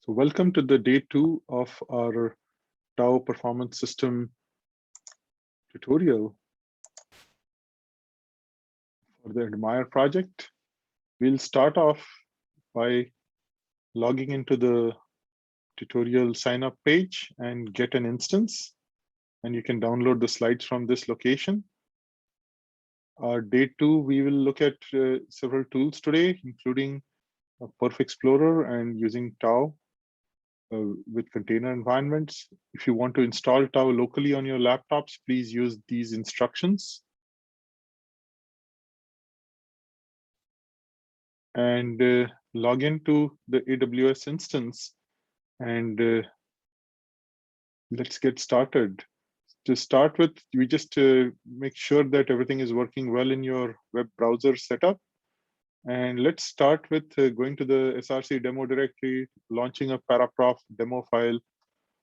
So welcome to the day 2 of our Tau performance system tutorial for the Admire project. We'll start off by logging into the tutorial sign up page and get an instance. And you can download the slides from this location. Day 2, we will look at several tools today, including a Perf Explorer and using Tau with container environments. If you want to install Tau locally on your laptops, please use these instructions. And log into the AWS instance and let's get started. To start with, we just make sure that everything is working well in your web browser setup. And let's start with going to the SRC demo directory, launching a paraprof demo file,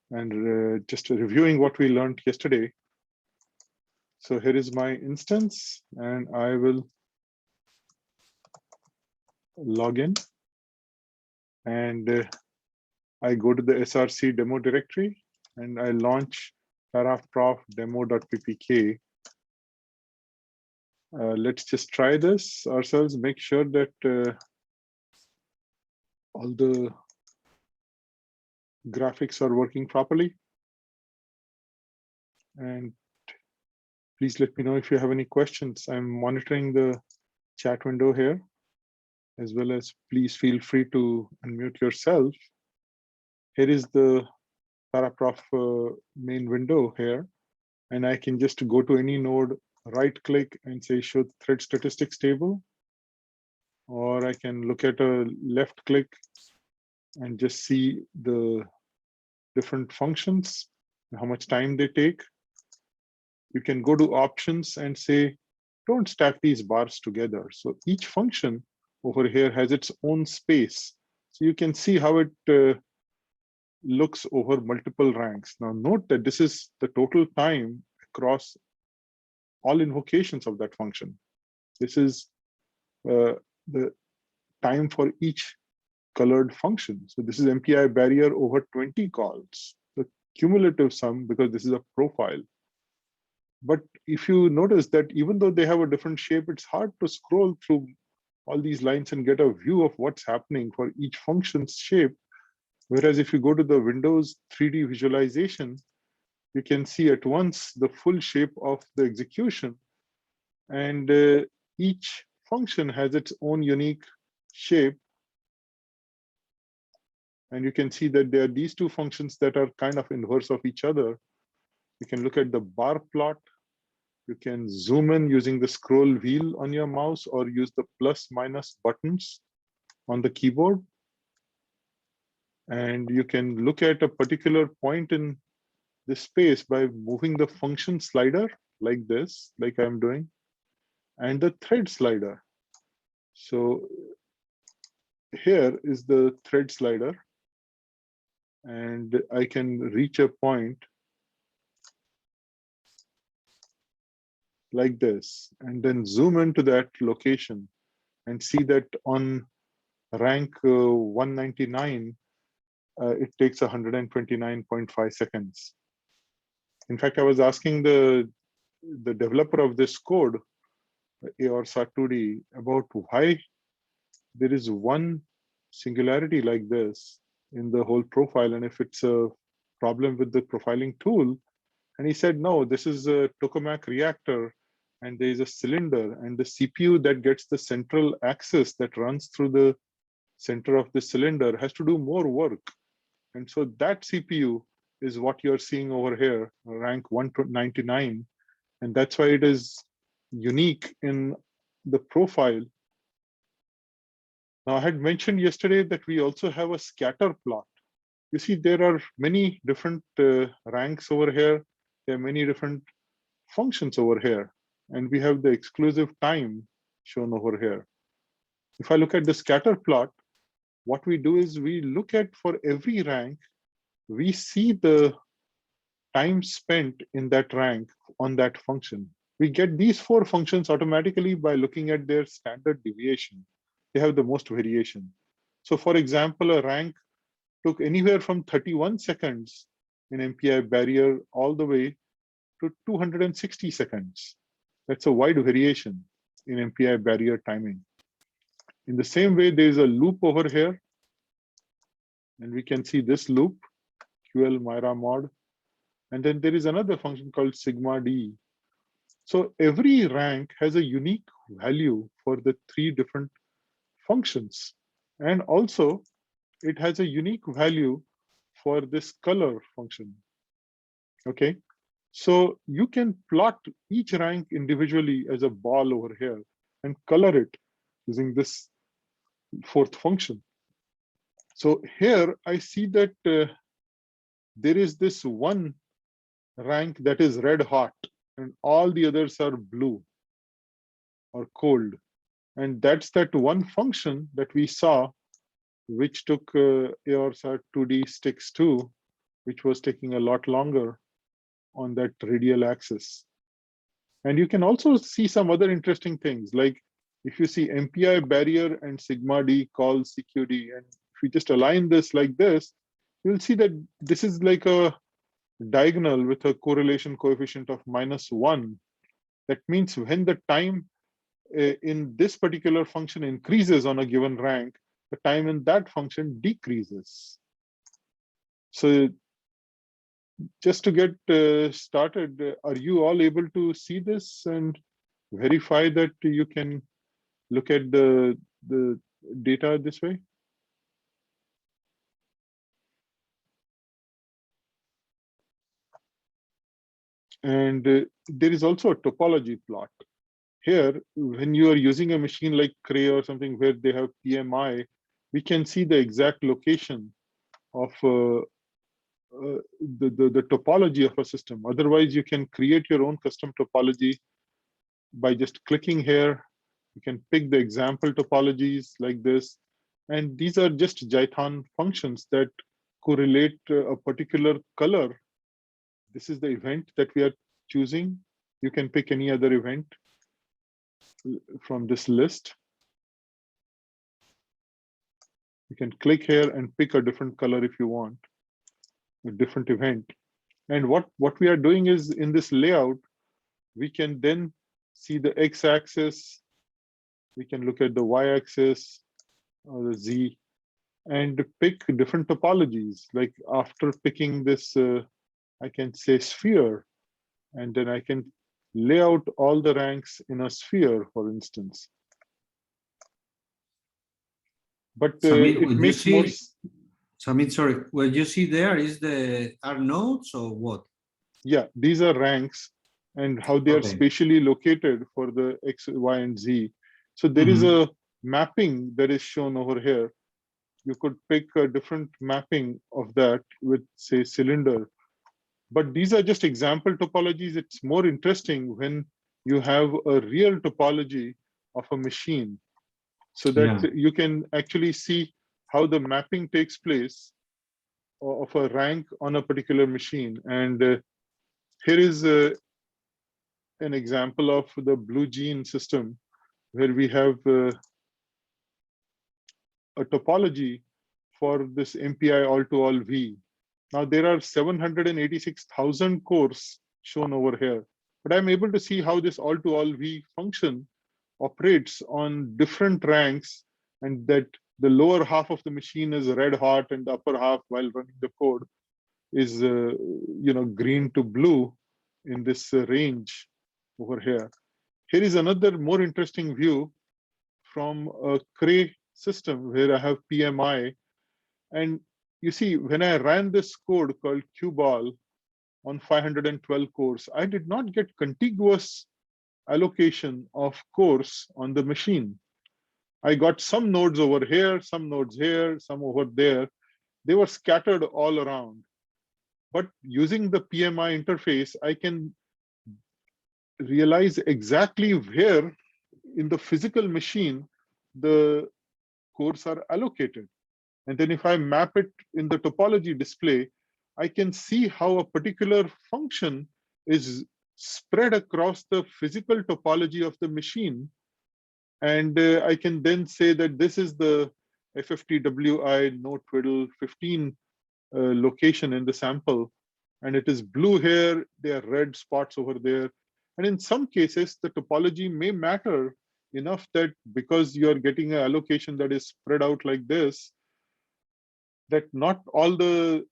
and just reviewing what we learned yesterday. So here is my instance, and I will log in. And I go to the SRC demo directory, and I launch paraprof demo.ppk. Let's just try this ourselves, make sure that all the graphics are working properly. And please let me know if you have any questions. I'm monitoring the chat window here, as well as please feel free to unmute yourself. Here is the paraprof main window here, and I can just go to any node, right click and say show thread statistics table, or I can look at a left click and just see the different functions, how much time they take. You can go to options and say, don't stack these bars together. So each function over here has its own space. So you can see how it looks over multiple ranks. Now note that this is the total time across all invocations of that function. This is the time for each colored function. So this is MPI barrier over 20 calls, the cumulative sum, because this is a profile. But if you notice that even though they have a different shape, it's hard to scroll through all these lines and get a view of what's happening for each function's shape. Whereas if you go to the Windows 3D visualization, you can see at once the full shape of the execution. And each function has its own unique shape. And you can see that there are these two functions that are kind of inverse of each other. You can look at the bar plot. You can zoom in using the scroll wheel on your mouse or use the plus minus buttons on the keyboard. And you can look at a particular point in this space by moving the function slider like this, like I'm doing, and the thread slider. So here is the thread slider, and I can reach a point like this, and then zoom into that location and see that on rank 199, it takes 129.5 seconds. In fact, I was asking the developer of this code, AORSA2D, about why there is one singularity like this in the whole profile, and if it's a problem with the profiling tool. And he said, no, this is a tokamak reactor, and there is a cylinder, and the CPU that gets the central axis that runs through the center of the cylinder has to do more work. And so that CPU is what you're seeing over here, rank 199. And that's why it is unique in the profile. Now, I had mentioned yesterday that we also have a scatter plot. You see, there are many different ranks over here. There are many different functions over here. And we have the exclusive time shown over here. If I look at the scatter plot, what we do is we look at for every rank, we see the time spent in that rank on that function. We get these 4 functions automatically by looking at their standard deviation. They have the most variation. So for example, a rank took anywhere from 31 seconds in MPI barrier all the way to 260 seconds. That's a wide variation in MPI barrier timing. In the same way, there is a loop over here, and we can see this loop, QL Myra mod. And then there is another function called sigma D. So every rank has a unique value for the three different functions. And also, it has a unique value for this color function. Okay, so you can plot each rank individually as a ball over here and color it using this fourth function. So here I see that there is this one rank that is red hot and all the others are blue or cold. And that's that one function that we saw, which took AORSAT 2D sticks 2, which was taking a lot longer on that radial axis. And you can also see some other interesting things, like if you see MPI barrier and sigma D call CQD, and if you just align this like this, you'll see that this is like a diagonal with a correlation coefficient of -1. That means when the time in this particular function increases on a given rank, the time in that function decreases. So just to get started, are you all able to see this and verify that you can look at the data this way? And there is also a topology plot. Here, when you are using a machine like Cray or something where they have PMI, we can see the exact location of the topology of a system. Otherwise, you can create your own custom topology by just clicking here. You can pick the example topologies like this. And these are just Jython functions that correlate a particular color. This is the event that we are choosing. You can pick any other event from this list. You can click here and pick a different color if you want, a different event. And what we are doing is, in this layout, we can then see the x-axis, we can look at the y-axis or the z, and pick different topologies. Like after picking this, I can say sphere, and then I can lay out all the ranks in a sphere, for instance. But Samit, it makes more. Samit, sorry, what you see there is the are nodes or what? Yeah, these are ranks and how they are spatially located for the X, Y, and Z. So there is a mapping that is shown over here. You could pick a different mapping of that with, say, cylinder. But these are just example topologies. It's more interesting when you have a real topology of a machine, so that you can actually see how the mapping takes place of a rank on a particular machine. And here is an example of the blue gene system, where we have a topology for this MPI all-to-all V. Now there are 786,000 cores shown over here, but I'm able to see how this all-to-all V function operates on different ranks, and that the lower half of the machine is red hot and the upper half, while running the code, is green to blue in this range over here. Here is another more interesting view from a Cray system where I have PMI. And you see, when I ran this code called QBall on 512 cores, I did not get contiguous allocation of cores on the machine. I got some nodes over here, some nodes here, some over there. They were scattered all around. But using the PMI interface, I can realize exactly where in the physical machine the cores are allocated. And then if I map it in the topology display, I can see how a particular function is spread across the physical topology of the machine. And I can then say that this is the FFTWI no twiddle 15 location in the sample, and it is blue here, there are red spots over there. And in some cases, the topology may matter enough that because you're getting an allocation that is spread out like this, that not all the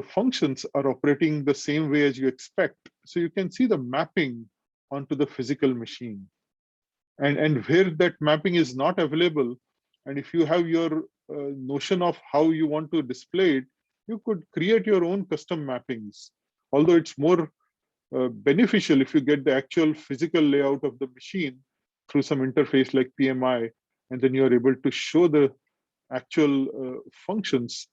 functions are operating the same way as you expect. So you can see the mapping onto the physical machine. And where that mapping is not available, and if you have your notion of how you want to display it, you could create your own custom mappings. Although it's more beneficial if you get the actual physical layout of the machine through some interface like PMI, and then you are able to show the actual functions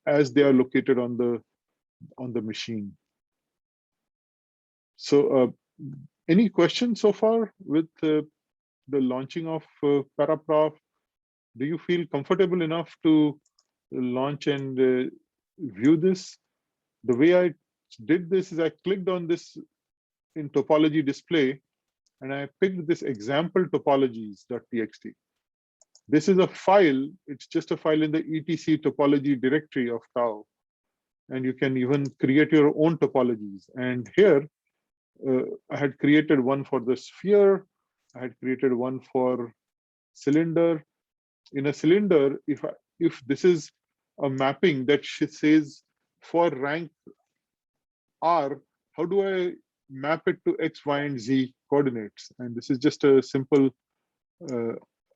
as they are located on the machine. So any questions so far with the launching of Paraprof? Do you feel comfortable enough to launch and view this? The way I did this is I clicked on this in topology display, and I picked this example topologies.txt. This is a file, it's just a file in the etc topology directory of Tau. And you can even create your own topologies. And here, I had created one for the sphere, I had created one for cylinder. In a cylinder, if this is a mapping that says for rank R, how do I map it to X, Y, and Z coordinates? And this is just a simple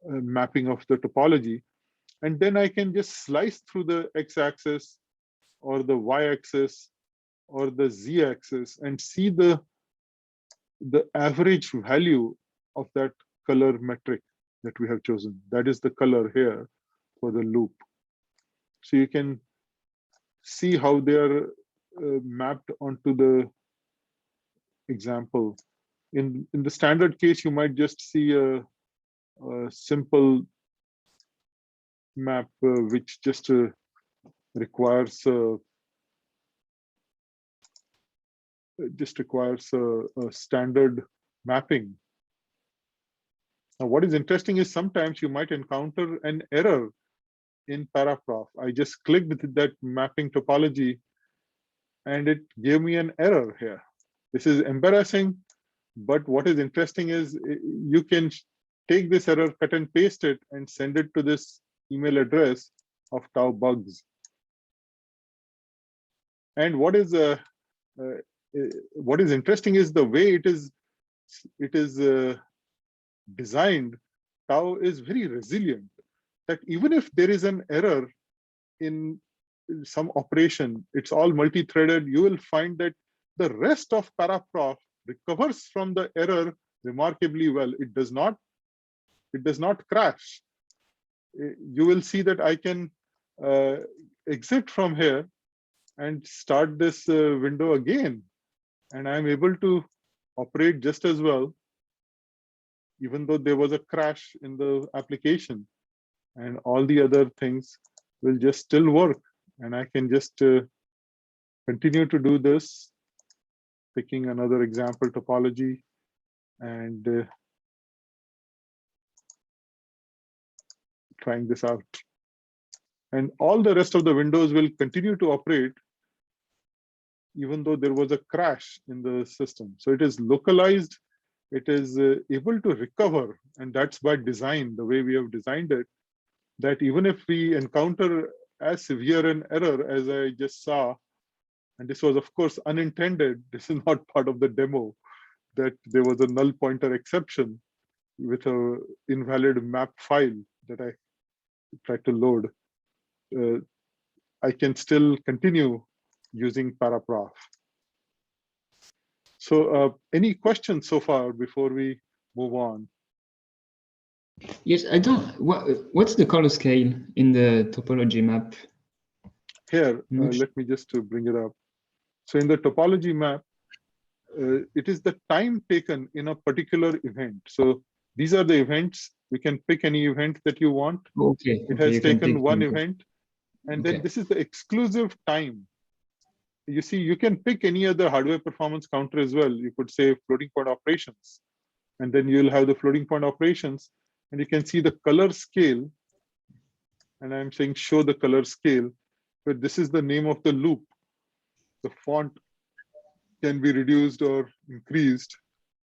mapping of the topology. And then I can just slice through the X-axis or the Y-axis or the Z-axis and see the average value of that color metric that we have chosen. That is the color here for the loop. So you can see how they are mapped onto the example. In the standard case, you might just see a simple map which just requires a standard mapping. Now, what is interesting is sometimes you might encounter an error in Paraprof. I just clicked that mapping topology and it gave me an error here. This is embarrassing, but what is interesting is you can take this error, cut and paste it, and send it to this email address of Tau bugs. And what is interesting is the way it is designed. Tau is very resilient. That even if there is an error in some operation, it's all multi-threaded. You will find that the rest of Paraprof recovers from the error remarkably well. It does not crash. You will see that I can exit from here and start this window again, and I'm able to operate just as well, even though there was a crash in the application, and all the other things will just still work. And I can just continue to do this, picking another example topology and trying this out. And all the rest of the windows will continue to operate even though there was a crash in the system. So it is localized, it is able to recover, and that's by design, the way we have designed it, that even if we encounter as severe an error as I just saw, and this was of course unintended, this is not part of the demo, that there was a null pointer exception with a invalid map file that I tried to load. I can still continue using Paraprof. So any questions so far before we move on? Yes, I don't. What's the color scale in the topology map? Here, let me just bring it up. So in the topology map, it is the time taken in a particular event. So these are the events. You can pick any event that you want. Okay. It has taken one event. And then this is the exclusive time. You see, you can pick any other hardware performance counter as well. You could say floating point operations. And then you'll have the floating point operations. And you can see the color scale and I'm saying show the color scale, but this is the name of the loop. The font can be reduced or increased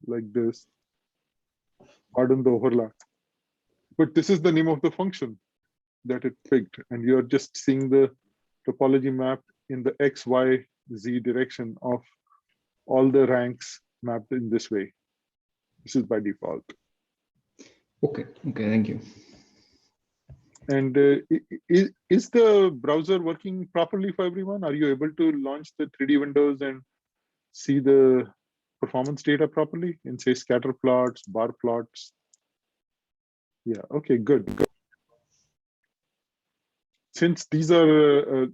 like this. Pardon the overlap. But this is the name of the function that it picked, and you're just seeing the topology map in the X, Y, Z direction of all the ranks mapped in this way. This is by default. Okay, thank you. And is the browser working properly for everyone? Are you able to launch the 3D windows and see the performance data properly in, say, scatter plots, bar plots? Yeah, okay, good. Since these are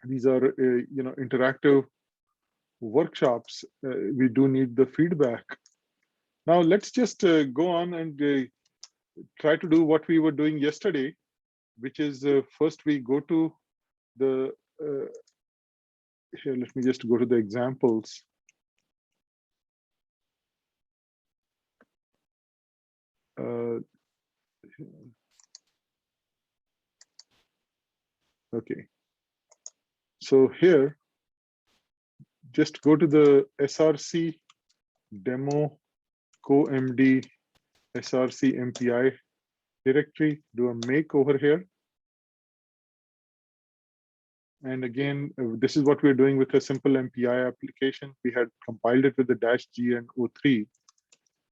interactive workshops, we do need the feedback. Now let's just go on and try to do what we were doing yesterday, which is first we go to the here. Let me just go to the examples. Okay, so here, just go to the src demo co-md src mpi directory, do a make over here. And again, this is what we're doing with a simple MPI application. We had compiled it with the -G and O3.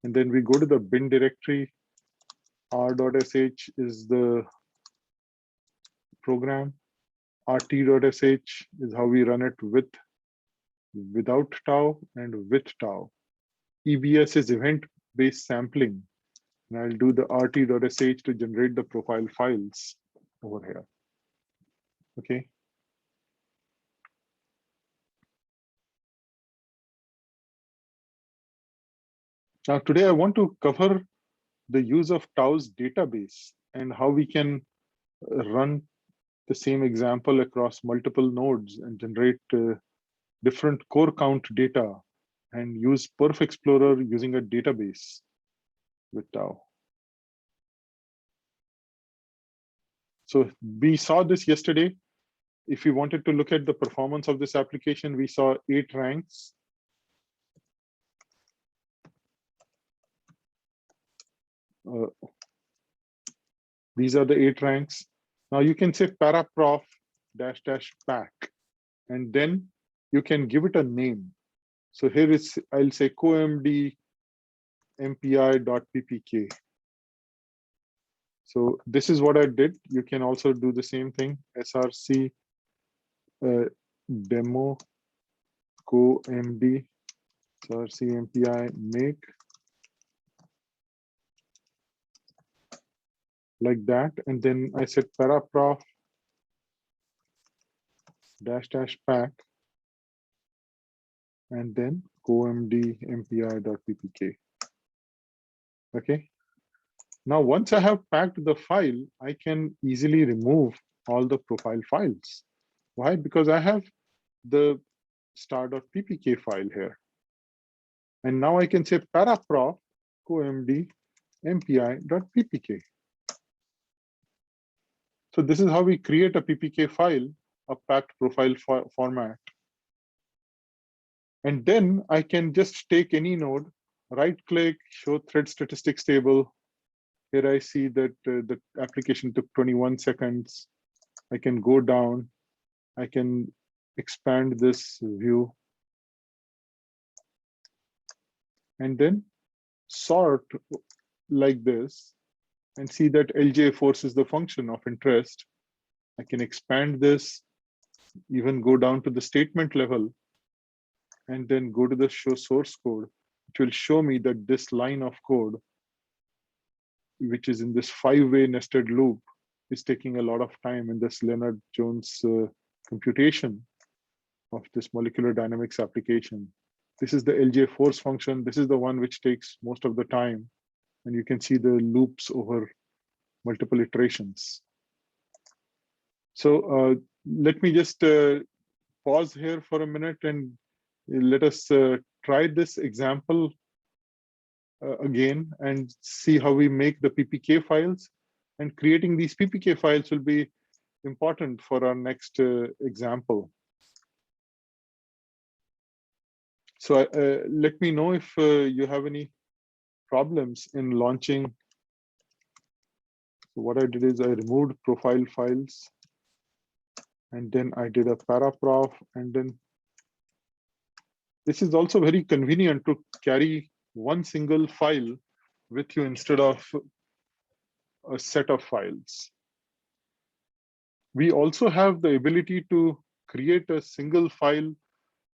And then we go to the bin directory. R.sh is the program. rt.sh is how we run it without tau and with tau. EBS is event-based sampling. And I'll do the rt.sh to generate the profile files over here. Okay. Now, today I want to cover the use of tau's database and how we can run the same example across multiple nodes and generate different core count data and use Perf Explorer using a database with tau. So we saw this yesterday. If we wanted to look at the performance of this application, we saw 8 ranks. These are the 8 ranks. Now you can say paraprof --pack, and then you can give it a name. So here is, I'll say co-md mpi.ppk. So this is what I did. You can also do the same thing. src demo co-md src mpi make, like that. And then I said paraprof --pack, and then co-md mpi.ppk. Okay. Now, once I have packed the file, I can easily remove all the profile files. Why? Because I have the star.ppk file here. And now I can say paraprof co-md mpi.ppk. So this is how we create a ppk file, a packed profile format. And then I can just take any node, right click, show thread statistics table. Here I see that the application took 21 seconds. I can go down. I can expand this view. And then sort like this and see that LJ force is the function of interest. I can expand this, even go down to the statement level, and then go to the show source code, which will show me that this line of code, which is in this 5-way nested loop, is taking a lot of time in this Leonard Jones computation of this molecular dynamics application. This is the LJ force function. This is the one which takes most of the time. And you can see the loops over multiple iterations. So let me just pause here for a minute and let us try this example again and see how we make the PPK files. And creating these PPK files will be important for our next example. So let me know if you have any problems in launching. So what I did is I removed profile files, and then I did a paraprof, and then this is also very convenient to carry one single file with you instead of a set of files. We also have the ability to create a single file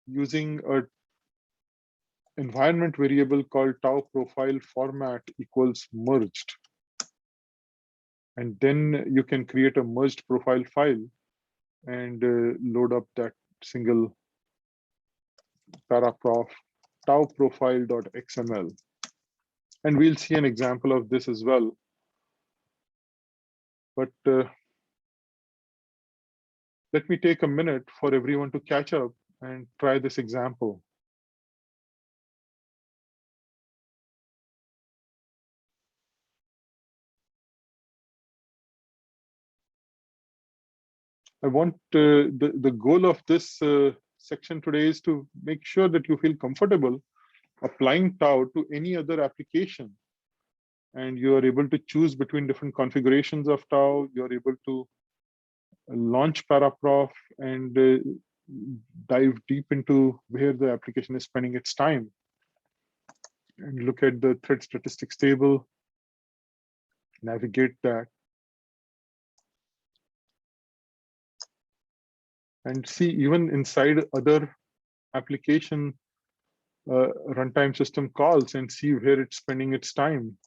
using a environment variable called tau profile format equals merged. And then you can create a merged profile file and load up that single paraprof tau profile.xml. And we'll see an example of this as well. But let me take a minute for everyone to catch up and try this example. I want the goal of this section today is to make sure that you feel comfortable applying tau to any other application. And you are able to choose between different configurations of tau. You're able to launch paraprof and dive deep into where the application is spending its time. And look at the thread statistics table, navigate that. And see, even inside other application runtime system calls and see where it's spending its time.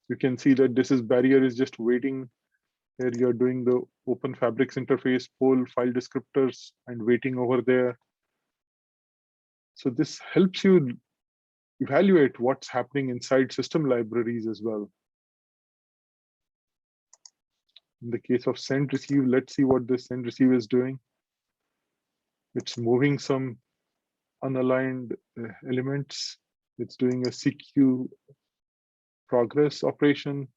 You can see that this is barrier is just waiting. Here you're doing the open fabrics interface, poll file descriptors and waiting over there. So this helps you evaluate what's happening inside system libraries as well. In the case of send receive, let's see what this send receive is doing. It's moving some unaligned elements. It's doing a CQ progress operation.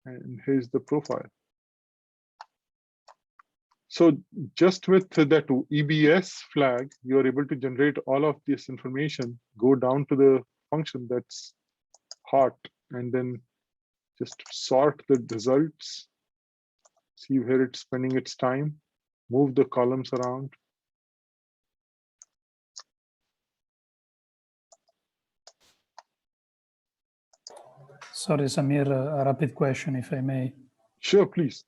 And here's the profile. So just with that EBS flag, you're able to generate all of this information, go down to the function that's hot, and then just sort the results, see where it's spending its time, move the columns around. Sorry, Samir, a rapid question, if I may. Sure, please.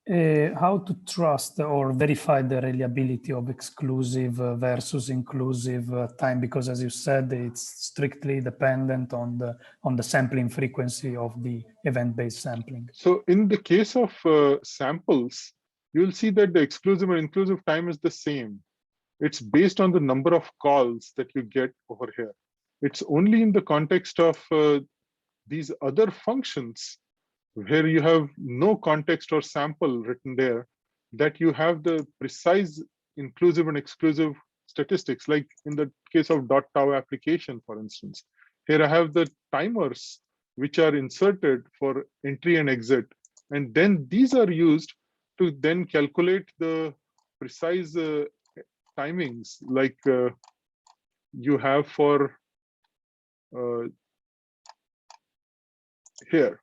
How to trust or verify the reliability of exclusive versus inclusive time? Because as you said, it's strictly dependent on the sampling frequency of the event-based sampling. So in the case of samples, you'll see that the exclusive and inclusive time is the same. It's based on the number of calls that you get over here. It's only in the context of these other functions where you have no context or sample written there, that you have the precise inclusive and exclusive statistics, like in the case of .tau application, for instance. Here I have the timers which are inserted for entry and exit. And then these are used to then calculate the precise timings like you have for here.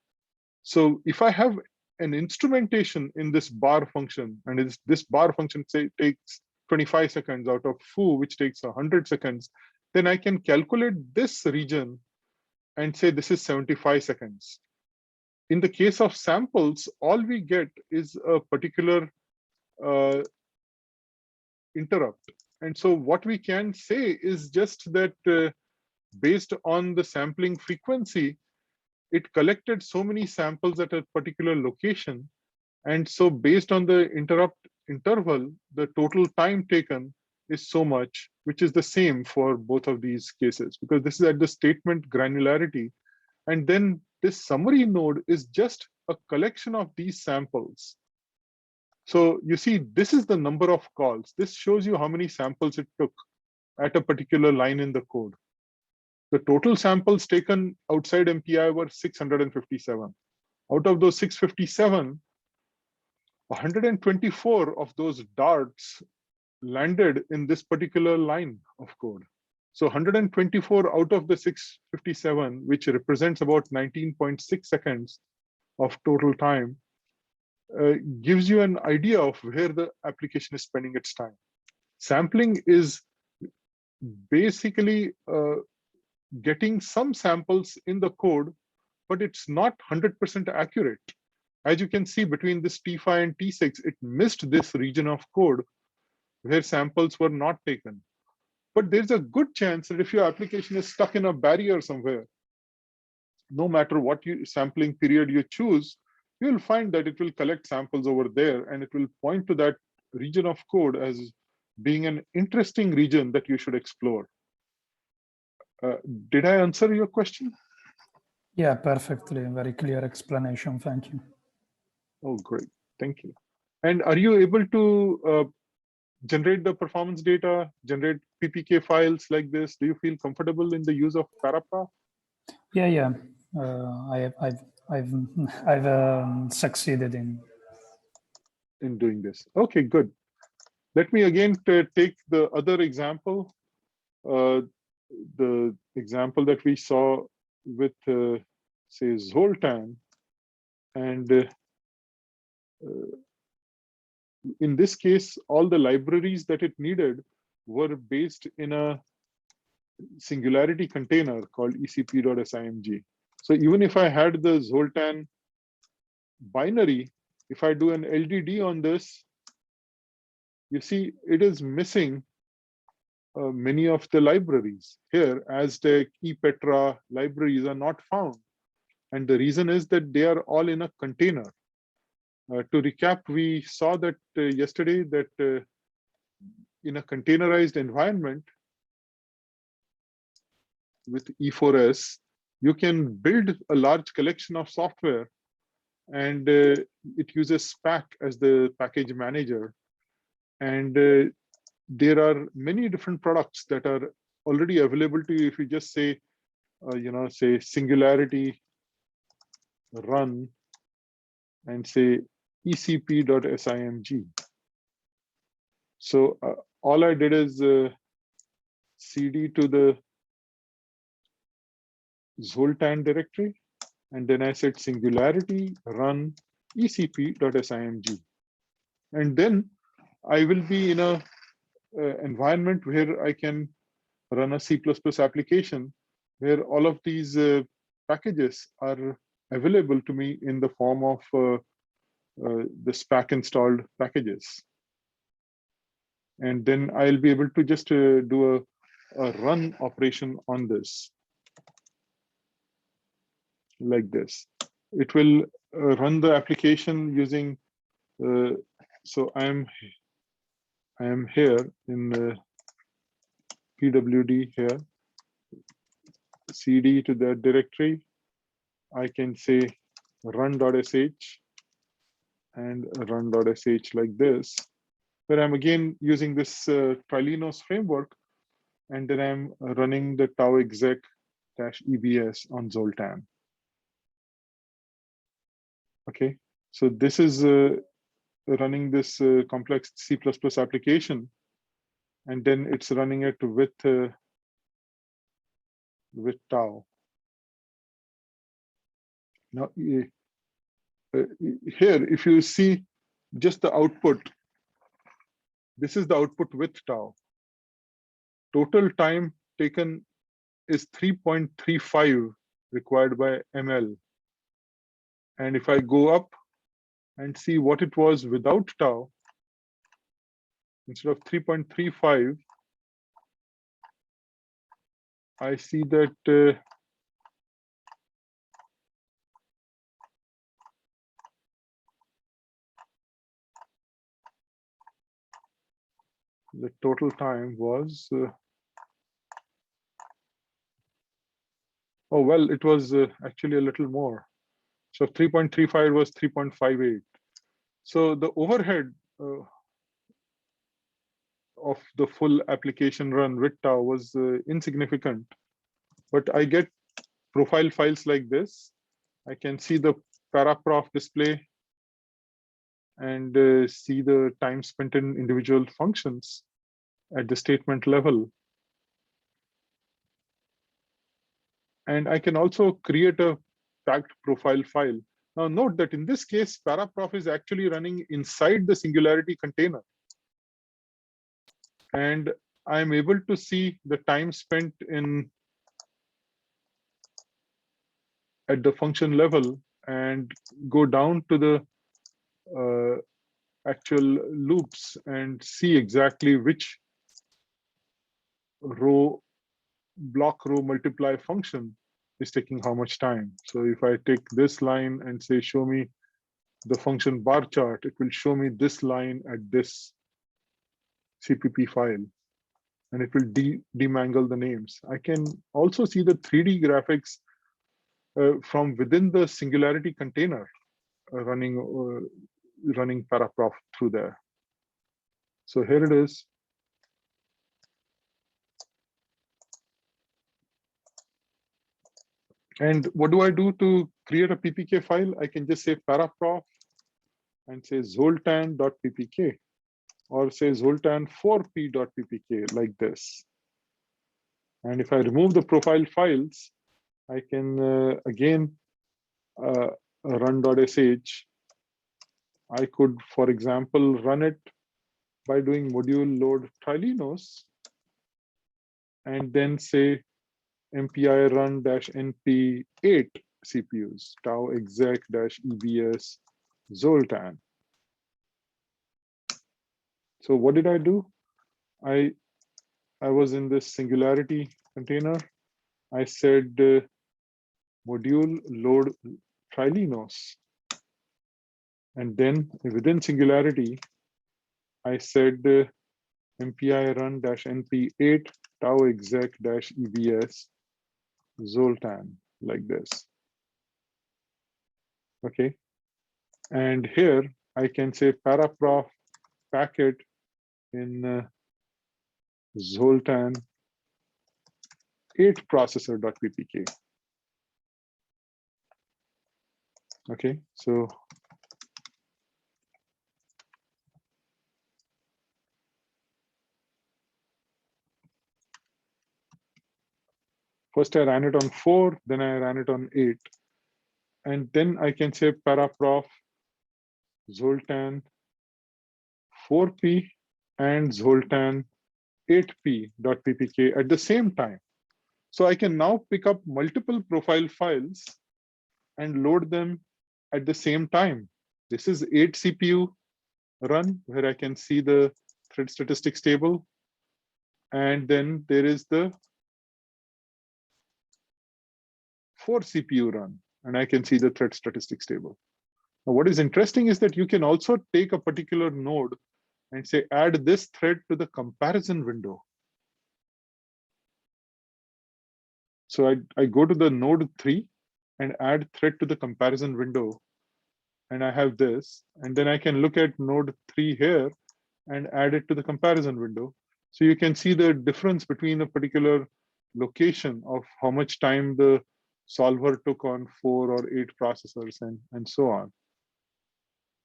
So if I have an instrumentation in this bar function, and this bar function say takes 25 seconds out of foo, which takes 100 seconds, then I can calculate this region and say this is 75 seconds. In the case of samples, all we get is a particular interrupt. And so what we can say is just that based on the sampling frequency, it collected so many samples at a particular location. And so based on the interrupt interval, the total time taken is so much, which is the same for both of these cases, because this is at the statement granularity. And then this summary node is just a collection of these samples. So you see, this is the number of calls. This shows you how many samples it took at a particular line in the code. The total samples taken outside MPI were 657. Out of those 657, 124 of those darts landed in this particular line of code. So 124 out of the 657, which represents about 19.6 seconds of total time, gives you an idea of where the application is spending its time. Sampling is basically getting some samples in the code, but it's not 100% accurate. As you can see, between this T5 and T6, it missed this region of code where samples were not taken. But there's a good chance that if your application is stuck in a barrier somewhere, no matter what sampling period you choose, you'll find that it will collect samples over there, and it will point to that region of code as being an interesting region that you should explore. Did I answer your question? Yeah, perfectly. Very clear explanation. Thank you. Oh, great. Thank you. And are you able to generate the performance data, generate PPK files like this? Do you feel comfortable in the use of Parappa? Yeah. I've succeeded in doing this. Okay, good. Let me again take the other example, the example that we saw with, say, Zoltan. And in this case, all the libraries that it needed were based in a singularity container called ecp.simg. So even if I had the Zoltan binary, if I do an LDD on this, you see it is missing many of the libraries here, as the ePetra libraries are not found. And the reason is that they are all in a container. To recap, we saw that yesterday that in a containerized environment with E4S, you can build a large collection of software, and it uses SPAC as the package manager. And there are many different products that are already available to you. If you just say, say Singularity run and say ecp.simg. So all I did is cd to the Zoltan directory, and then I said Singularity run ecp.simg. And then I will be in a environment where I can run a C++ application where all of these packages are available to me in the form of the SPAC installed packages. And then I'll be able to just do a run operation on this like this. It will run the application using, so I am here in the pwd here, cd to that directory. I can say run.sh and run.sh like this, where I'm again using this Trilinos framework, and then I'm running the tau exec-ebs on Zoltan. Okay, so this is running this complex C++ application, and then it's running it with tau. Now here, if you see just the output, this is the output with tau. Total time taken is 3.35 required by ML. And if I go up and see what it was without tau, instead of 3.35, I see that the total time was, oh, well, it was actually a little more. So 3.35 was 3.58. So the overhead of the full application run with tau was insignificant. but I get profile files like this. I can see the paraprof display and see the time spent in individual functions at the statement level. And I can also create a tagged profile file. Now note that in this case, paraprof is actually running inside the Singularity container. And I'm able to see the time spent at the function level and go down to the actual loops and see exactly which block row multiply function is taking how much time. So if I take this line and say, show me the function bar chart, it will show me this line at this CPP file, and it will demangle the names. I can also see the 3D graphics from within the Singularity container running paraprof through there. So here it is. And what do I do to create a PPK file? I can just say paraprof and say zoltan.ppk, or say zoltan4p.ppk like this. And if I remove the profile files, I can again run.sh. I could, for example, run it by doing module load trilinos and then say MPI run-np8 CPUs, tau exec-ebs zoltan. So what did I do? I was in this Singularity container. I said module load trilinos. And then within Singularity, I said MPI run-np8 tau exec-ebs zoltan, like this. Okay. And here I can say paraprof packet in zoltan 8 processor.ppk. Okay, so first I ran it on 4, then I ran it on 8. And then I can say paraprof zoltan 4p and zoltan 8p.ppk at the same time. So I can now pick up multiple profile files and load them at the same time. This is 8 CPU run, where I can see the thread statistics table. And then there is the 4 CPU run, and I can see the thread statistics table. Now, what is interesting is that you can also take a particular node and say, add this thread to the comparison window. So I go to the node 3 and add thread to the comparison window. And I have this, and then I can look at node 3 here and add it to the comparison window. So you can see the difference between a particular location of how much time the solver took on 4 or 8 processors and so on.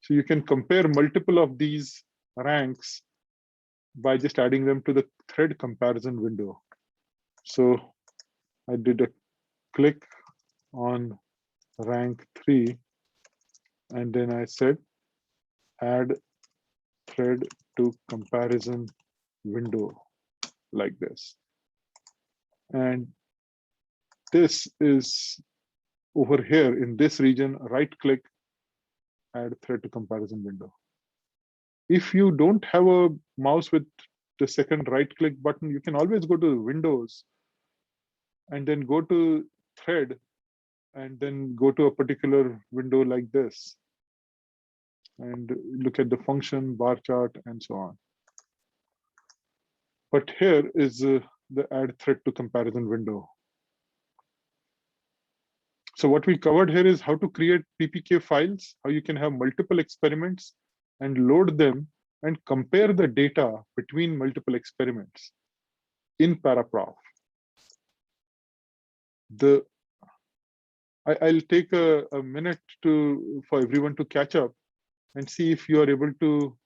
So you can compare multiple of these ranks by just adding them to the thread comparison window. So I did a click on rank 3, and then I said add thread to comparison window like this. And this is over here in this region, right click, add thread to comparison window. If you don't have a mouse with the second right click button, you can always go to Windows and then go to thread and then go to a particular window like this and look at the function, bar chart, and so on. But here is the add thread to comparison window. So what we covered here is how to create PPK files, how you can have multiple experiments and load them and compare the data between multiple experiments in paraprof. I'll take a minute for everyone to catch up and see if you are able to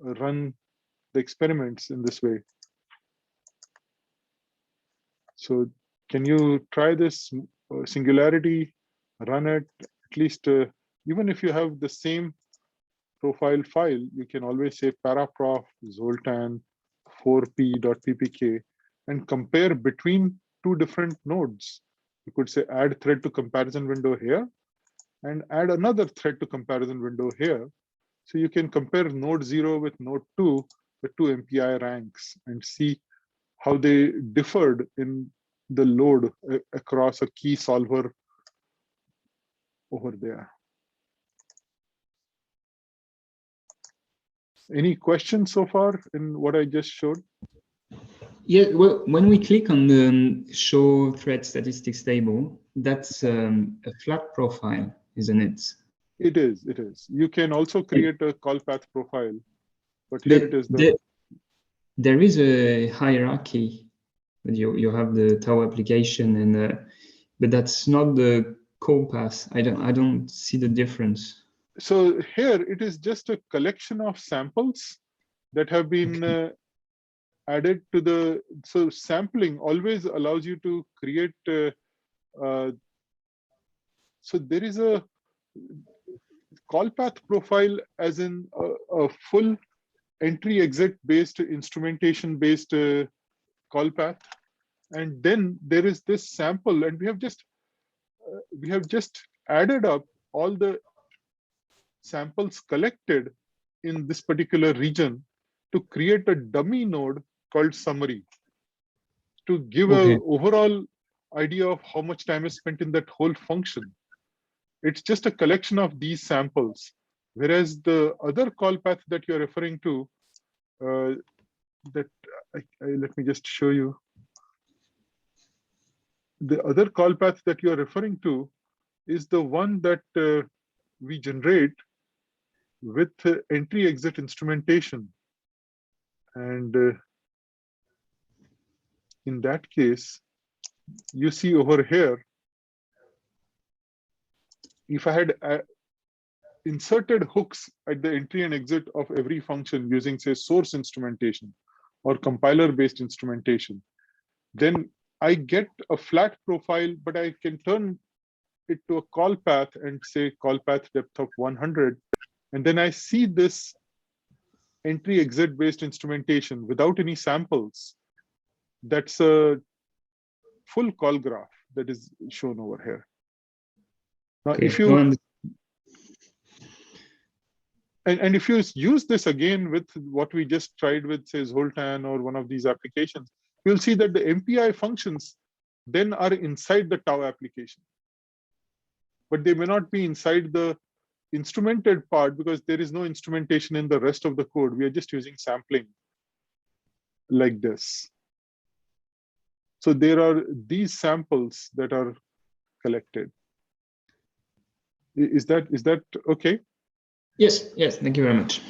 run the experiments in this way. So can you try this singularity, run it, at least even if you have the same profile file, you can always say paraprof zoltan 4p.ppk and compare between two different nodes. You could say add thread to comparison window here and add another thread to comparison window here. So you can compare node 0 with node 2, the two MPI ranks, and see how they differed in the load across a key solver over there. Any questions so far in what I just showed? Yeah, well, when we click on the show thread statistics table, that's a flat profile, isn't it? It is, it is. You can also create a call path profile, but here it is there is a hierarchy. You have the Tau application, and but that's not the call path. I don't see the difference. So here it is just a collection of samples that have been added to the, so sampling always allows you to create, so there is a call path profile as in a full entry exit based instrumentation based call path. And then there is this sample, and we have just added up all the samples collected in this particular region to create a dummy node called summary to give an overall idea of how much time is spent in that whole function. It's just a collection of these samples, whereas the other call path that you're referring to, let me just show you. The other call path that you're referring to is the one that we generate with entry exit instrumentation. And in that case, you see over here, if I had inserted hooks at the entry and exit of every function using, say, source instrumentation or compiler based instrumentation, then I get a flat profile, but I can turn it to a call path and say call path depth of 100. And then I see this entry exit based instrumentation without any samples. That's a full call graph that is shown over here. Now, if you and if you use this again with what we just tried with, say, Zoltan or one of these applications, you'll see that the MPI functions then are inside the Tau application, but they may not be inside the instrumented part because there is no instrumentation in the rest of the code. We are just using sampling like this. So there are these samples that are collected. Is that okay? Yes, thank you very much.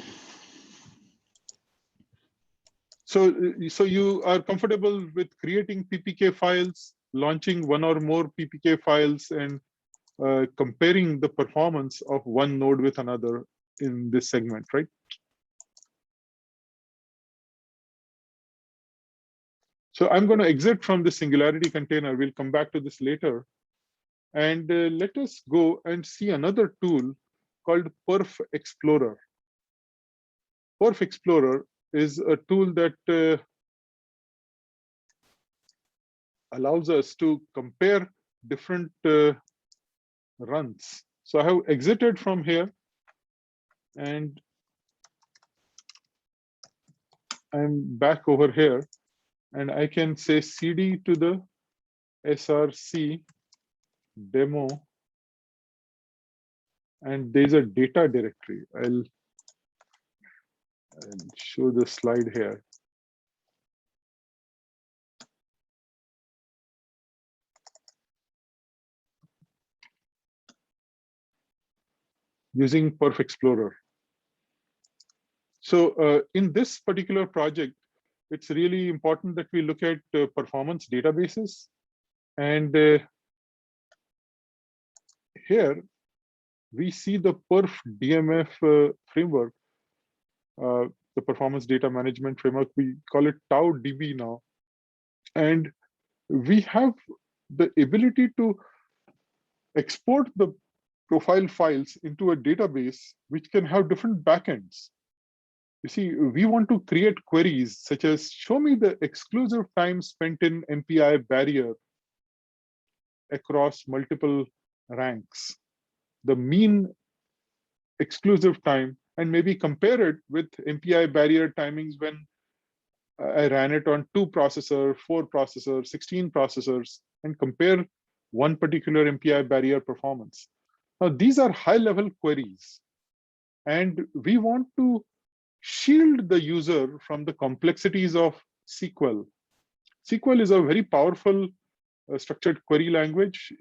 So you are comfortable with creating PPK files, launching one or more PPK files, and comparing the performance of one node with another in this segment, right? So I'm going to exit from the Singularity container. We'll come back to this later. And let us go and see another tool called Perf Explorer. Perf Explorer is a tool that allows us to compare different runs. So I have exited from here and I'm back over here, and I can say cd to the src demo, and there's a data directory. I'll show the slide here. Using Perf Explorer. So in this particular project, it's really important that we look at performance databases. And here we see the perf DMF framework, the performance data management framework. We call it tau DB now. And we have the ability to export the profile files into a database which can have different backends. You see, we want to create queries such as show me the exclusive time spent in MPI barrier across multiple ranks, the mean exclusive time, and maybe compare it with MPI barrier timings when I ran it on 2 processor, 4 processor, 16 processors, and compare one particular MPI barrier performance. Now, these are high-level queries, and we want to shield the user from the complexities of SQL. SQL is a very powerful structured query language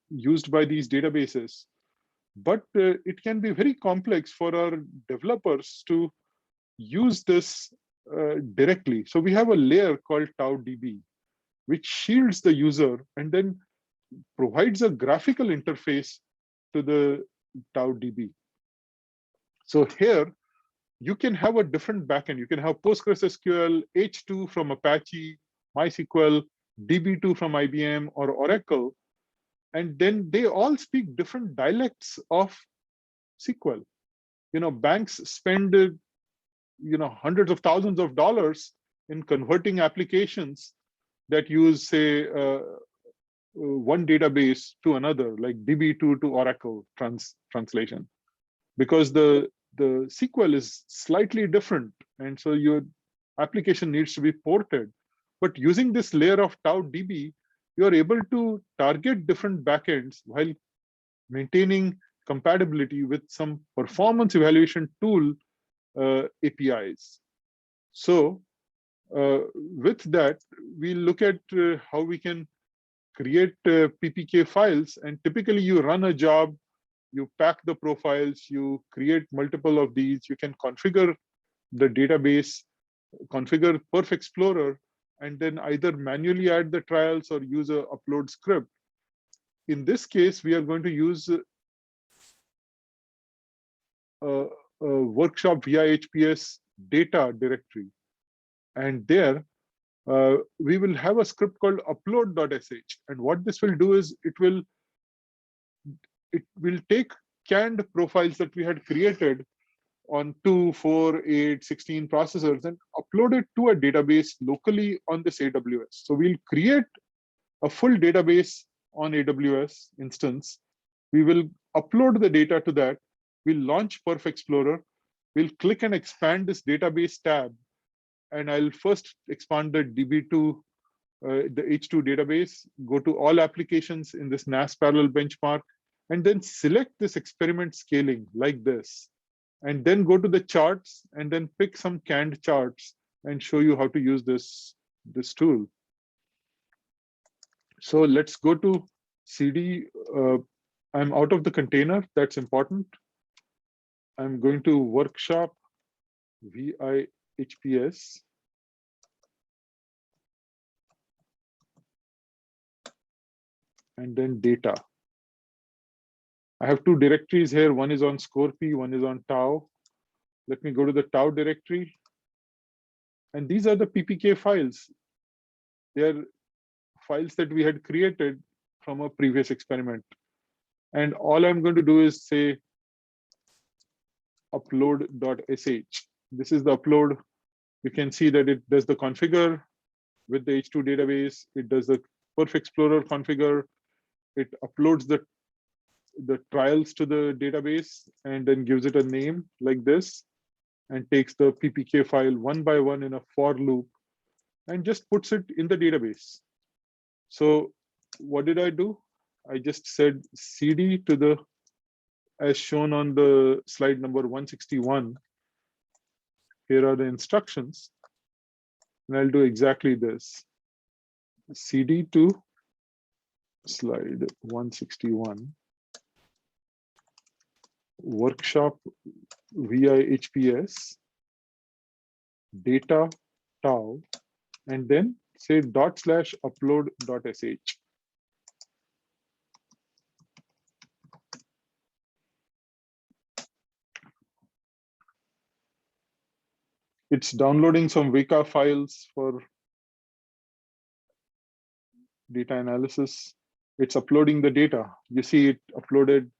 used by these databases, but it can be very complex for our developers to use this directly. So we have a layer called tau DB, which shields the user and then provides a graphical interface to the tau DB. So here, you can have a different backend. You can have PostgreSQL, H2 from Apache, MySQL, DB2 from IBM or Oracle, and then they all speak different dialects of SQL. You know, banks spend hundreds of thousands of dollars in converting applications that use, say, one database to another, like DB2 to Oracle translation, because the SQL is slightly different, and so your application needs to be ported. But using this layer of tau DB, you are able to target different backends while maintaining compatibility with some performance evaluation tool APIs. So with that, we look at how we can create PPK files, and typically you run a job, you pack the profiles, you create multiple of these, you can configure the database, configure Perf Explorer, and then either manually add the trials or use a upload script. In this case, we are going to use a workshop via HPS data directory. And there, we will have a script called upload.sh. And what this will do is it will take canned profiles that we had created on 2, 4, 8, 16 processors and upload it to a database locally on this AWS. So we'll create a full database on AWS instance. We will upload the data to that. We'll launch Perf Explorer. We'll click and expand this database tab. And I'll first expand the DB2, the H2 database, go to all applications in this NAS parallel benchmark, and then select this experiment scaling like this. And then go to the charts and then pick some canned charts and show you how to use this tool. So let's go to CD. I'm out of the container. That's important. I'm going to workshop VIHPS. And then data. I have 2 directories here. One is on Scorpy, one is on Tau. Let me go to the Tau directory. And these are the PPK files. They are files that we had created from a previous experiment. And all I'm going to do is say upload.sh. This is the upload. You can see that it does the configure with the H2 database. It does the Perf Explorer configure. It uploads the trials to the database and then gives it a name like this and takes the PPK file one by one in a for loop and just puts it in the database. So what did I do? I just said CD to the, as shown on the slide number 161. Here are the instructions. And I'll do exactly this. CD to slide 161. Workshop VIHPS data tau, and then say /upload.sh. It's downloading some Weka files for data analysis. It's uploading the data. You see it uploaded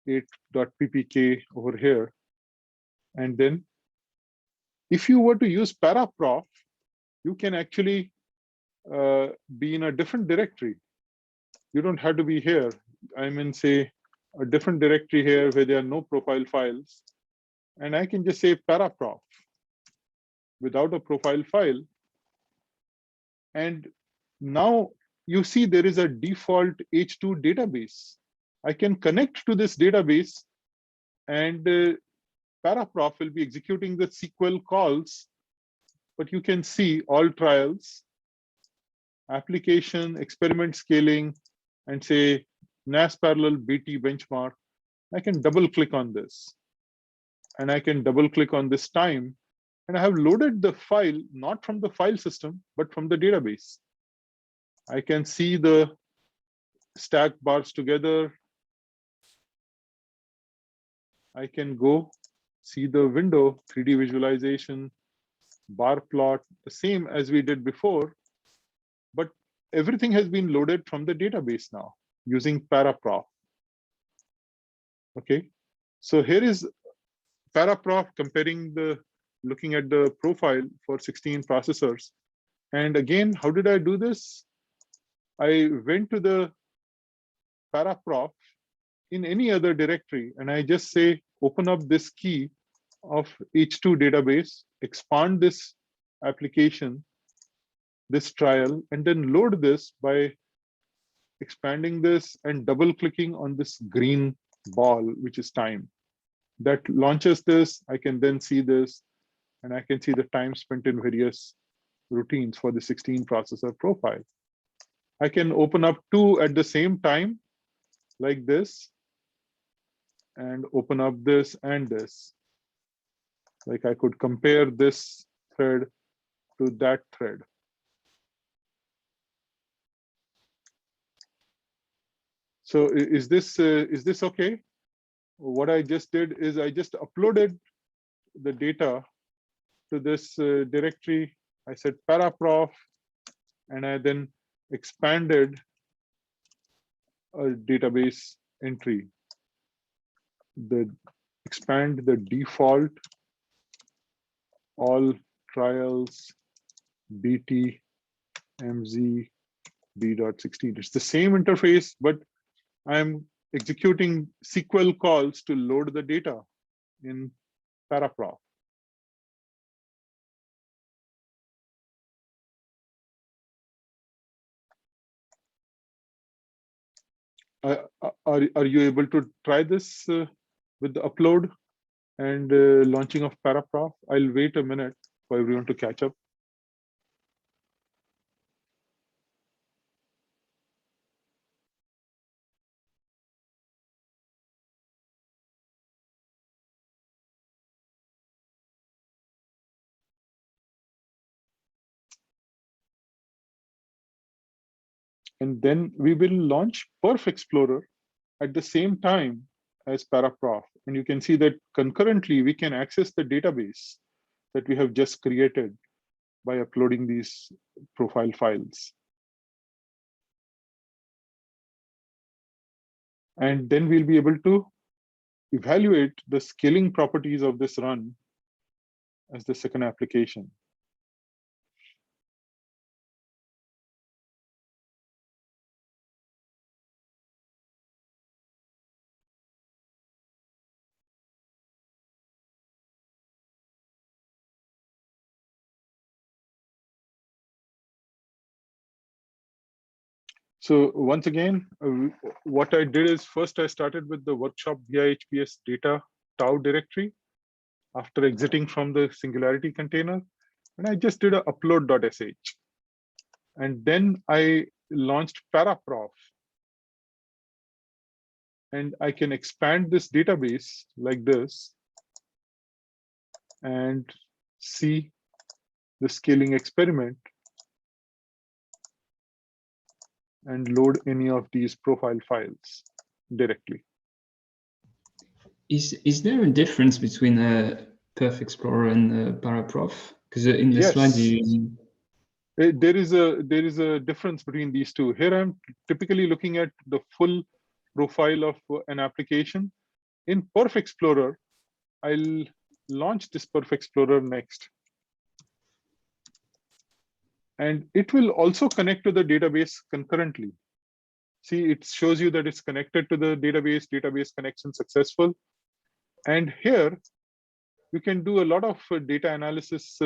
8.ppk over here. And then if you were to use paraprof, you can actually be in a different directory. You don't have to be here. I'm in, say, a different directory here where there are no profile files. And I can just say paraprof without a profile file. And now you see there is a default H2 database. I can connect to this database, and paraprof will be executing the SQL calls, but you can see all trials, application, experiment scaling, and say NAS parallel BT benchmark. I can double click on this, and I can double click on this time, and I have loaded the file, not from the file system, but from the database. I can see the stack bars together. I can go see the window, 3D visualization, bar plot, the same as we did before, but everything has been loaded from the database now using paraprof. Okay, so here is paraprof comparing looking at the profile for 16 processors. And again, how did I do this? I went to the paraprof in any other directory, and I just say, open up this key of H2 database, expand this application, this trial, and then load this by expanding this and double clicking on this green ball, which is time. That launches this. I can then see this, and I can see the time spent in various routines for the 16 processor profile. I can open up two at the same time, like this, and open up this and this. Like I could compare this thread to that thread. So is this okay? What I just did is I just uploaded the data to this directory. I said paraprof, and I then expanded a database entry. Expand the default all trials BT MZ B.16. It's the same interface, but I'm executing SQL calls to load the data in paraprof. Are you able to try this with the upload and launching of paraprof? I'll wait a minute for everyone to catch up. And then we will launch Perf Explorer at the same time as paraprof. And you can see that concurrently we can access the database that we have just created by uploading these profile files. And then we'll be able to evaluate the scaling properties of this run as the second application. So once again, what I did is first I started with the workshop VIHPS data tau directory after exiting from the Singularity container. And I just did a upload.sh. And then I launched paraprof. And I can expand this database like this and see the scaling experiment and load any of these profile files directly. Is there a difference between Perf Explorer and Paraprof? Because in the Yes. slide you There is a difference between these two. Here I'm typically looking at the full profile of an application. In Perf Explorer, I'll launch this Perf Explorer next. And it will also connect to the database concurrently. See, it shows you that it's connected to the database connection successful. And here, you can do a lot of data analysis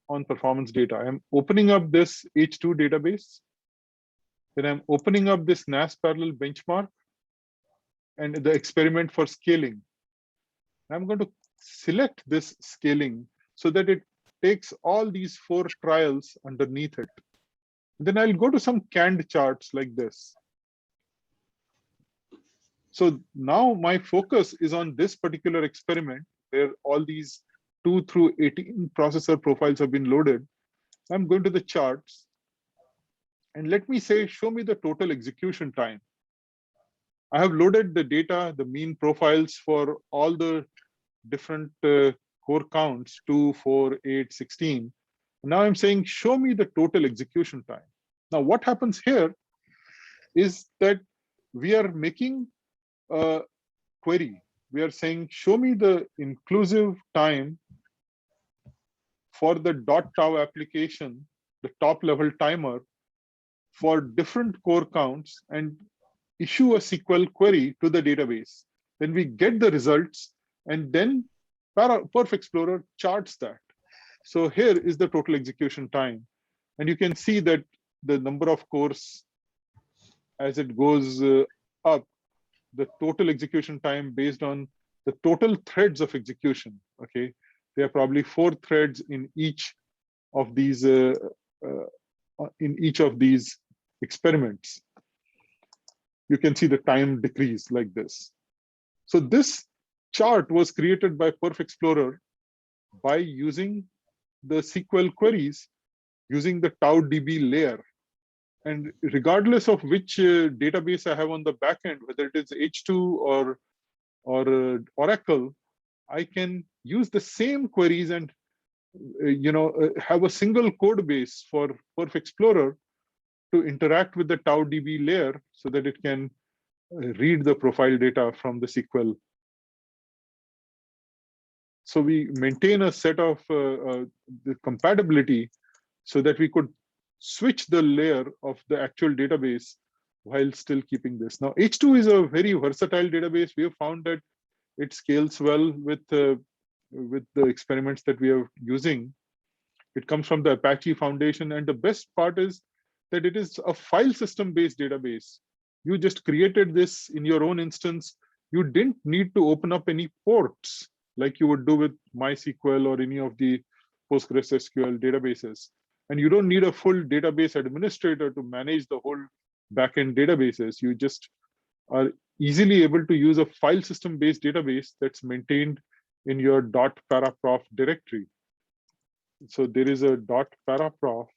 on performance data. I'm opening up this H2 database. Then I'm opening up this NAS parallel benchmark and the experiment for scaling. I'm going to select this scaling so that it takes all these 4 trials underneath it. Then I'll go to some canned charts like this. So now my focus is on this particular experiment where all these 2 through 18 processor profiles have been loaded. I'm going to the charts and let me say, show me the total execution time. I have loaded the data, the mean profiles for all the different core counts, 2, 4, 8, 16. Now I'm saying, show me the total execution time. Now what happens here is that we are making a query. We are saying, show me the inclusive time for the .tau application, the top level timer for different core counts and issue a SQL query to the database. Then we get the results and then Perf Explorer charts that. So here is the total execution time. And you can see that the number of cores as it goes up, the total execution time based on the total threads of execution. Okay, there are probably 4 threads in each of these experiments. You can see the time decrease like this. So this chart was created by Perf Explorer by using the SQL queries using the TauDB layer. And regardless of which database I have on the backend, whether it is H2 or Oracle, I can use the same queries and have a single code base for Perf Explorer to interact with the TauDB layer so that it can read the profile data from the SQL. So we maintain a set of the compatibility so that we could switch the layer of the actual database while still keeping this. Now, H2 is a very versatile database. We have found that it scales well with the experiments that we are using. It comes from the Apache Foundation. And the best part is that it is a file system-based database. You just created this in your own instance. You didn't need to open up any ports like you would do with MySQL or any of the PostgreSQL databases. And you don't need a full database administrator to manage the whole backend databases. You just are easily able to use a file system-based database that's maintained in your .paraprof directory. So there is a .paraprof.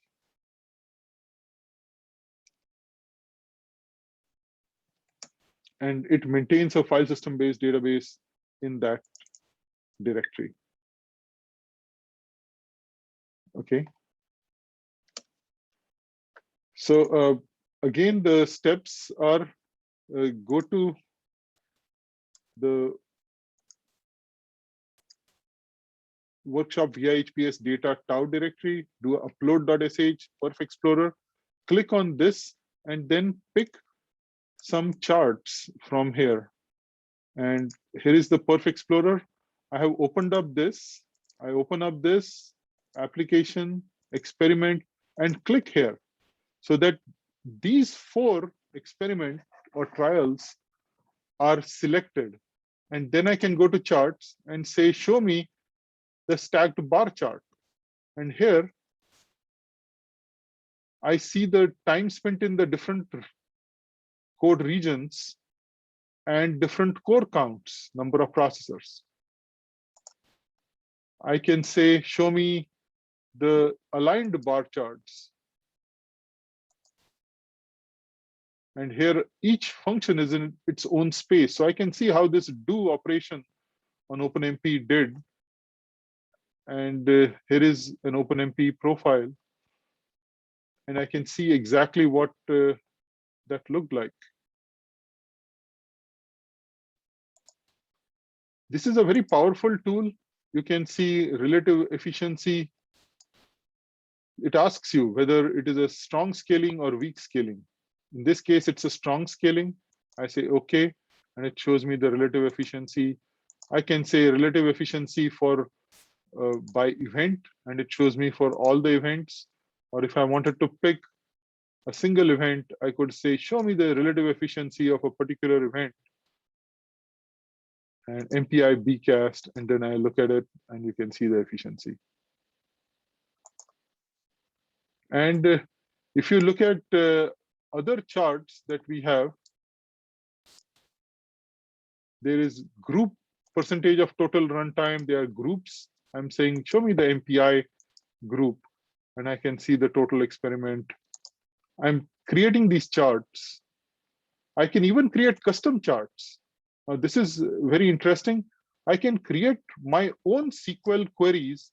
And it maintains a file system-based database in that directory. Okay. So again, the steps are go to the workshop VIHPS data tau directory, do upload.sh, Perf Explorer, click on this, and then pick some charts from here. And here is the Perf Explorer. I have opened up this. I open up this application, experiment, and click here so that these 4 experiment or trials are selected. And then I can go to charts and say, show me the stacked bar chart. And here I see the time spent in the different code regions and different core counts, number of processors. I can say, show me the aligned bar charts. And here, each function is in its own space. So I can see how this do operation on OpenMP did. And here is an OpenMP profile. And I can see exactly what that looked like. This is a very powerful tool. You can see relative efficiency. It asks you whether it is a strong scaling or weak scaling. In this case, it's a strong scaling. I say okay, and it shows me the relative efficiency. I can say relative efficiency for by event, and it shows me for all the events. Or if I wanted to pick a single event, I could say, show me the relative efficiency of a particular event. And MPI bcast, and then I look at it, and you can see the efficiency. And if you look at other charts that we have, there is group percentage of total runtime. There are groups. I'm saying, show me the MPI group, and I can see the total experiment. I'm creating these charts. I can even create custom charts. This is very interesting. I can create my own SQL queries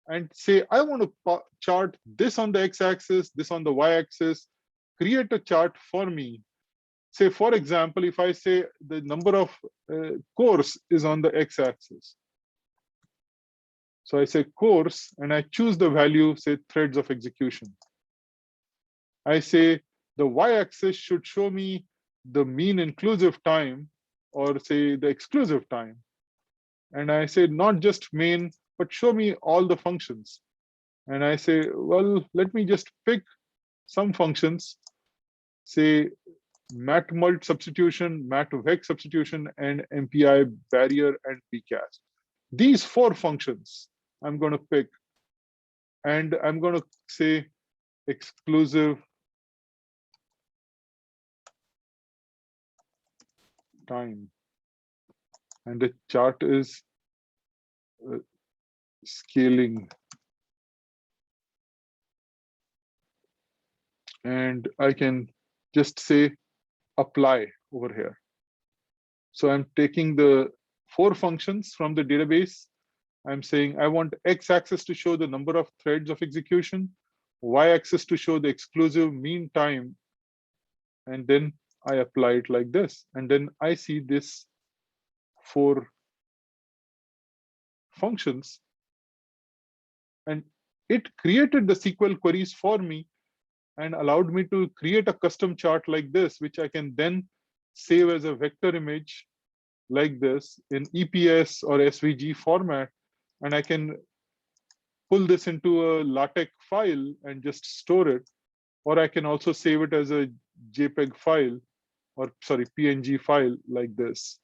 and say, I want to chart this on the x-axis, this on the y-axis, create a chart for me. Say, for example, if I say the number of cores is on the x-axis. So I say cores, and I choose the value, say threads of execution. I say the y-axis should show me the mean inclusive time, or say the exclusive time. And I say not just main, but show me all the functions. And I say, well, let me just pick some functions, say matmult substitution, matvec substitution, and MPI barrier and bcast. These 4 functions I'm going to pick, and I'm going to say exclusive time. And the chart is scaling. And I can just say apply over here. So I'm taking the 4 functions from the database. I'm saying I want x-axis to show the number of threads of execution, y-axis to show the exclusive mean time, and then I apply it like this. And then I see this 4 functions, and it created the SQL queries for me and allowed me to create a custom chart like this, which I can then save as a vector image like this in EPS or SVG format. And I can pull this into a LaTeX file and just store it. Or I can also save it as a JPEG file, or sorry, PNG file like this.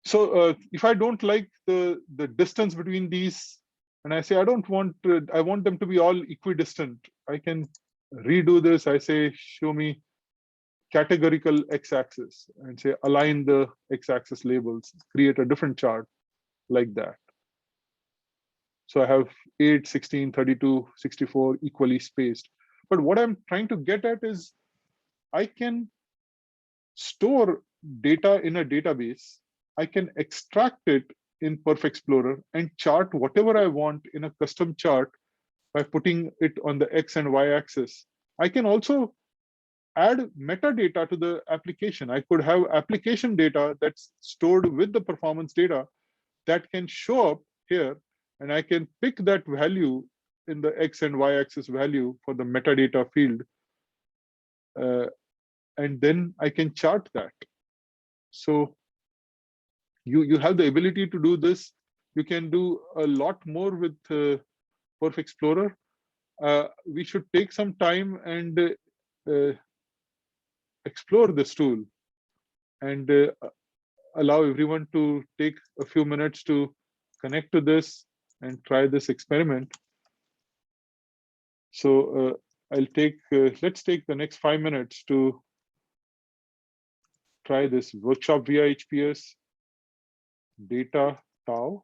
So if I don't like the distance between these, and I say I don't want I want them to be all equidistant, I can redo this. I say show me categorical x-axis, and say align the x-axis labels, create a different chart like that. So I have 8, 16, 32, 64 equally spaced. But what I'm trying to get at is I can store data in a database. I can extract it in Perf Explorer and chart whatever I want in a custom chart by putting it on the X and Y axis. I can also add metadata to the application. I could have application data that's stored with the performance data that can show up here, and I can pick that value in the X and Y axis value for the metadata field. And then I can chart that. So you have the ability to do this. You can do a lot more with Perf Explorer. We should take some time and explore this tool, and allow everyone to take a few minutes to connect to this and try this experiment. So I'll take, let's take the next 5 minutes to try this workshop via HPS data tau,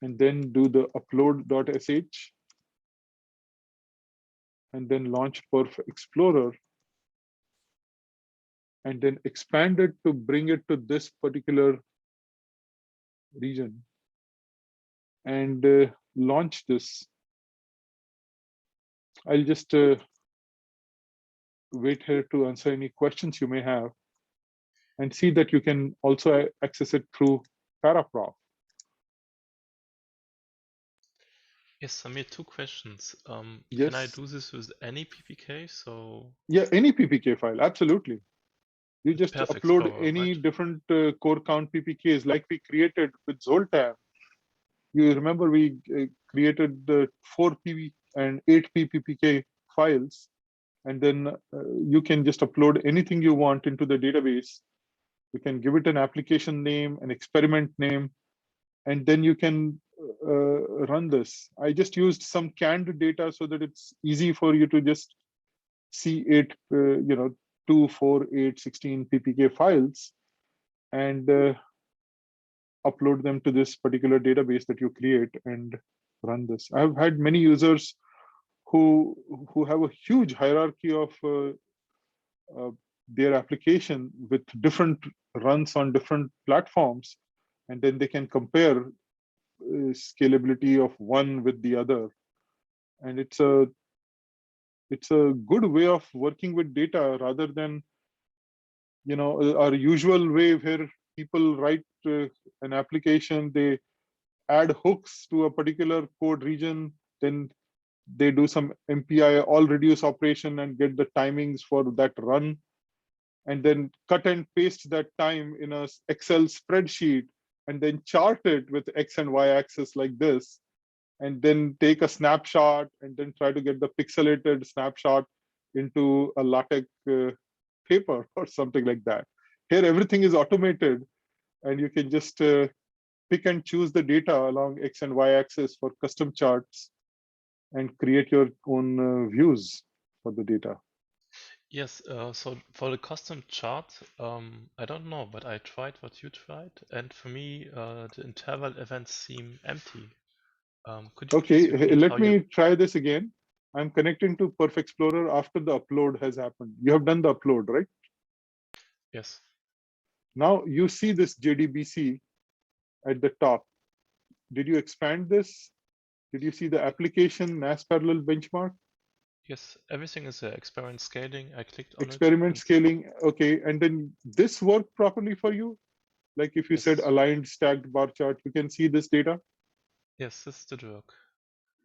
and then do the upload.sh, and then launch Perf Explorer, and then expand it to bring it to this particular region and launch this. I'll just wait here to answer any questions you may have and see that you can also access it through Paraprof. Yes, Samir, two questions. Can I Yes. do this with any PPK? So Yeah, any PPK file, absolutely. You just Path upload Explorer, any right? different core count PPKs like we created with Zoltan. You remember we created the 4P and 8P PPK files, and then you can just upload anything you want into the database. You can give it an application name, an experiment name, and then you can run this. I just used some canned data so that it's easy for you to just see it, 2, 4, 8, 16 PPK files and upload them to this particular database that you create and run this. I've had many users who have a huge hierarchy of their application with different runs on different platforms, and then they can compare scalability of one with the other. And it's a good way of working with data rather than our usual way where people write an application, they add hooks to a particular code region, then they do some MPI all reduce operation and get the timings for that run, and then cut and paste that time in a Excel spreadsheet and then chart it with X and Y axis like this, and then take a snapshot and then try to get the pixelated snapshot into a LaTeX paper or something like that. Here, everything is automated and you can just pick and choose the data along X and Y axis for custom charts and create your own views for the data. Yes, so for the custom chart, I don't know, but I tried what you tried, and for me, the interval events seem empty. Could you please Okay, repeat how let me you? try this again. I'm connecting to Perf Explorer after the upload has happened. You have done the upload, right? Yes. Now you see this JDBC at the top. Did you expand this? Did you see the application NAS parallel benchmark? Yes, everything is experiment scaling. I clicked on it. Experiment And scaling, okay. And then this worked properly for you? Like if you said yes, aligned stacked bar chart, you can see this data? yes, this did work.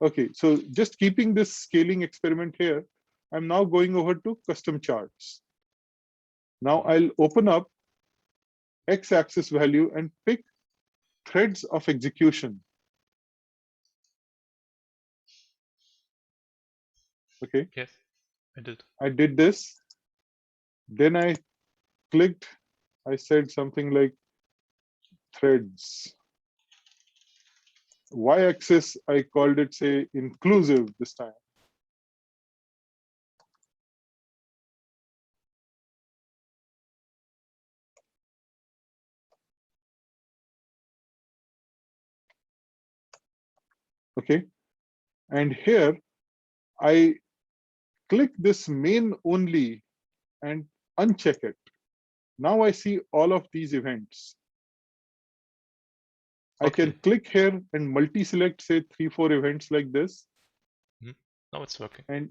Okay, so just keeping this scaling experiment here, I'm now going over to custom charts. Now I'll open up x-axis value and pick threads of execution. Okay, Yes, I did. I did this. Then I clicked, I said something like threads. Y-axis, I called it, say, inclusive this time. Okay, and here I click this main only and uncheck it. Now I see all of these events. I Okay. can click here and multi-select, say 3, 4 events like this. Now it's working. And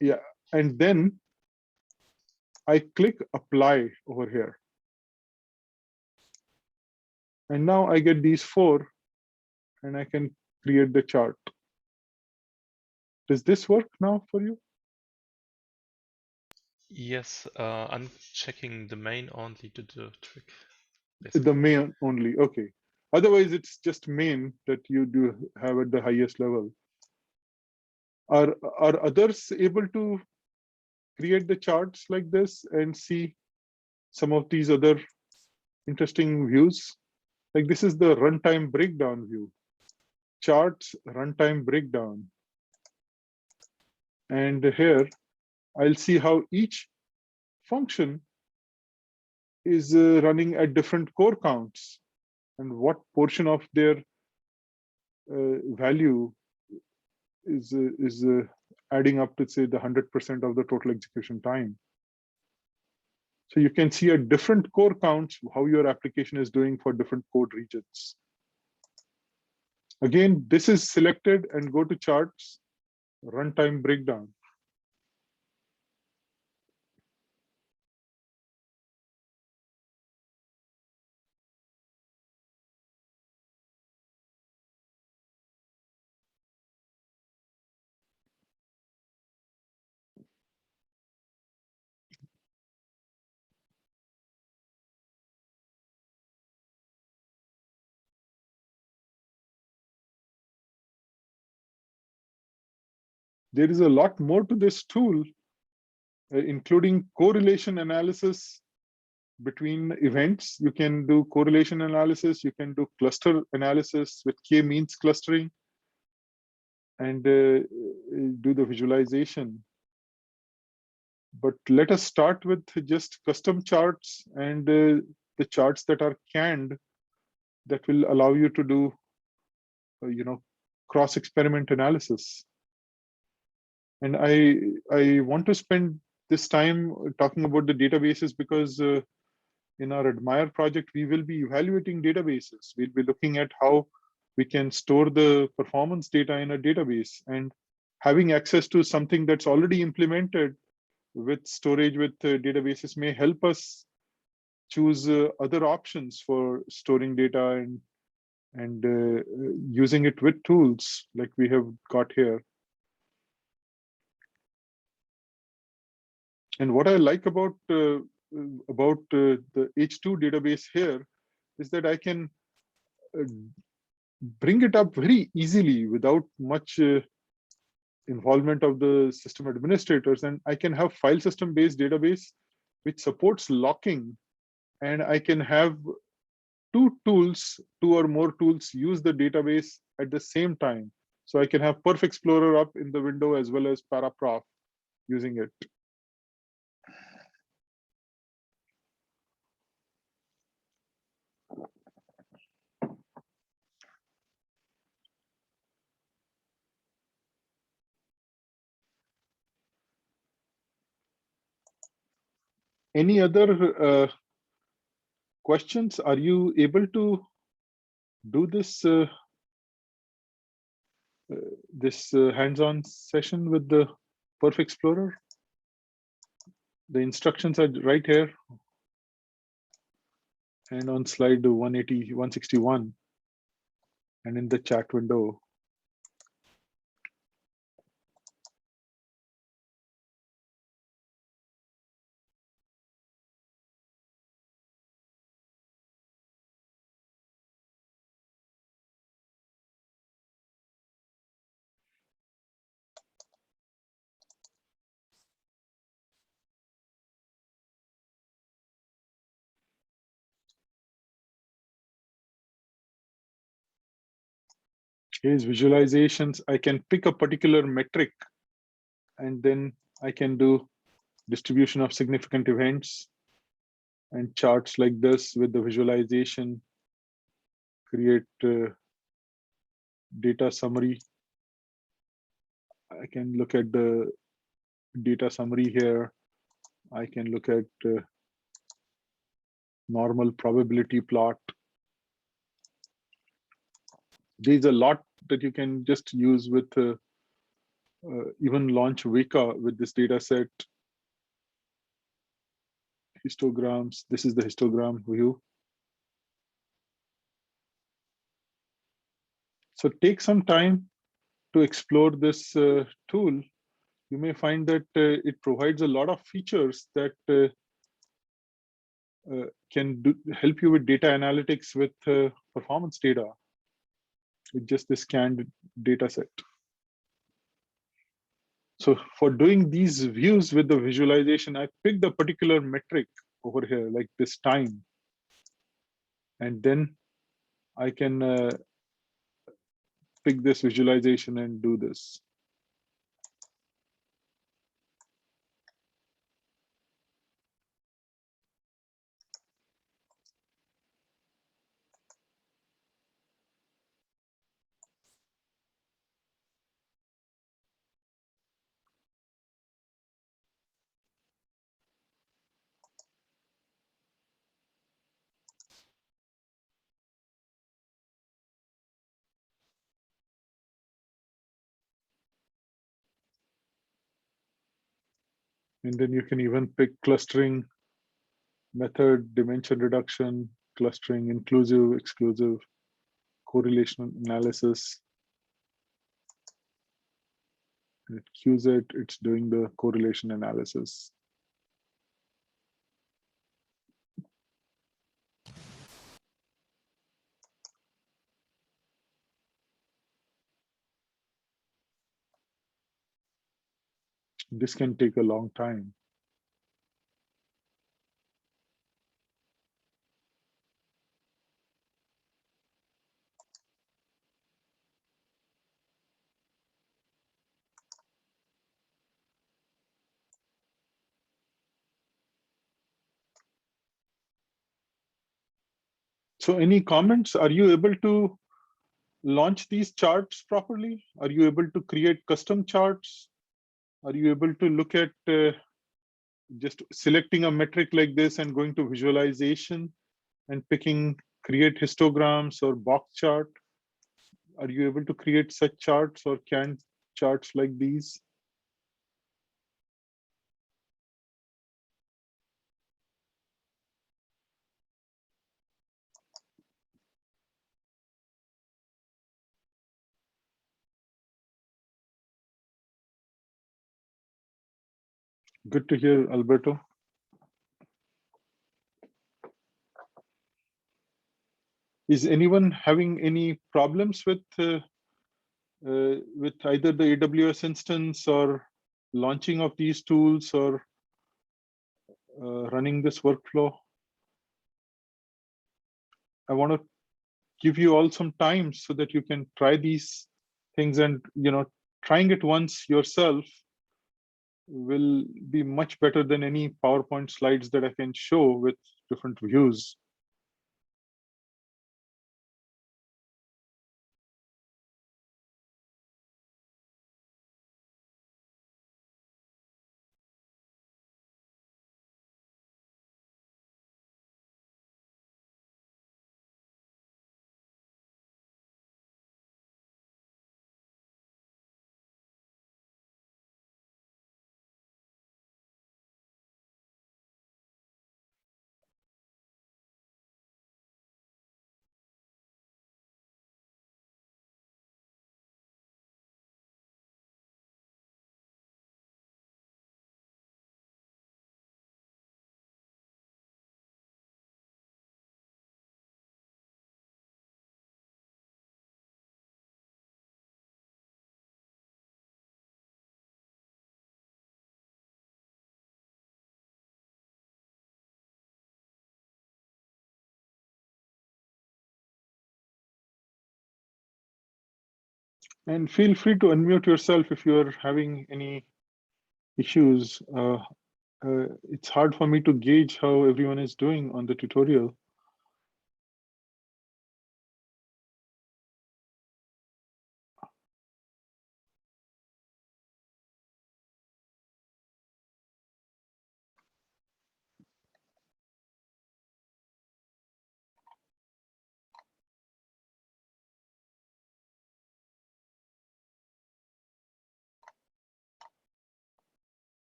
yeah, and then I click apply over here. And now I get these 4 and I can create the chart. Does this work now for you? Yes, unchecking the main only did the trick. The Basically. main only, okay. Otherwise, it's just main that you do have at the highest level. Are others able to create the charts like this and see some of these other interesting views? Like this is the runtime breakdown view. Charts runtime breakdown. And here, I'll see how each function is running at different core counts and what portion of their value is adding up to, say, the 100% of the total execution time. So you can see at different core counts how your application is doing for different code regions. Again, this is selected and go to charts, runtime breakdown. There is a lot more to this tool, including correlation analysis between events. You can do correlation analysis, you can do cluster analysis with k-means clustering, and do the visualization. But let us start with just custom charts and the charts that are canned that will allow you to do, cross-experiment analysis. And I want to spend this time talking about the databases because in our Admire project, we will be evaluating databases. We'll be looking at how we can store the performance data in a database, and having access to something that's already implemented with storage with databases may help us choose other options for storing data and using it with tools like we have got here. And what I like about the H2 database here is that I can bring it up very easily without much involvement of the system administrators, and I can have file system based database which supports locking, and I can have two or more tools use the database at the same time. So I can have Perf Explorer up in the window as well as Paraprof using it. Any other questions? Are you able to do this hands-on session with the Perf Explorer? The instructions are right here and on slide 180, 161, and in the chat window. Here's visualizations. I can pick a particular metric and then I can do distribution of significant events and charts like this with the visualization, create data summary. I can look at the data summary here. I can look at normal probability plot. There's a lot that you can just use with even launch Weka with this data set. Histograms. This is the histogram view. So take some time to explore this tool. You may find that it provides a lot of features that can help you with data analytics with performance data with just this scanned data set. So for doing these views with the visualization, I picked a particular metric over here, like this time. And then I can pick this visualization and do this. And then you can even pick clustering method, dimension reduction, clustering, inclusive, exclusive, correlation analysis. And it queues it, it's doing the correlation analysis. This can take a long time. So any comments? Are you able to launch these charts properly? Are you able to create custom charts? Are you able to look at just selecting a metric like this and going to visualization and picking create histograms or box chart? Are you able to create such charts or canned charts like these? Good to hear, Alberto. Is anyone having any problems with either the AWS instance or launching of these tools or running this workflow? I want to give you all some time so that you can try these things, and trying it once yourself will be much better than any PowerPoint slides that I can show with different views. And feel free to unmute yourself if you're having any issues. It's hard for me to gauge how everyone is doing on the tutorial.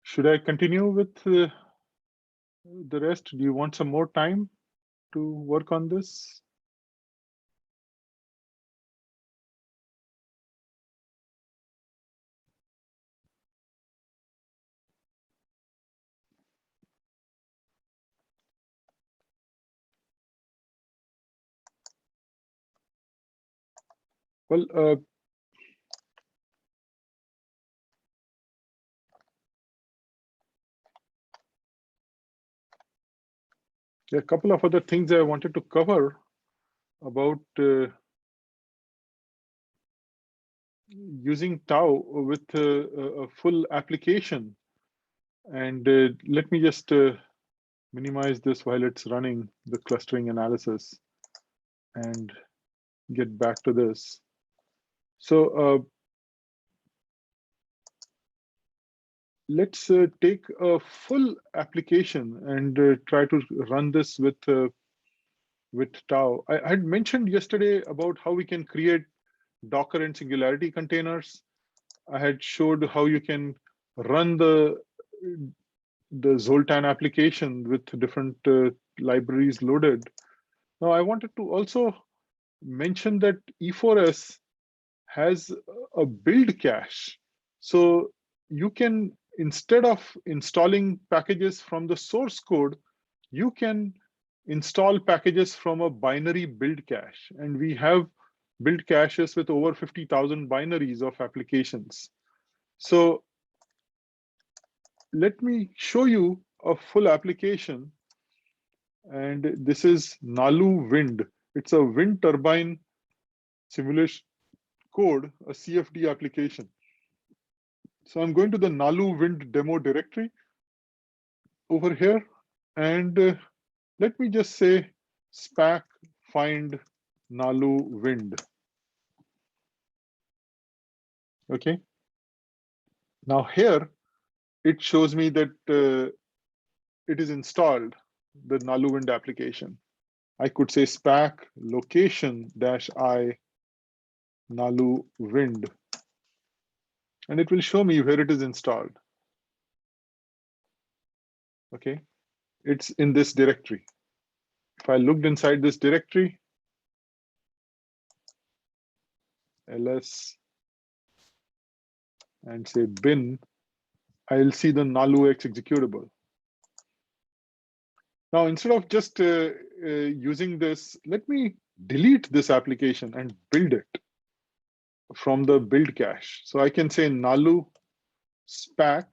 Should I continue with the rest? Do you want some more time to work on this? Well, there are a couple of other things I wanted to cover about using Tau with a full application. And let me just minimize this while it's running the clustering analysis and get back to this. So let's take a full application and try to run this with Tau. I had mentioned yesterday about how we can create Docker and Singularity containers. I had showed how you can run the Zoltan application with different libraries loaded. Now I wanted to also mention that E4S has a build cache. So you can, instead of installing packages from the source code, you can install packages from a binary build cache. And we have build caches with over 50,000 binaries of applications. So let me show you a full application. And this is Nalu Wind. It's a wind turbine simulation code, a CFD application. So I'm going to the Nalu Wind demo directory over here. And let me just say spac find Nalu Wind. Okay. Now here, it shows me that it is installed, the Nalu Wind application. I could say spac location -I Nalu Wind, and it will show me where it is installed. Okay, it's in this directory. If I looked inside this directory, ls and say bin, I'll see the nalu-x executable. Now, instead of just using this, let me delete this application and build it from the build cache. So I can say nalu spac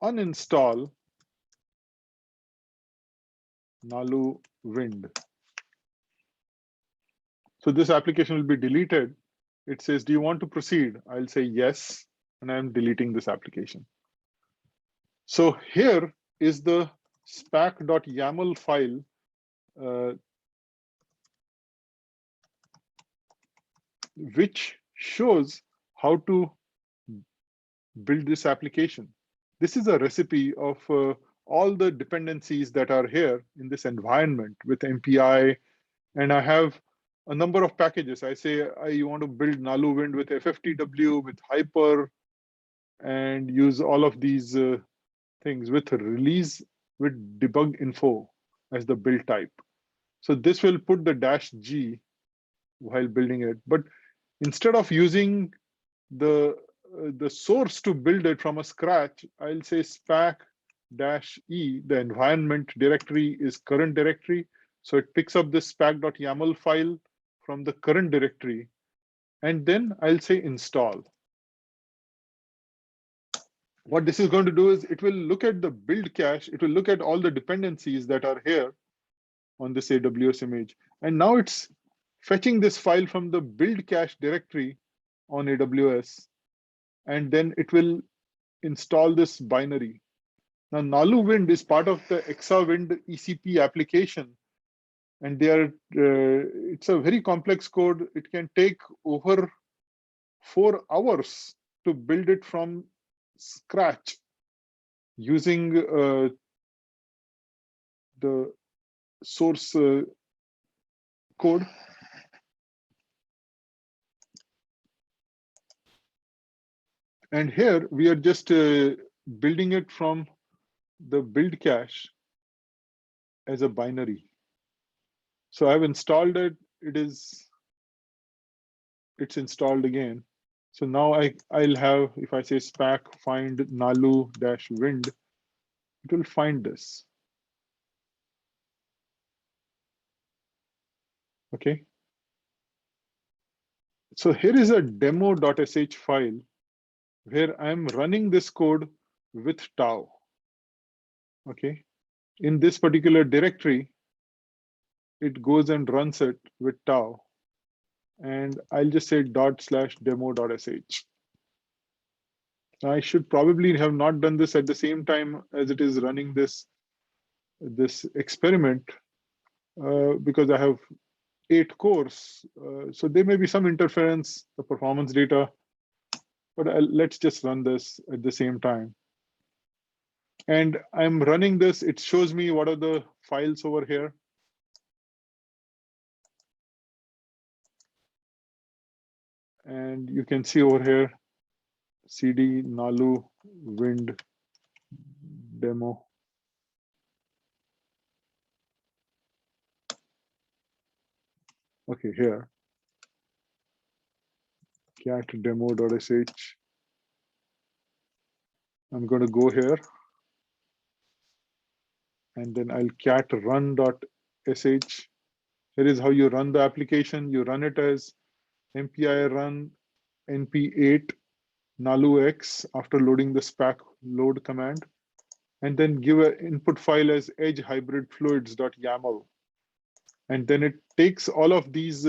uninstall Nalu Wind. So this application will be deleted. It says, do you want to proceed? I'll say yes, and I'm deleting this application. So here is the spac.yaml file which shows how to build this application. This is a recipe of all the dependencies that are here in this environment with MPI, and I have a number of packages. I say you want to build Nalu Wind with FFTW, with Hyper, and use all of these things with release with debug info as the build type. So this will put the -G while building it. But instead of using the source to build it from a scratch, I'll say spac-e, the environment directory is current directory. So it picks up this spac.yaml file from the current directory. And then I'll say install. What this is going to do is it will look at the build cache. It will look at all the dependencies that are here on this AWS image. And now it's fetching this file from the build cache directory on AWS. And then it will install this binary. Now, Nalu Wind is part of the Exawind ECP application. And they are, it's a very complex code. It can take over 4 hours to build it from scratch using the source code. And here we are just building it from the build cache as a binary. So I've installed it. It's installed again. So now I'll have, if I say spac find nalu-wind, it will find this. Okay. So here is a demo.sh file where I'm running this code with tau. Okay. In this particular directory, it goes and runs it with tau. And I'll just say /demo.sh. I should probably have not done this at the same time as it is running this experiment because I have 8 cores. So there may be some interference, the performance data, but let's just run this at the same time. And I'm running this. It shows me what are the files over here. And you can see over here, CD Nalu wind demo. Okay, here, cat demo.sh. I'm going to go here, and then I'll cat run.sh. Here is how you run the application. You run it as MPI run np8 nalu-x after loading the spec load command, and then give an input file as edge hybrid fluids.yaml. And then it takes all of these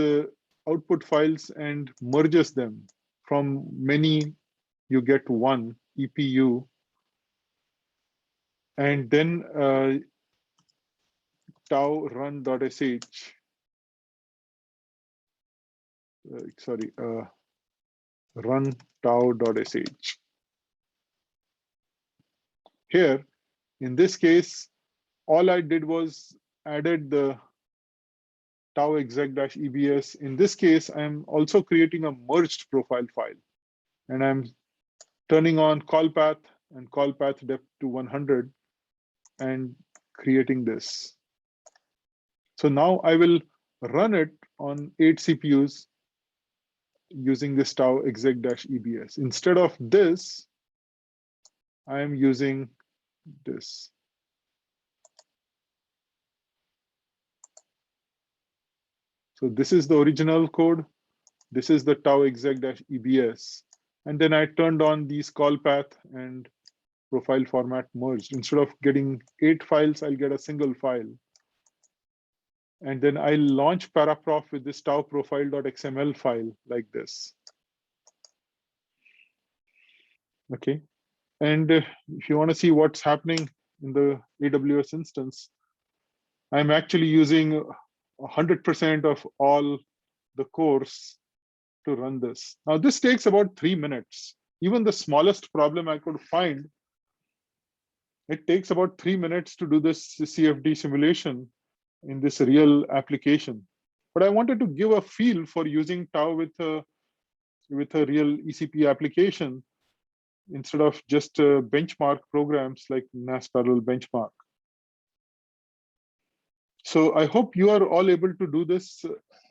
output files and merges them. From many, you get one EPU. And then tau run.sh. Run tau.sh. Here, in this case, all I did was added the tau exec-ebs. In this case, I'm also creating a merged profile file, and I'm turning on call path and call path depth to 100 and creating this. So now I will run it on 8 CPUs using this tau exec-ebs. Instead of this, I am using this. So this is the original code. This is the tau exec-ebs. And then I turned on these call path and profile format merged. Instead of getting 8 files, I'll get a single file. And then I'll launch paraprof with this tau profile.xml file like this. Okay. And if you want to see what's happening in the AWS instance, I'm actually using 100% of all the cores to run this. Now, this takes about 3 minutes. Even the smallest problem I could find, it takes about 3 minutes to do this CFD simulation in this real application. But I wanted to give a feel for using tau with a real ECP application instead of just benchmark programs like NAS parallel benchmark. So I hope you are all able to do this.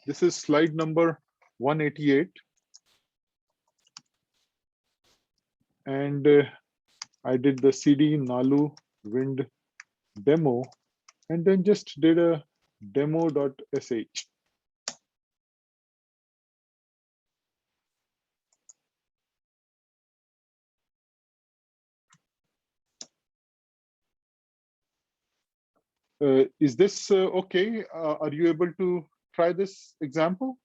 This is slide number 188. And I did the CD Nalu wind demo, and then just did a demo.sh. Is this okay? Are you able to try this example?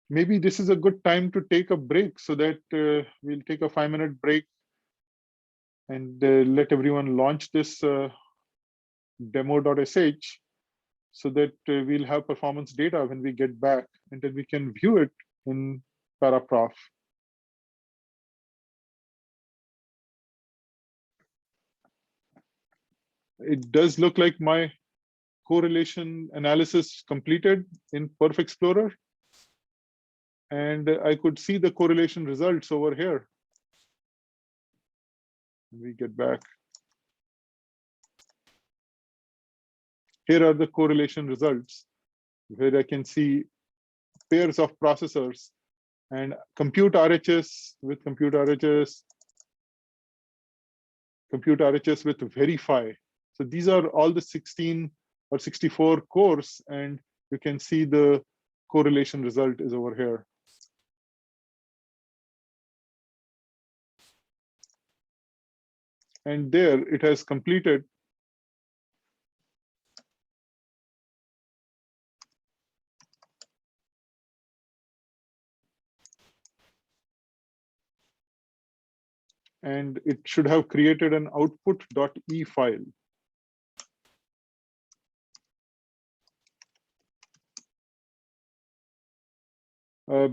Maybe this is a good time to take a break so that we'll take a 5-minute break and let everyone launch this demo.sh so that we'll have performance data when we get back, and then we can view it in paraprof. It does look like my correlation analysis completed in Perf Explorer. And I could see the correlation results over here. We get back. Here are the correlation results, where I can see pairs of processors and compute RHS with compute RHS with verify. So these are all the 16 or 64 cores, and you can see the correlation result is over here. And there it has completed. And it should have created an output.e file.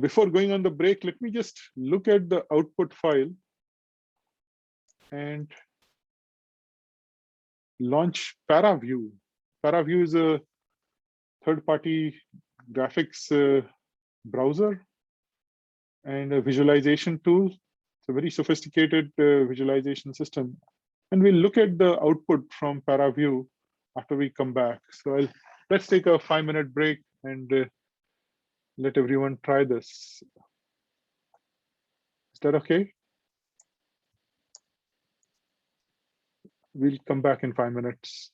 Before going on the break, let me just look at the output file and launch ParaView. ParaView is a third-party graphics browser and a visualization tool. It's a very sophisticated visualization system. And we'll look at the output from ParaView after we come back. So let's take a 5-minute break and let everyone try this. Is that okay? We'll come back in 5 minutes.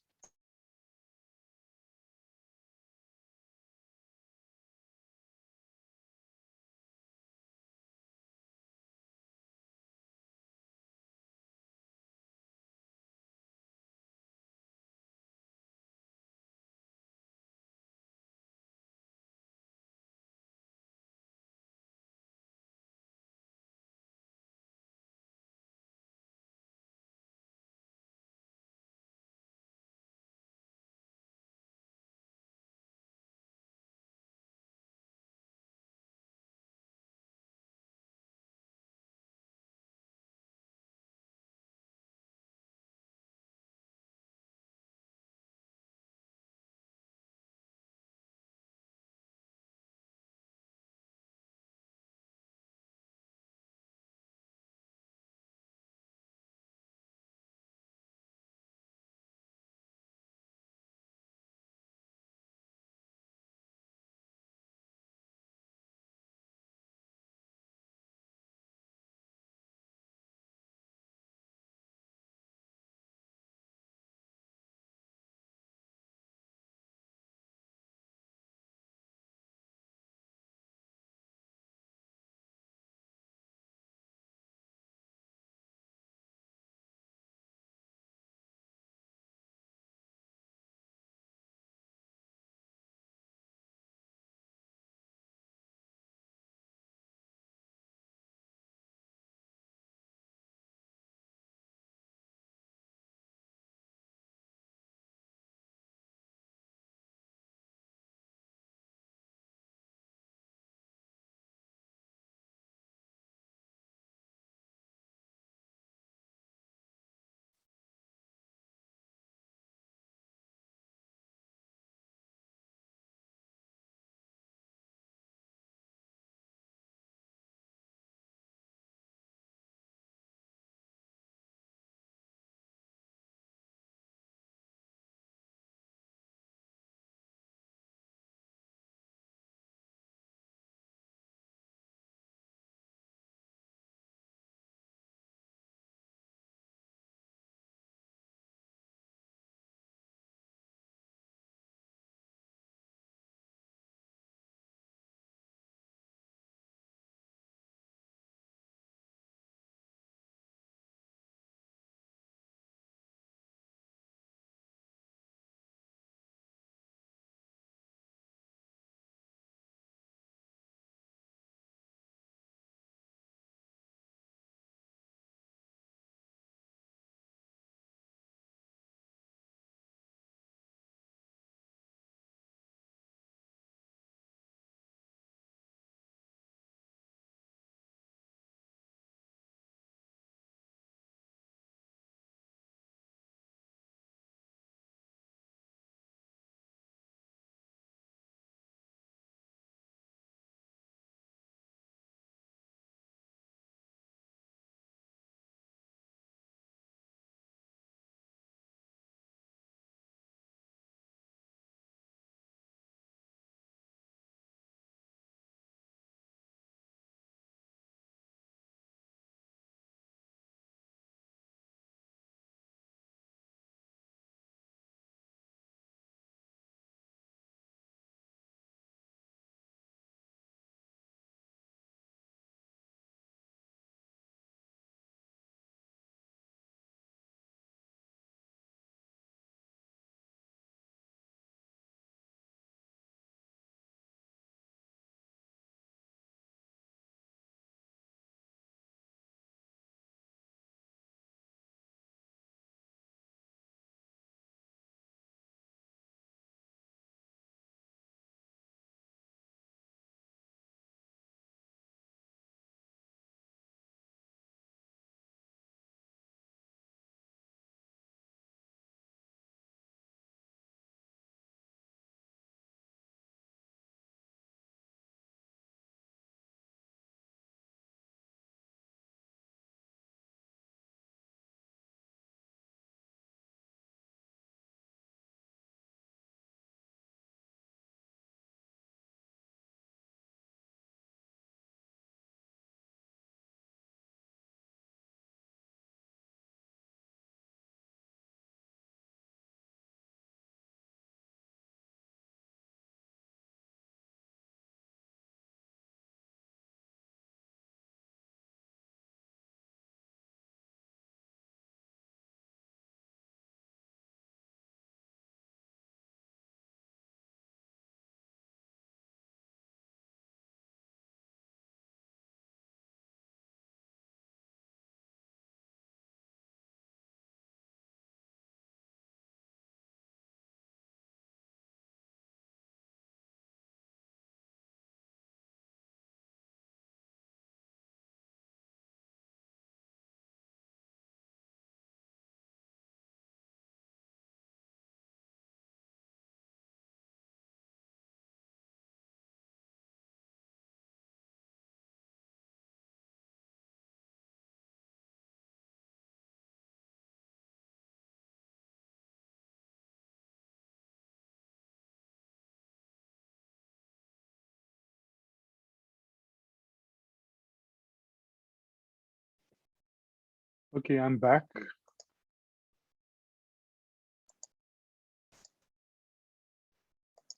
Okay, I'm back.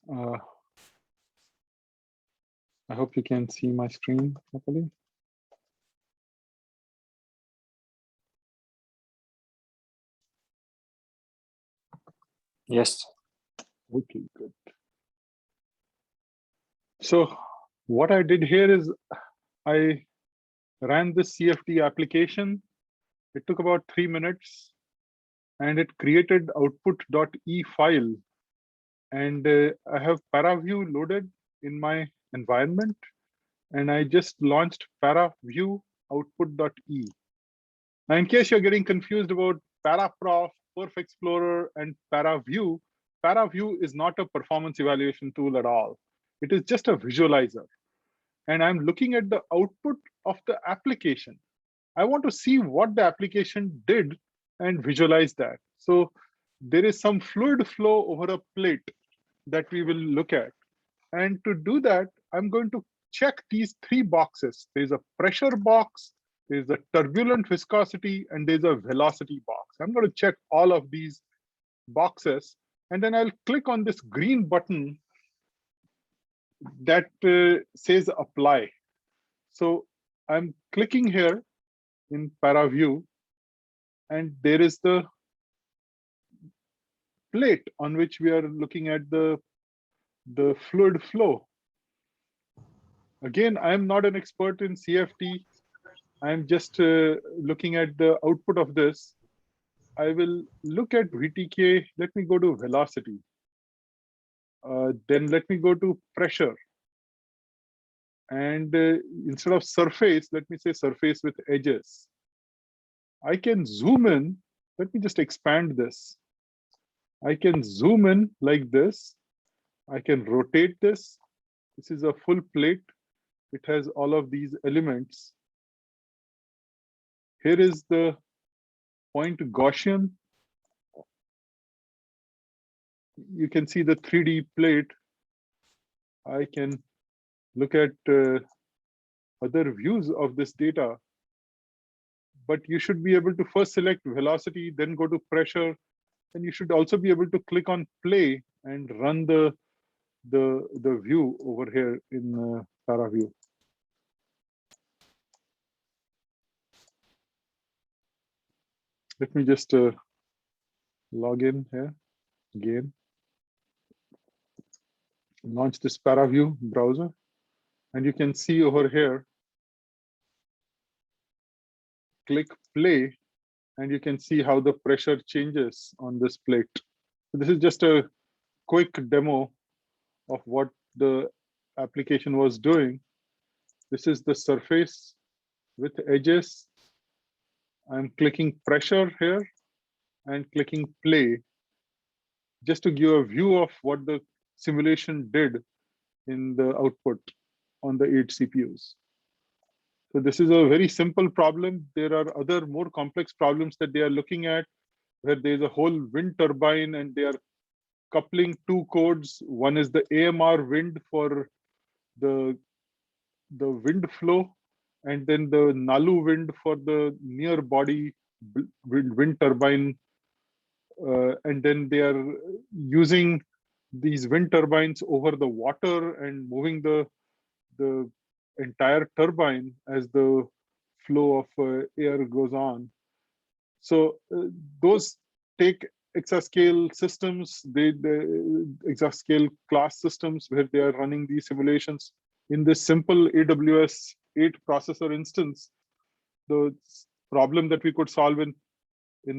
I hope you can see my screen properly. Yes. Okay, good. So what I did here is I ran this CFD application. It took about 3 minutes and it created output.e file. And I have ParaView loaded in my environment. And I just launched ParaView output.e. Now, in case you're getting confused about ParaProf, Perf Explorer, and ParaView, ParaView is not a performance evaluation tool at all. It is just a visualizer. And I'm looking at the output of the application. I want to see what the application did and visualize that. So there is some fluid flow over a plate that we will look at. And to do that, I'm going to check these 3 boxes. There's a pressure box, there's a turbulent viscosity, and there's a velocity box. I'm going to check all of these boxes, and then I'll click on this green button that says apply. So I'm clicking here in ParaView, and there is the plate on which we are looking at the fluid flow. Again, I'm not an expert in CFD. I'm just looking at the output of this. I will look at VTK. Let me go to velocity. Then let me go to pressure. And instead of surface, let me say surface with edges. I can zoom in. Let me just expand this. I can zoom in like this. I can rotate this. This is a full plate. It has all of these elements. Here is the point Gaussian. You can see the 3D plate. I can look at other views of this data. But you should be able to first select velocity, then go to pressure. And you should also be able to click on play and run the view over here in ParaView. Let me just log in here again. Launch this ParaView browser. And you can see over here, click play, and you can see how the pressure changes on this plate. So this is just a quick demo of what the application was doing. This is the surface with edges. I'm clicking pressure here and clicking play just to give a view of what the simulation did in the output on the 8 CPUs. So this is a very simple problem. There are other more complex problems that they are looking at where there's a whole wind turbine and they are coupling 2 codes. One is the AMR wind for the wind flow, and then the Nalu wind for the near body wind turbine. And then they are using these wind turbines over the water and moving the entire turbine as the flow of air goes on. So those take exascale systems, the exascale class systems where they are running these simulations in this simple AWS 8 processor instance. The problem that we could solve in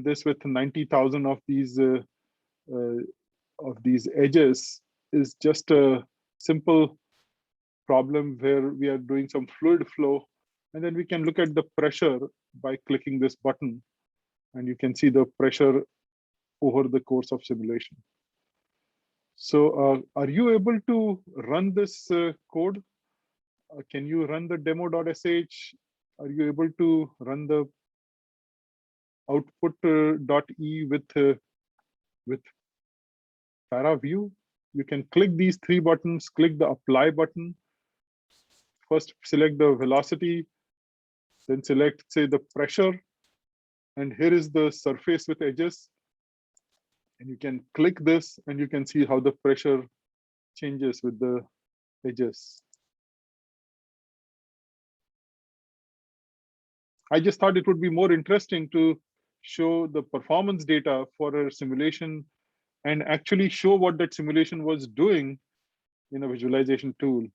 this with 90,000 of these edges is just a simple problem where we are doing some fluid flow, and then we can look at the pressure by clicking this button, and you can see the pressure over the course of simulation. So are you able to run this code? Can you run the demo.sh? Are you able to run the output.e with ParaView? You can click these 3 buttons, click the apply button. First select the velocity, then select, say, the pressure, And here is the surface with edges. And you can click this and you can see how the pressure changes with the edges. I just thought it would be more interesting to show the performance data for a simulation and actually show what that simulation was doing in a visualization tool.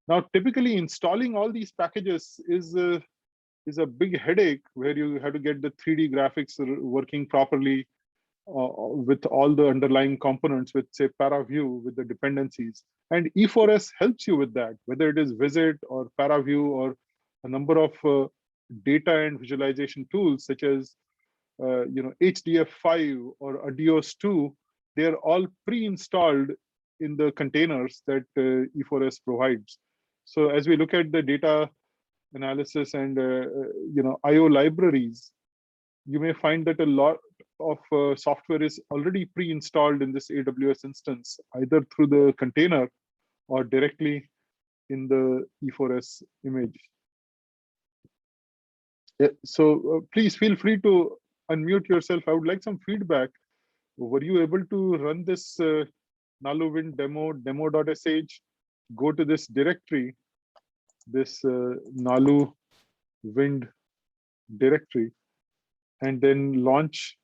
Now, typically installing all these packages is a big headache where you have to get the 3D graphics working properly with all the underlying components with, say, ParaView with the dependencies. And E4S helps you with that, whether it is Visit or ParaView or a number of data and visualization tools such as HDF5 or Adios 2. They're all pre-installed in the containers that E4S provides. So as we look at the data analysis and IO libraries, you may find that a lot of software is already pre-installed in this AWS instance, either through the container or directly in the E4S image. Yeah, so please feel free to unmute yourself. I would like some feedback. Were you able to run this NaluWind demo.sh, go to this directory, this NaluWind directory, and then launch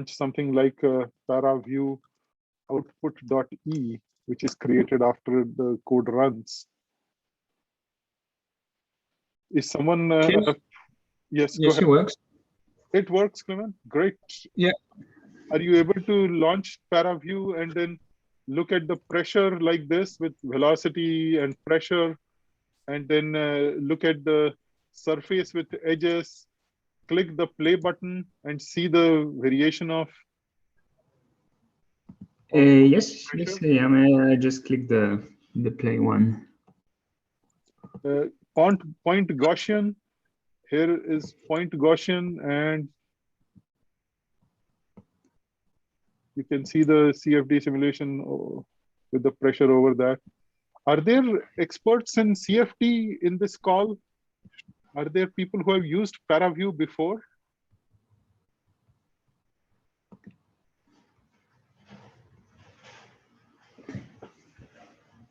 something like ParaView output.e, which is created after the code runs. Is someone? Yes, go Yes, ahead. it works. It works, Clement. Great. Yeah. Are you able to launch ParaView and then look at the pressure like this with velocity and pressure, and then look at the surface with edges, click the play button and see the variation of Yes, pressure? yes, I just click the play one. Point Gaussian. Here is point Gaussian, and you can see the CFD simulation with the pressure over that. Are there experts in CFD in this call? Are there people who have used ParaView before?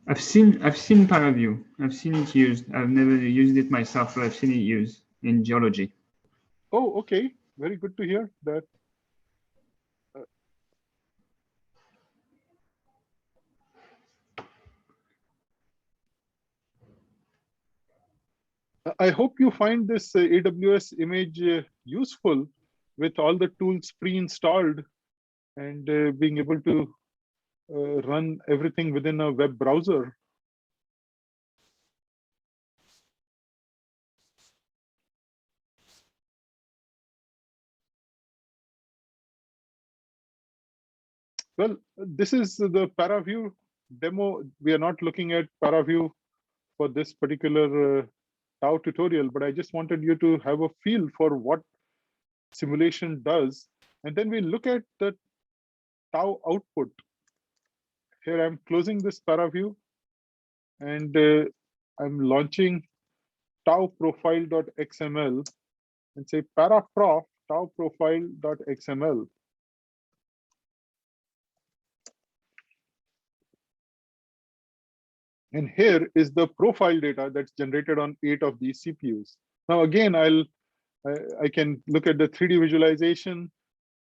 I've seen ParaView. I've seen it used. I've never used it myself, but I've seen it used in geology. Oh, okay. Very good to hear that. I hope you find this AWS image useful with all the tools pre-installed and being able to run everything within a web browser. Well, this is the ParaView demo. We are not looking at ParaView for this particular Tau tutorial, but I just wanted you to have a feel for what simulation does. And then we look at the Tau output. Here I'm closing this ParaView and I'm launching tau profile.xml and say paraprof tau profile.xml. And here is the profile data that's generated on 8 of these CPUs. Now, again, I can look at the 3D visualization.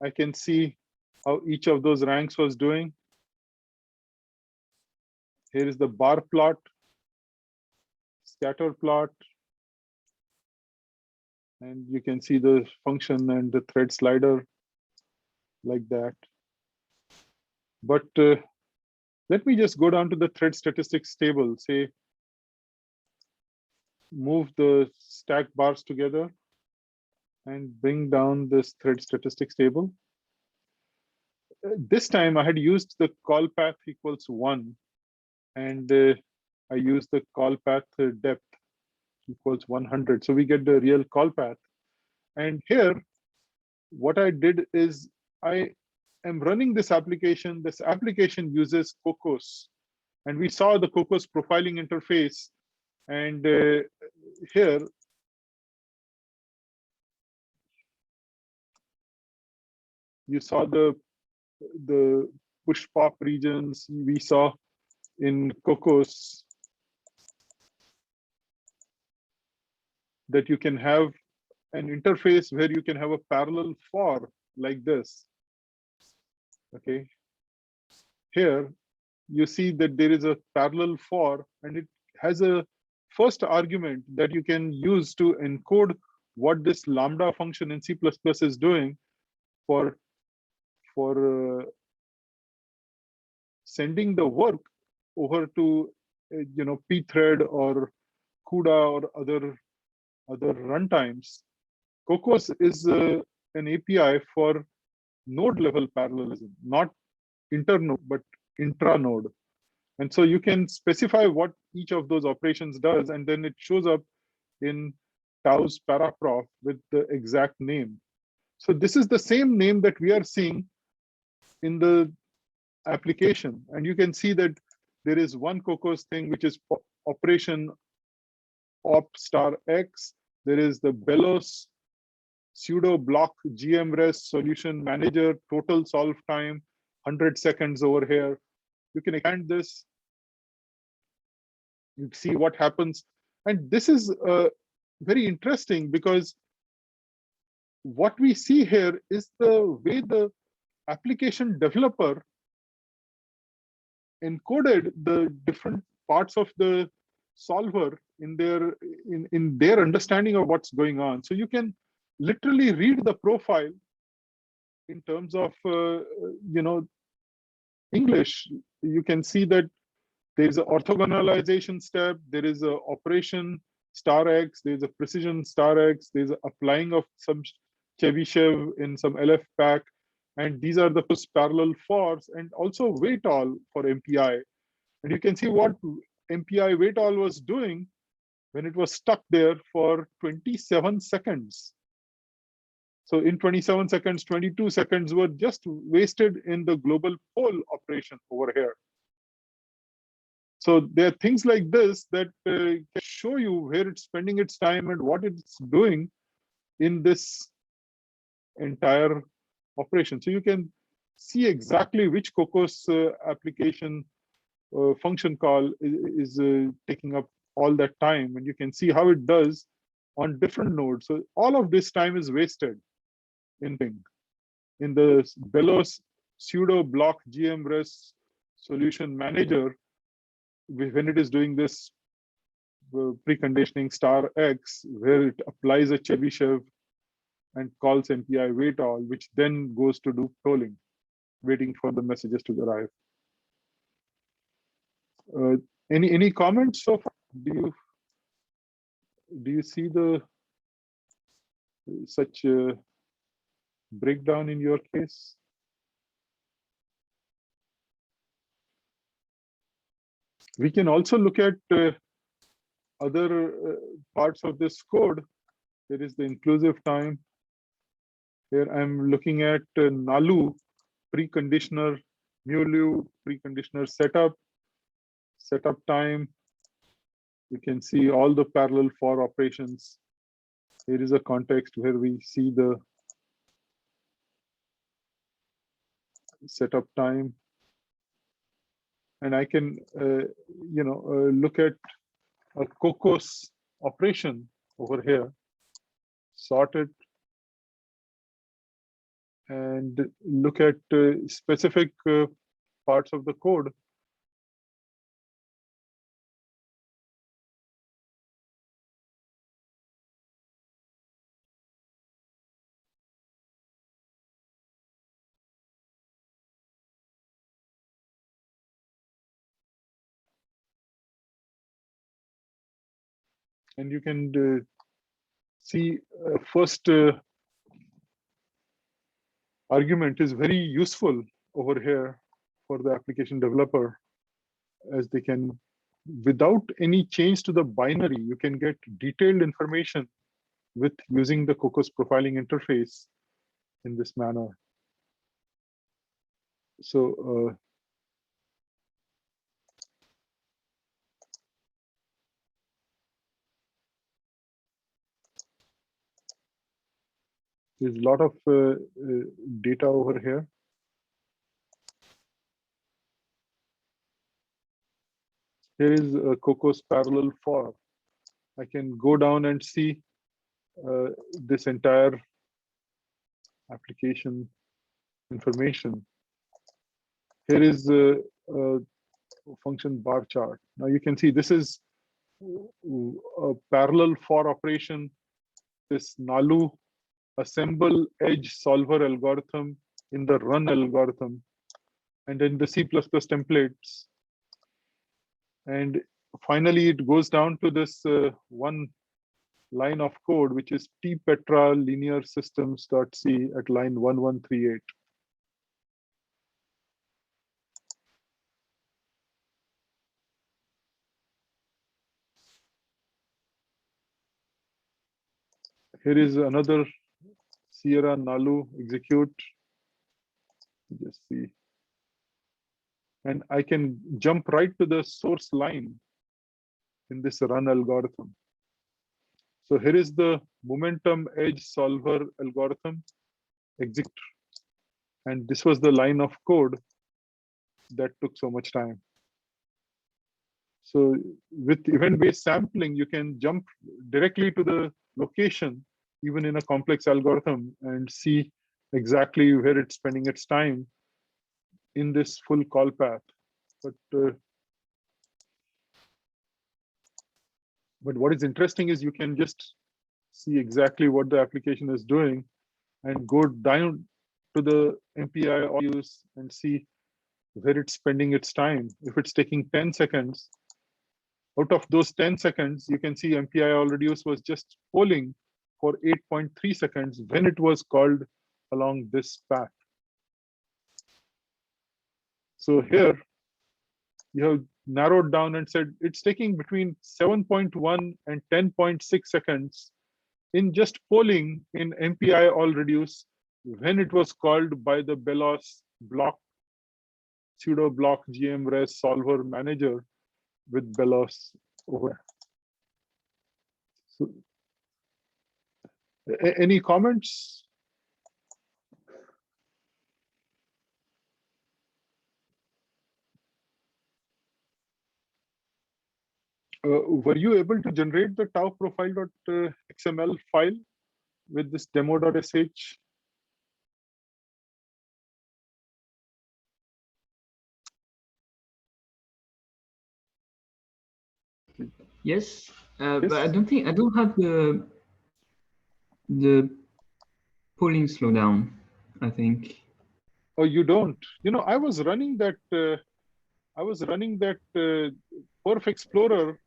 I can see how each of those ranks was doing. Here is the bar plot, scatter plot, and you can see the function and the thread slider like that. But let me just go down to the thread statistics table, say, move the stack bars together and bring down this thread statistics table. This time I had used the call path equals 1, and I used the call path depth equals 100. So we get the real call path. And here, what I did is I am running this application. This application uses Cocos. And we saw the Cocos profiling interface. And here, You saw the push pop regions we saw in Cocos, that you can have an interface where you can have a parallel for like this. Okay. Here you see that there is a parallel for, and it has a first argument that you can use to encode what this lambda function in C++ is doing for sending the work over to pthread or CUDA or other runtimes. Cocos is an API for node level parallelism, not internode but intranode. And so you can specify what each of those operations does, and then it shows up in Tau's paraprof with the exact name. So this is the same name that we are seeing in the application. And you can see that there is one Cocos thing, which is operation op star X. There is the bellows pseudo block GMRES solution manager, total solve time, 100 seconds over here. You can expand this. You see what happens. And this is very interesting because what we see here is the way the application developer encoded the different parts of the solver in their understanding of what's going on. So you can literally read the profile in terms of English. You can see that there's an orthogonalization step, there is a operation star X, there's a precision star X, there's a applying of some Chebyshev in some LF pack, and these are the parallel fors, and also wait all for MPI. And you can see what MPI wait all was doing when it was stuck there for 27 seconds. So in 27 seconds, 22 seconds were just wasted in the global poll operation over here. So there are things like this that can show you where it's spending its time and what it's doing in this entire operation. So you can see exactly which Cocos application function call is taking up all that time, and you can see how it does on different nodes. So all of this time is wasted in the bellows pseudo block GMRES solution manager when it is doing this preconditioning star X, where it applies a Chebyshev and calls MPI wait all, which then goes to do polling, waiting for the messages to arrive. Any comments so far? Do you see the such breakdown in your case? We can also look at other parts of this code. There is the inclusive time. Here I'm looking at NALU preconditioner, MuLu preconditioner setup time. You can see all the parallel for operations. Here is a context where we see the setup time. And I can, look at a Cocos operation over here, sort it, and look at specific parts of the code. And you can see first argument is very useful over here for the application developer, as they can, without any change to the binary, you can get detailed information with using the Cocos profiling interface in this manner. So There's a lot of data over here. Here is a Cocos parallel for. I can go down and see this entire application information. Here is a function bar chart. Now you can see this is a parallel for operation. This NALU assemble edge solver algorithm in the run algorithm, and then the C++ templates. And finally, it goes down to this one line of code, which is tpetra linear systems.c at line 1138. Here is another Sierra NALU execute. Just see. And I can jump right to the source line in this run algorithm. So here is the momentum edge solver algorithm execute. And this was the line of code that took so much time. So with event-based sampling, you can jump directly to the location, even in a complex algorithm, and see exactly where it's spending its time in this full call path. But what is interesting is you can just see exactly what the application is doing and go down to the MPI all use and see where it's spending its time. If it's taking 10 seconds, out of those 10 seconds, you can see MPI all reduce was just polling for 8.3 seconds when it was called along this path. So here you have narrowed down and said it's taking between 7.1 and 10.6 seconds in just polling in MPI all reduce when it was called by the Belos block pseudo block GM res solver manager with Belos over. So, any comments? Were you able to generate the tau profile.xml file with this demo.sh? Yes, Yes. but I don't have the polling slowdown, I think. Oh, you don't? You know, I was running that Perf Explorer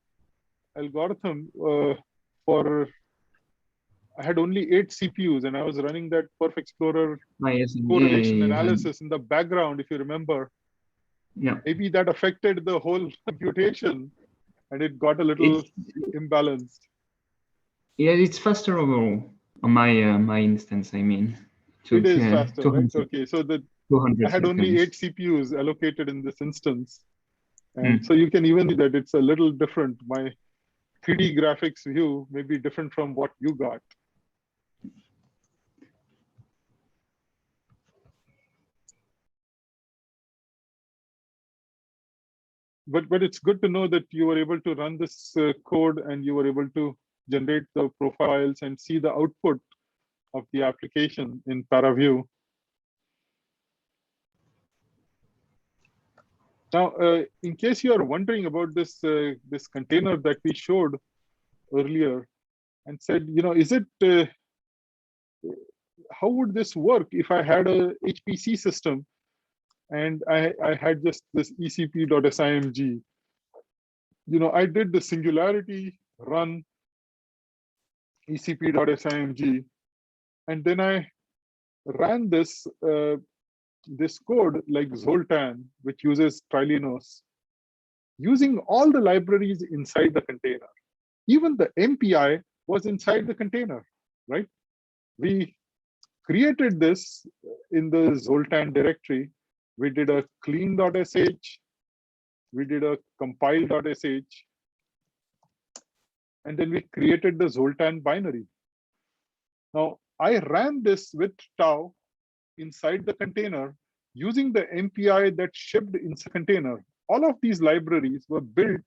algorithm for, I had only 8 CPUs and I was running that Perf Explorer Yes, correlation you had- analysis in the background, if you remember. yeah. Maybe that affected the whole computation and it got a little imbalanced. Yeah, it's faster overall on my my instance. I mean, It is faster, right? 200, Okay, so 200 I had only 8 seconds. CPUs allocated in this instance. And so you can even see that it's a little different. My 3D graphics view may be different from what you got. But it's good to know that you were able to run this code and you were able to generate the profiles and see the output of the application in ParaView. Now, in case you are wondering about this this container that we showed earlier and said, you know, is it how would this work if I had a HPC system and I had just this ecp.simg? You know, I did the singularity run ecp.simg, and then I ran this this code like Zoltan, which uses Trilinos, using all the libraries inside the container. Even the MPI was inside the container, right? We created this in the Zoltan directory. We did a clean.sh, we did a compile.sh, and then we created the Zoltan binary. Now, I ran this with tau inside the container using the MPI that shipped in the container. All of these libraries were built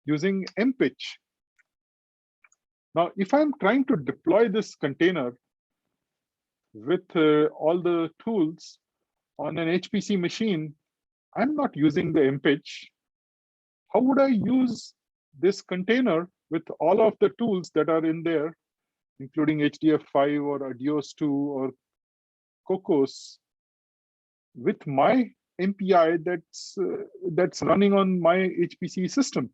using mpitch. Now, if I'm trying to deploy this container with all the tools on an HPC machine, I'm not using the mpitch. How would I use this container with all of the tools that are in there, including HDF5 or Adios 2 or Cocos, with my MPI that's running on my HPC system,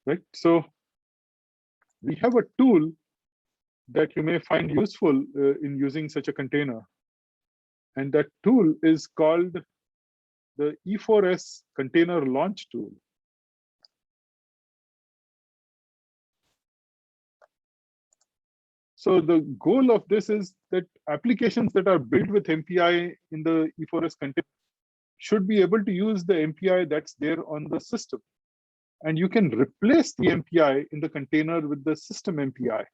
right? So we have a tool that you may find useful in using such a container. And that tool is called the E4S Container Launch Tool. So the goal of this is that applications that are built with MPI in the E4S container should be able to use the MPI that's there on the system. And you can replace the MPI in the container with the system MPI.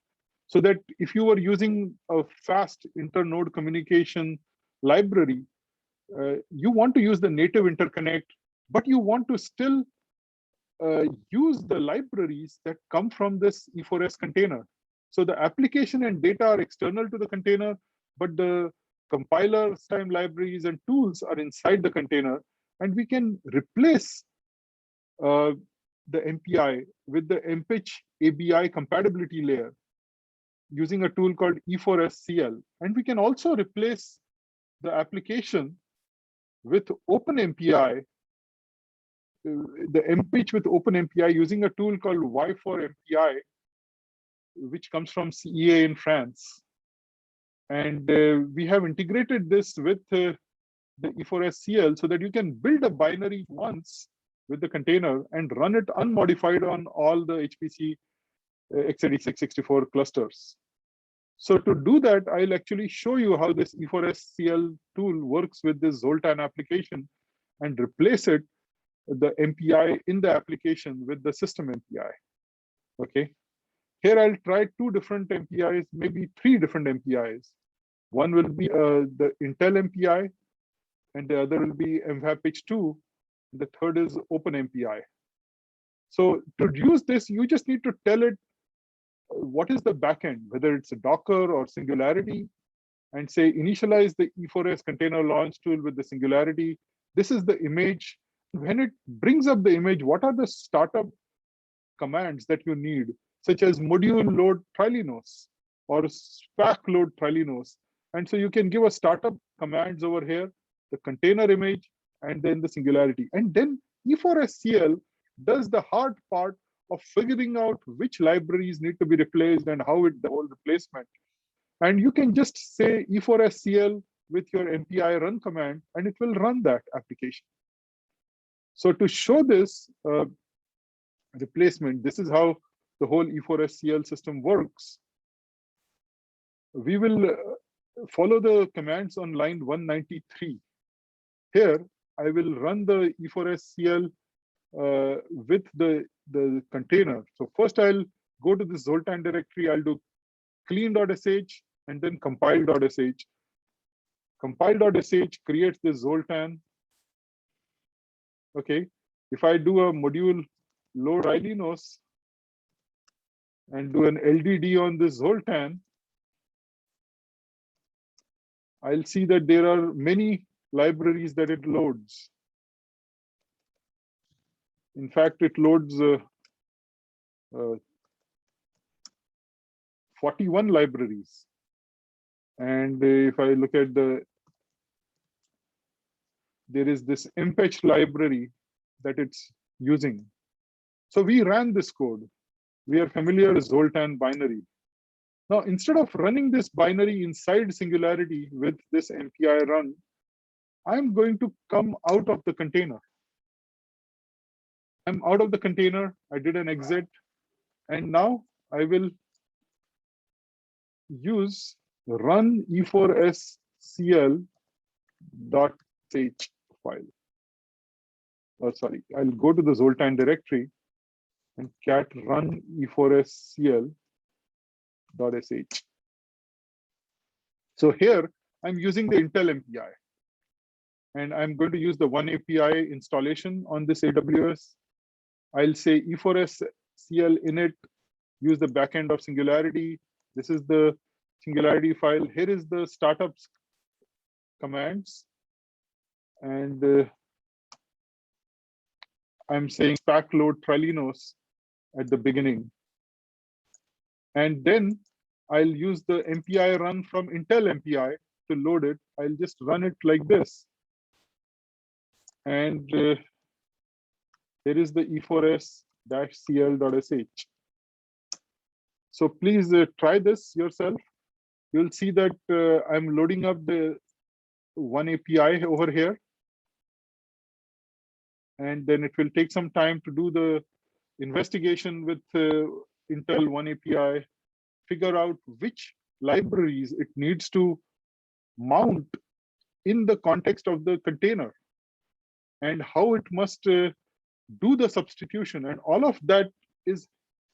So that if you were using a fast inter-node communication library, you want to use the native interconnect, but you want to still use the libraries that come from this E4S container. So the application and data are external to the container, but the compiler time libraries and tools are inside the container. And we can replace the MPI with the mpitch ABI compatibility layer using a tool called E4SCL. And we can also replace the application with OpenMPI, the mpitch with OpenMPI using a tool called Y4MPI, which comes from CEA in France. And we have integrated this with the E4SCL so that you can build a binary once with the container and run it unmodified on all the HPC x86 64 clusters. So to do that, I'll actually show you how this E4SCL tool works with this Zoltan application and replace it, the MPI in the application with the system MPI. Okay. Here I'll try two different MPIs, maybe three different MPIs. One will be the Intel MPI, and the other will be MVAPitch2. The third is OpenMPI. So to use this, you just need to tell it what is the backend, whether it's a Docker or Singularity, and say initialize the E4S container launch tool with the Singularity. This is the image. When it brings up the image, what are the startup commands that you need, such as module load Trilinos or SPAC load Trilinos. And so you can give a startup commands over here, the container image, and then the Singularity. And then E4SCL does the hard part of figuring out which libraries need to be replaced and how the whole replacement. And you can just say E4SCL with your MPI run command, and it will run that application. So to show this replacement, this is how the whole E4SCL system works. We will follow the commands on line 193. Here, I will run the E4SCL with the container. So first I'll go to the Zoltan directory, I'll do clean.sh and then compile.sh. Compile.sh creates the Zoltan. Okay, if I do a module load Ilinos and do an LDD on this Zoltan, I'll see that there are many libraries that it loads. In fact, it loads 41 libraries. And if I look at there is this mpitch library that it's using. So we ran this code. We are familiar with Zoltan binary. Now, instead of running this binary inside Singularity with this MPI run, I'm going to come out of the container. I'm out of the container. I did an exit. And now I will use run E4SCL.sh file. Oh, sorry, I'll go to the Zoltan directory and cat run E4SCL.sh. So here I'm using the Intel MPI, and I'm going to use the one API installation on this AWS. I'll say E4S CL init, use the backend of Singularity. This is the Singularity file. Here is the startups commands. And I'm saying stack load Trilinos at the beginning. And then I'll use the MPI run from Intel MPI to load it. I'll just run it like this. And here is the E4S-cl.sh. So please try this yourself. You'll see that I'm loading up the one API over here. And then it will take some time to do the investigation with Intel One API, figure out which libraries it needs to mount in the context of the container and how it must do the substitution. And all of that is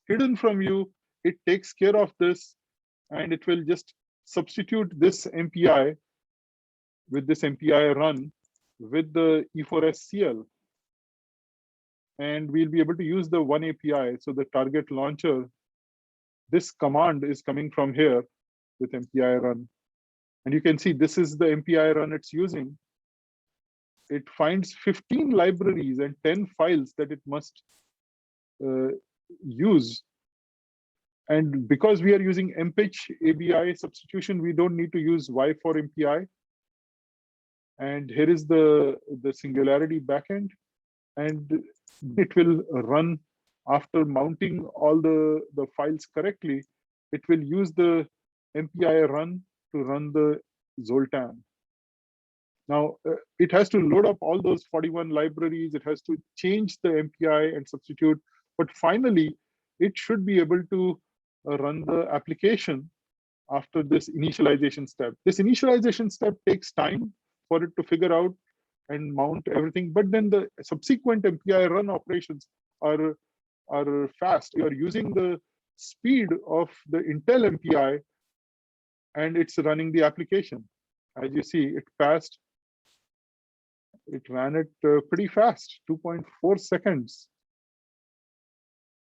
hidden from you. It takes care of this, and it will just substitute this MPI with this MPI run with the E4SCL. And we'll be able to use the one API. So the target launcher, this command is coming from here with MPI run. And you can see this is the MPI run it's using. It finds 15 libraries and 10 files that it must use. And because we are using mpitch ABI substitution, we don't need to use Y for MPI. And here is the Singularity backend. And it will run after mounting all the files correctly. It will use the MPI run to run the Zoltan. Now, it has to load up all those 41 libraries. It has to change the MPI and substitute. But finally, it should be able to run the application after this initialization step. This initialization step takes time for it to figure out and mount everything. But then the subsequent MPI run operations are fast. You are using the speed of the Intel MPI, and it's running the application. As you see, it ran it pretty fast, 2.4 seconds.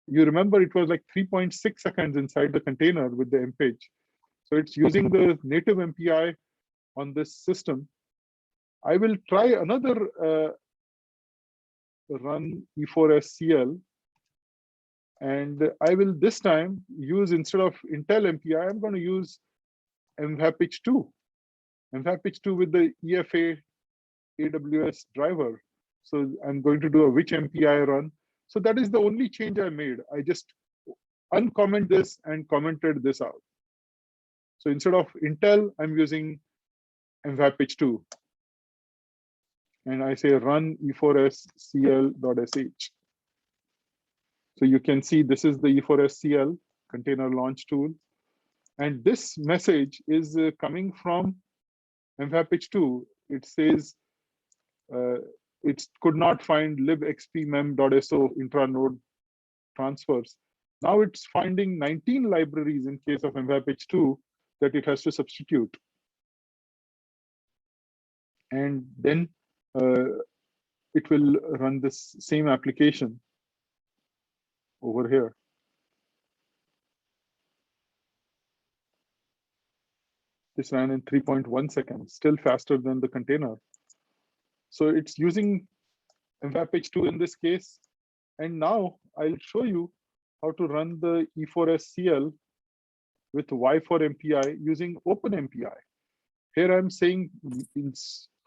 You remember it was like 3.6 seconds inside the container with the mpage. So it's using the native MPI on this system. I will try another run E4SCL, and I will this time use, instead of Intel MPI, I'm going to use mvapitch2. mvapitch2 with the EFA AWS driver. So I'm going to do a which MPI run. So that is the only change I made. I just uncomment this and commented this out. So instead of Intel, I'm using mvapitch2. And I say run E4SCL.sh. So you can see this is the E4SCL container launch tool. And this message is coming from mvapitch2. It says it could not find libxpmem.so intranode transfers. Now it's finding 19 libraries in case of mvapitch2 that it has to substitute. And then it will run this same application over here. This ran in 3.1 seconds, still faster than the container. So it's using mvapitch2 in this case. And now I'll show you how to run the E4SCL with Y4MPI using OpenMPI. Here I'm saying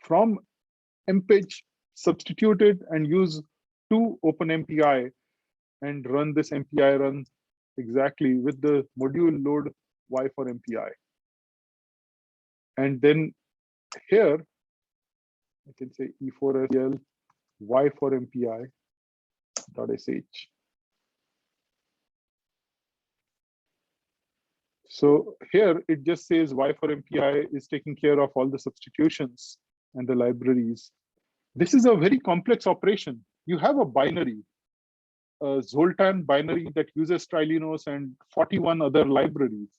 from mpage substitute it and use to OpenMPI and run this MPI run exactly with the module load Y4MPI. And then here, I can say E4SCL Y4MPI.sh. So here it just says Y4MPI is taking care of all the substitutions and the libraries. This is a very complex operation. You have a binary, a Zoltan binary that uses Trilinos and 41 other libraries.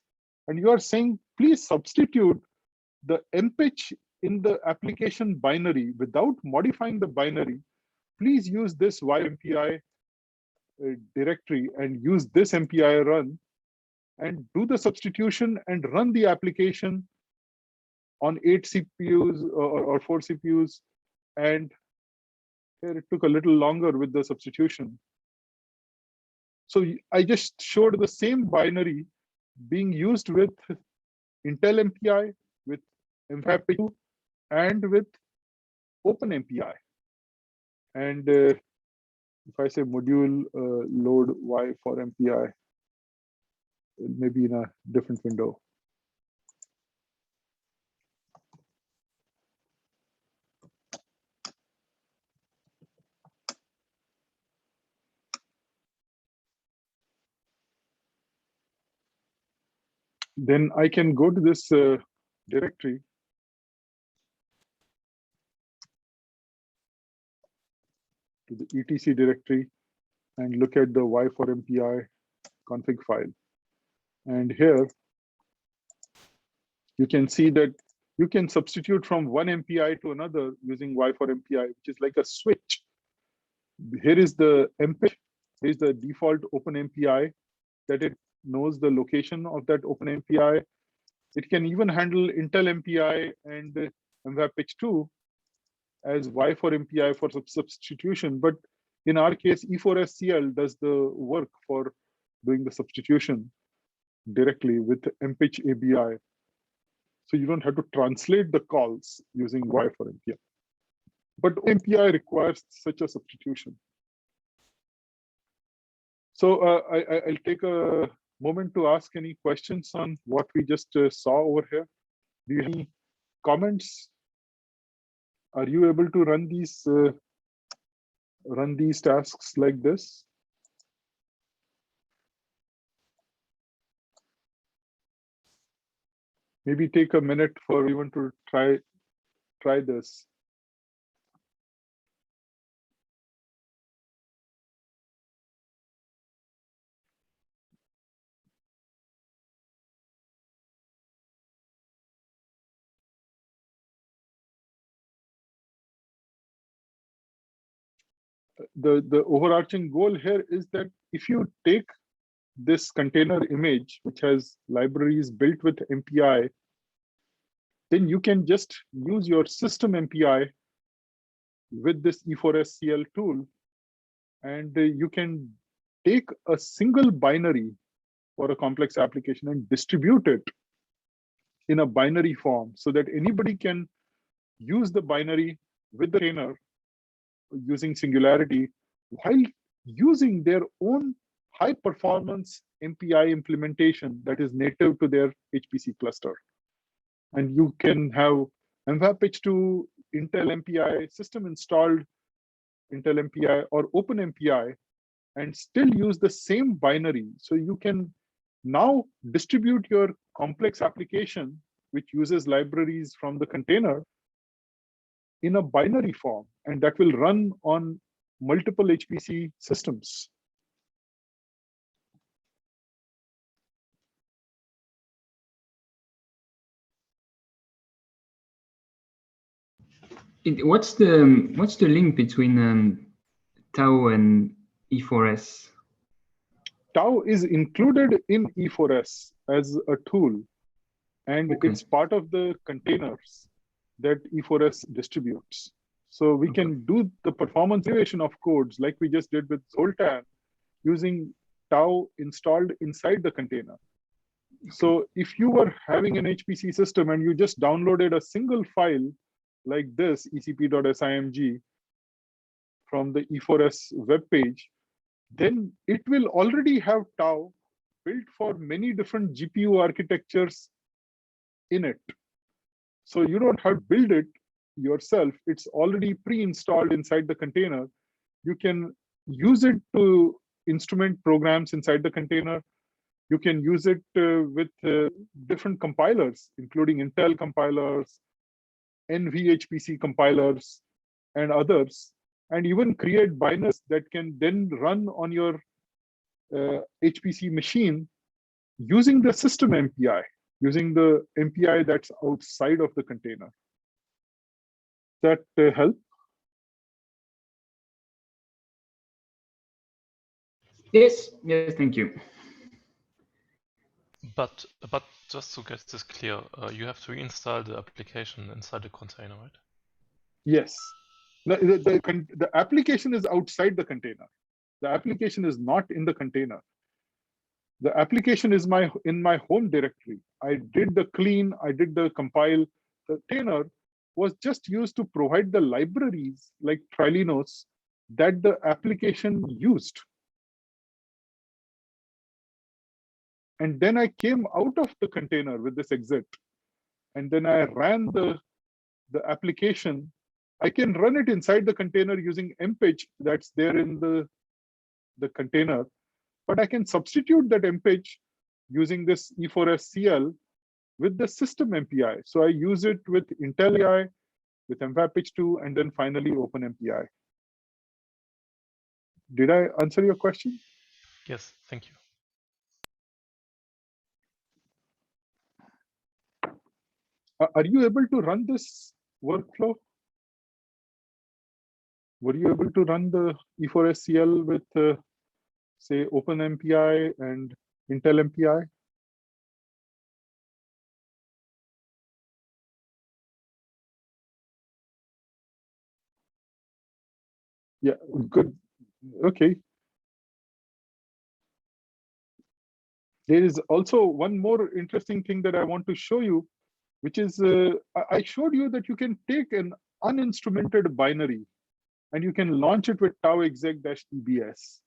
And you are saying, please substitute the mpatch in the application binary, without modifying the binary, please use this ympi directory and use this mpi run and do the substitution and run the application on 8 CPUs or 4 CPUs. And here it took a little longer with the substitution. So I just showed the same binary being used with Intel MPI, with MFAP2, and with OpenMPI. And if I say module load Y for MPI, maybe in a different window. Then I can go to this directory to the etc directory and look at the Y4MPI config file. And here you can see that you can substitute from one MPI to another using Y4MPI, which is like a switch. Here is the mpatch, here is the default OpenMPI that it knows the location of that OpenMPI. It can even handle Intel MPI and MFAP2 as Y4MPI for substitution. But in our case, E4SCL does the work for doing the substitution directly with mpatch ABI. So you don't have to translate the calls using Y4MPI. But MPI requires such a substitution. So I'll take a moment to ask any questions on what we just saw over here. Do you have any comments? Are you able to run these tasks like this? Maybe take a minute for everyone to try this. The overarching goal here is that if you take this container image, which has libraries built with MPI, then you can just use your system MPI with this E4SCL tool, and you can take a single binary for a complex application and distribute it in a binary form so that anybody can use the binary with the container using Singularity while using their own high performance MPI implementation that is native to their HPC cluster. And you can have MFAP2, Intel MPI, system installed Intel MPI or OpenMPI, and still use the same binary. So you can now distribute your complex application, which uses libraries from the container, in a binary form, and that will run on multiple HPC systems. What's the link between Tau and E4S? Tau is included in E4S as a tool, and it's part of the containers that E4S distributes. So we can do the performance evaluation of codes like we just did with Zoltan using Tau installed inside the container. So if you were having an HPC system and you just downloaded a single file like this, ecp.simg, from the E4S web page, then it will already have Tau built for many different GPU architectures in it. So you don't have to build it yourself. It's already pre-installed inside the container. You can use it to instrument programs inside the container. You can use it with different compilers, including Intel compilers, NVHPC compilers, and others, and even create binaries that can then run on your HPC machine using the system MPI. using the MPI that's outside of the container. That help? Yes, yes, thank you. But just to get this clear, you have to reinstall the application inside the container, right? Yes. The application is outside the container. The application is not in the container. The application is in my home directory. I did the clean, I did the compile. The container was just used to provide the libraries like Trilinos that the application used. And then I came out of the container with this exit. And then I ran the application. I can run it inside the container using mpage that's there in the container. But I can substitute that mpage using this E4SCL with the system MPI. So I use it with Intel AI, with MVAPage2, and then finally OpenMPI. Did I answer your question? Yes, thank you. Are you able to run this workflow? Were you able to run the E4SCL with, say, OpenMPI and Intel MPI? Yeah, good. Okay. There is also one more interesting thing that I want to show you, which is I showed you that you can take an uninstrumented binary and you can launch it with tau exec-ebs.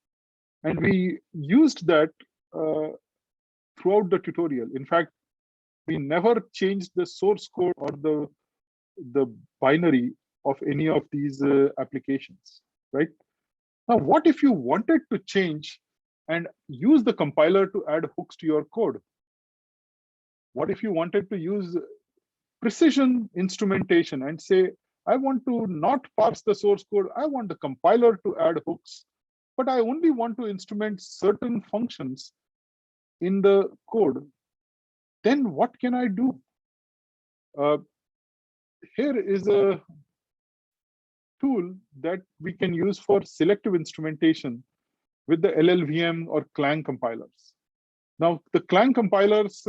And we used that throughout the tutorial. In fact, we never changed the source code or the binary of any of these applications, right? Now, what if you wanted to change and use the compiler to add hooks to your code? What if you wanted to use precision instrumentation and say, I want to not parse the source code, I want the compiler to add hooks, but I only want to instrument certain functions in the code, then what can I do? Here is a tool that we can use for selective instrumentation with the LLVM or Clang compilers. Now, the Clang compilers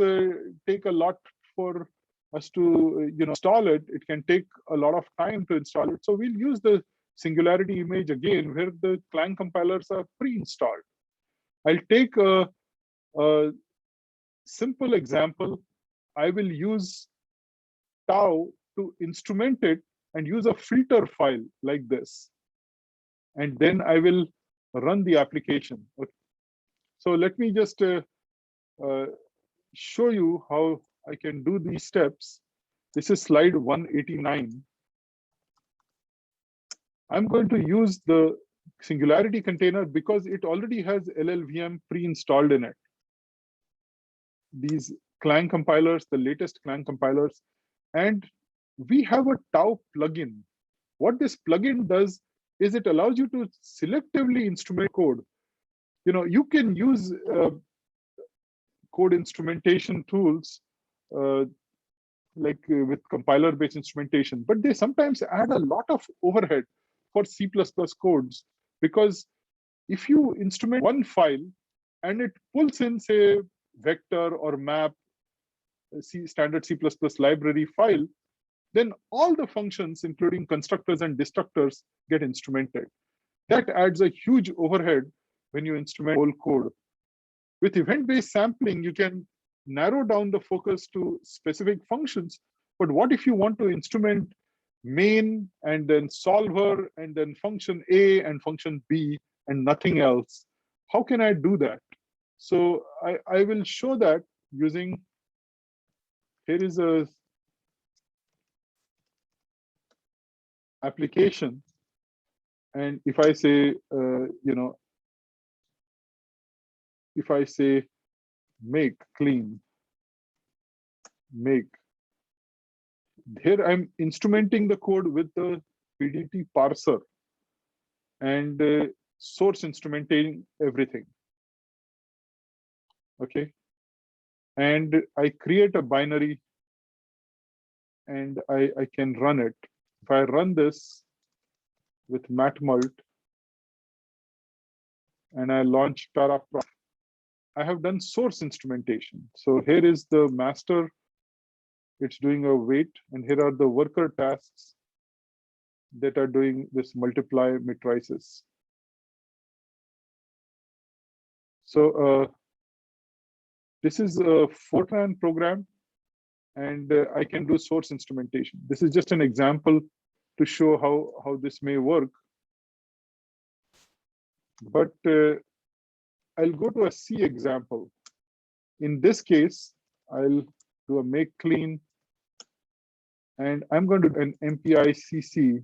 take a lot for us to install it. It can take a lot of time to install it. So we'll use the Singularity image again, where the Clang compilers are pre-installed. I'll take a simple example. I will use tau to instrument it and use a filter file like this. And then I will run the application. Okay. So let me just show you how I can do these steps. This is slide 189. I'm going to use the Singularity container because it already has LLVM pre-installed in it. These Clang compilers, the latest Clang compilers, and we have a tau plugin. What this plugin does is it allows you to selectively instrument code. You can use code instrumentation tools with compiler-based instrumentation, but they sometimes add a lot of overhead for C++ codes, because if you instrument one file and it pulls in, say, vector or map, standard C++ library file, then all the functions, including constructors and destructors, get instrumented. That adds a huge overhead when you instrument whole code. With event-based sampling, you can narrow down the focus to specific functions. But what if you want to instrument main and then solver and then function A and function B and nothing else? How can I do that? So I will show that using, here is a application. And if I say, if I say make clean, make, here I'm instrumenting the code with the PDT parser and source instrumenting everything. Okay. and I create a binary and I can run it. If I run this with matmult and I launch paraprof, I have done source instrumentation. So here is the master, it's doing a wait, and here are the worker tasks that are doing this multiply matrices. So this is a Fortran program, and I can do source instrumentation. This is just an example to show how this may work. But I'll go to a C example. In this case, I'll do a make clean, and I'm going to do an MPI CC.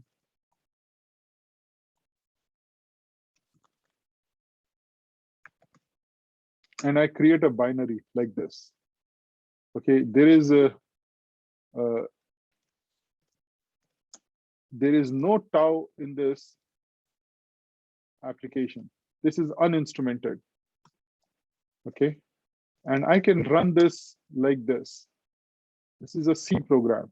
And I create a binary like this. Okay, there is no tau in this application. This is uninstrumented. Okay, and I can run this like this. This is a C program.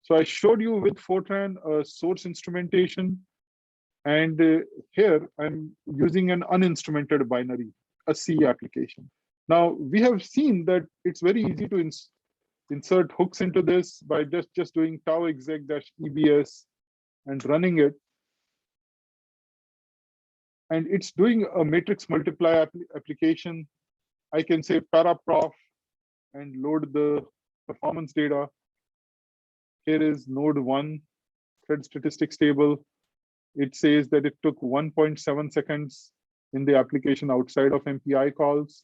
So I showed you with Fortran source instrumentation, and here I'm using an uninstrumented binary, a C application. Now we have seen that it's very easy to insert hooks into this by just doing tau exec-ebs and running it. And it's doing a matrix multiply application. I can say paraprof and load the performance data. Here is node 1 thread statistics table. It says that it took 1.7 seconds in the application outside of MPI calls.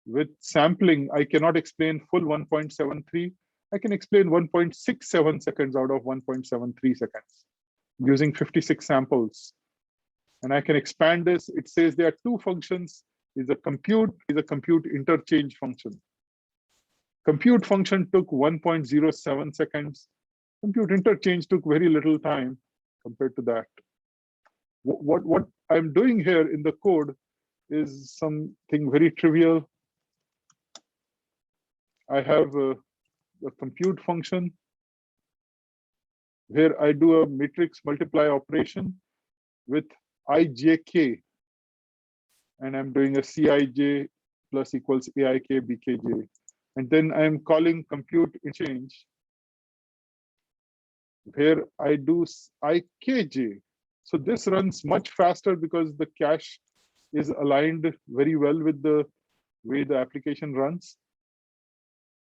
With sampling, I cannot explain full 1.73. I can explain 1.67 seconds out of 1.73 seconds using 56 samples. And I can expand this. It says there are two functions. Is a compute interchange function. Compute function took 1.07 seconds. Compute interchange took very little time compared to that. What I'm doing here in the code is something very trivial. I have a compute function where I do a matrix multiply operation with ijk, and I'm doing a cij plus equals aik bkj. And then I'm calling compute interchange where I do ikj. So this runs much faster because the cache is aligned very well with the way the application runs.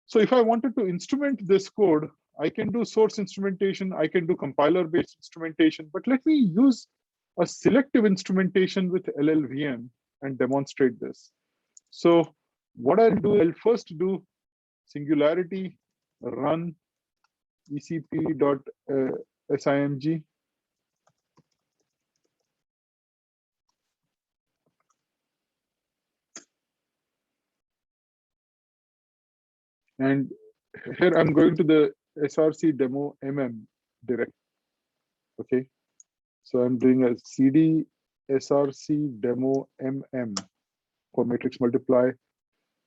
So if I wanted to instrument this code, I can do source instrumentation, I can do compiler-based instrumentation, but let me use a selective instrumentation with LLVM and demonstrate this. So what I'll do, I'll first do singularity run ecp.simg. And here I'm going to the src demo direct. Okay, so I'm doing a cd src demo for matrix multiply,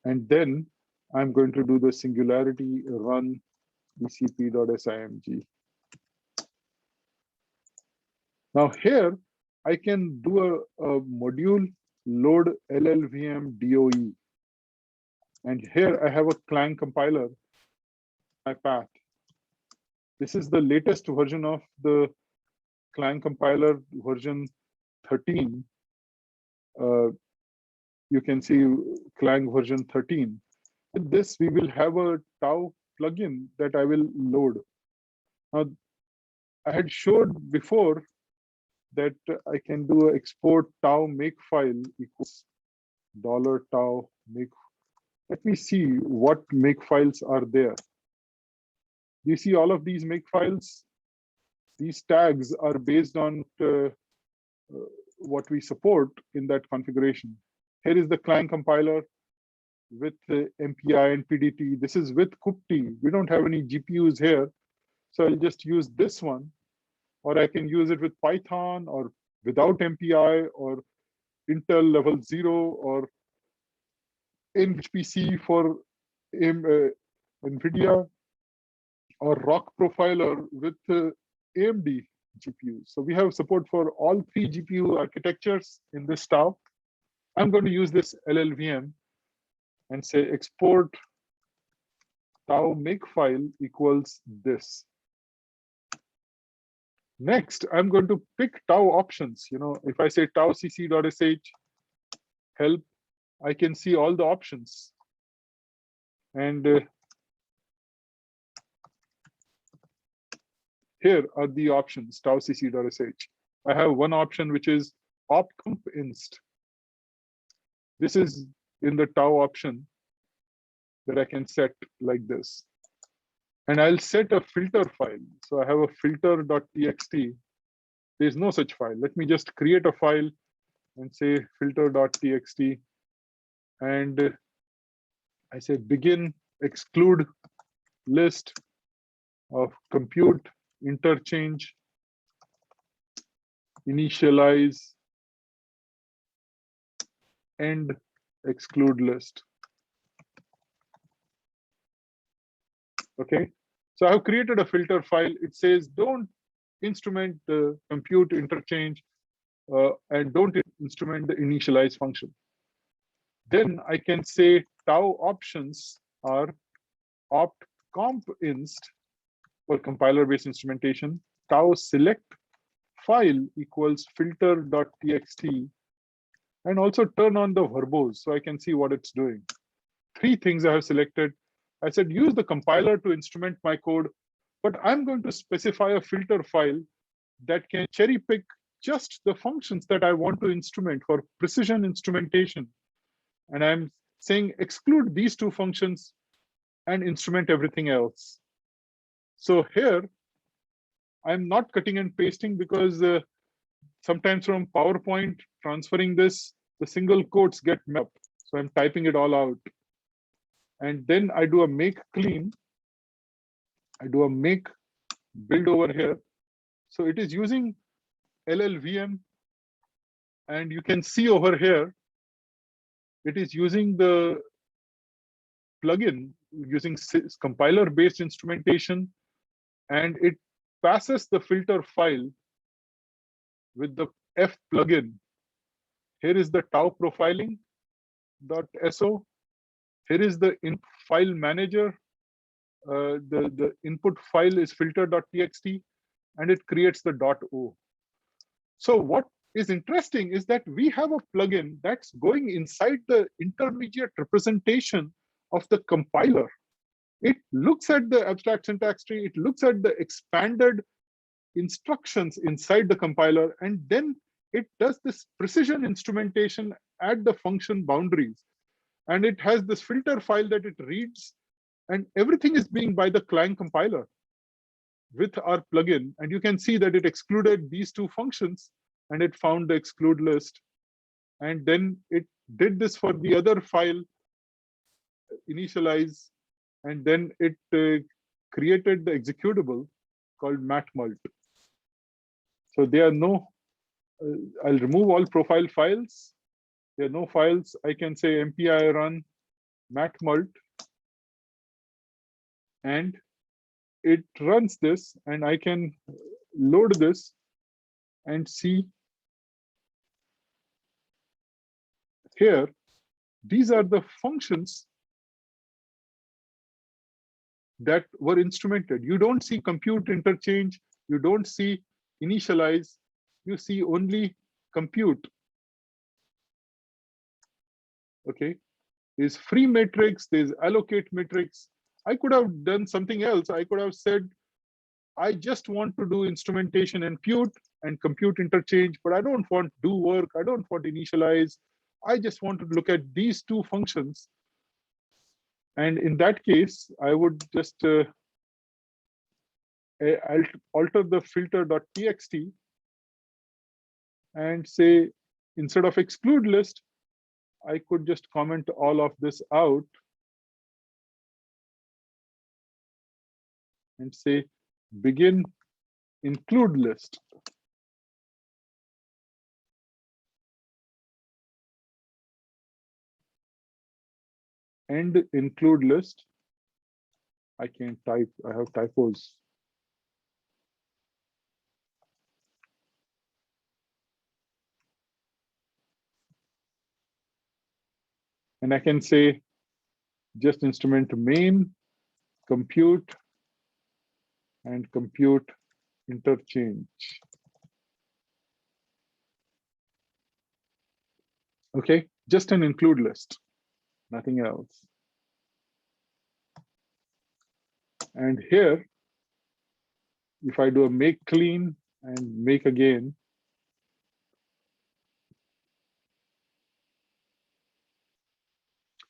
and then I'm going to do the singularity run ecp.simg. Now here I can do a module load LLVM DOE, and here I have a Clang compiler, my path. This is the latest version of the Clang compiler, version 13. You can see Clang version 13. With this, we will have a tau plugin that I will load. Now, I had showed before that I can do export tau makefile equals $tau make. Let me see what makefiles are there. You see all of these makefiles? These tags are based on what we support in that configuration. Here is the Clang compiler with MPI and PDT. This is with kubectl. We don't have any GPUs here, so I'll just use this one, or I can use it with Python or without MPI or Intel level 0 or in HPC for NVIDIA or ROC profiler with AMD GPUs. So we have support for all 3 GPU architectures in this tau. I'm going to use this LLVM and say export tau makefile equals this. Next, I'm going to pick tau options. If I say tau cc.sh help, I can see all the options. And here are the options, tau cc.sh. I have one option which is opcomp inst. This is in the tau option that I can set like this. And I'll set a filter file. So I have a filter.txt. There's no such file. Let me just create a file and say filter.txt. And I say begin exclude list of compute interchange initialize end exclude list. Okay, so I have created a filter file. It says don't instrument the compute interchange and don't instrument the initialize function. Then I can say tau options are opt comp inst for compiler based instrumentation, tau select file equals filter.txt, and also turn on the verbose so I can see what it's doing. 3 things I have selected. I said use the compiler to instrument my code, but I'm going to specify a filter file that can cherry pick just the functions that I want to instrument for precision instrumentation. And I'm saying exclude these 2 functions and instrument everything else. So here, I'm not cutting and pasting because sometimes from PowerPoint, transferring this, the single quotes get messed up. So I'm typing it all out. And then I do a make clean. I do a make build over here. So it is using LLVM. And you can see over here, it is using the plugin, using compiler-based instrumentation. And it passes the filter file with the F plugin. Here is the tau profiling.so. Here is the file manager. The input file is filter.txt, and it creates the .o. So what is interesting is that we have a plugin that's going inside the intermediate representation of the compiler. It looks at the abstract syntax tree, it looks at the expanded instructions inside the compiler, and then it does this precision instrumentation at the function boundaries. And it has this filter file that it reads, and everything is being by the Clang compiler with our plugin. And you can see that it excluded these 2 functions and it found the exclude list. And then it did this for the other file, initialize, and then it created the executable called matmult. So there are no, I'll remove all profile files. There are no files. I can say mpi run matmult, and it runs this, and I can load this and see here, these are the functions that were instrumented. You don't see compute interchange, you don't see initialize, you see only compute. Okay, there's free matrix, there's allocate matrix. I could have done something else. I could have said, I just want to do instrumentation and compute interchange, but I don't want do work, I don't want initialize. I just want to look at these 2 functions. And in that case, I would just alter the filter.txt and say, instead of exclude list, I could just comment all of this out and say begin include list. end include list. I can't type, I have typos. And I can say just instrument main, compute, and compute interchange. Okay, just an include list, nothing else. And here, if I do a make clean and make again,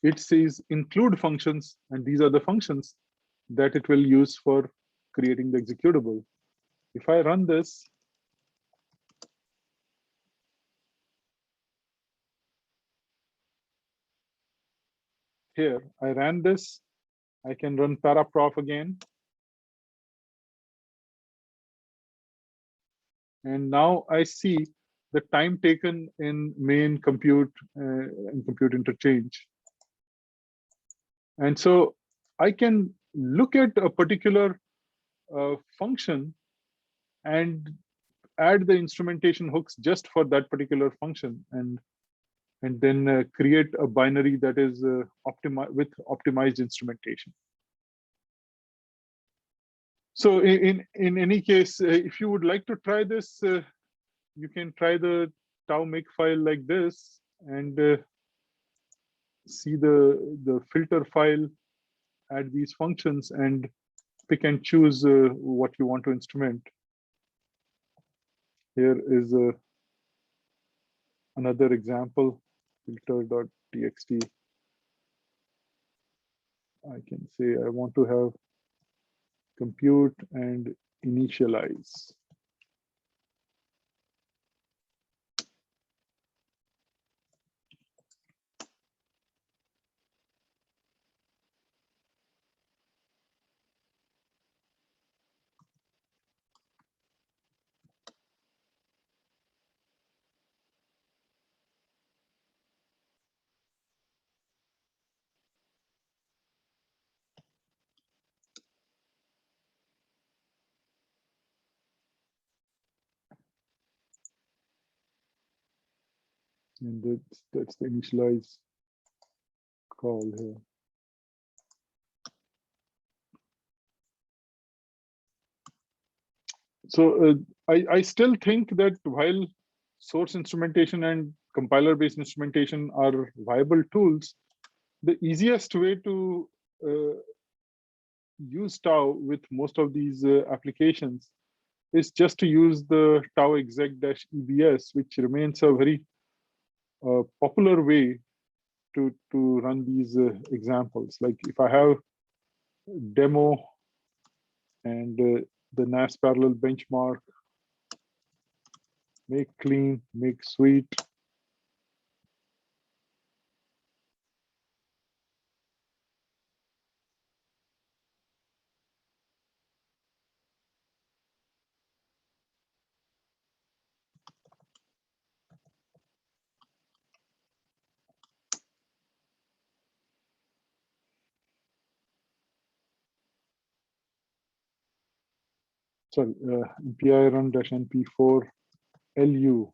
it says include functions, and these are the functions that it will use for creating the executable. If I run this, here, I ran this, I can run paraprof again. And now I see the time taken in main compute and compute interchange. And so I can look at a particular function and add the instrumentation hooks just for that particular function, and then create a binary that is with optimized instrumentation. So in any case, if you would like to try this, you can try the tau makefile like this and see the filter file, add these functions, and pick and choose what you want to instrument. Here is another example, filter.txt. I can say I want to have compute and initialize. And that's the initialize call here. So I still think that while source instrumentation and compiler-based instrumentation are viable tools, the easiest way to use tau with most of these applications is just to use the tau exec-ebs, which remains a very popular way to run these examples. Like if I have demo and the NAS parallel benchmark, make clean, make sweet. Sorry, npi run-np4 lu.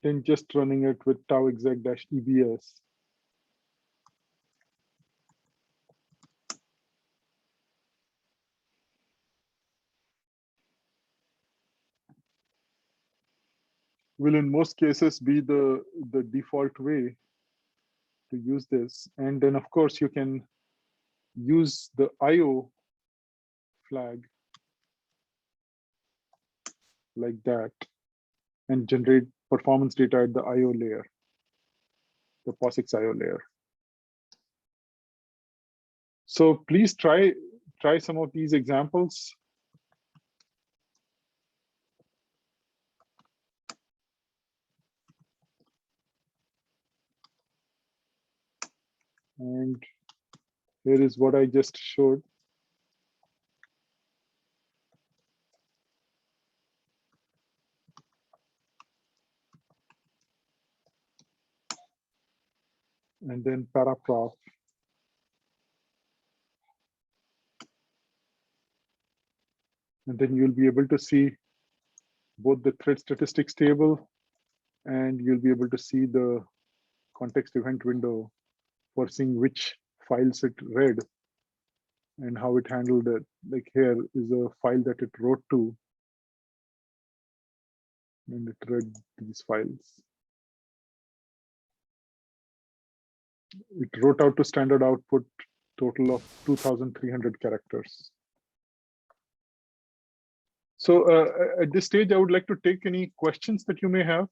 Then just running it with tau exec-ebs. Will in most cases be the default way to use this. And then of course you can use the IO flag like that and generate performance data at the IO layer, the POSIX IO layer. So please try some of these examples. And here is what I just showed. And then paragraph. And then you'll be able to see both the thread statistics table, and you'll be able to see the context event window for seeing which files it read and how it handled it. Like here is a file that it wrote to, and it read these files. It wrote out to standard output total of 2,300 characters. So at this stage, I would like to take any questions that you may have.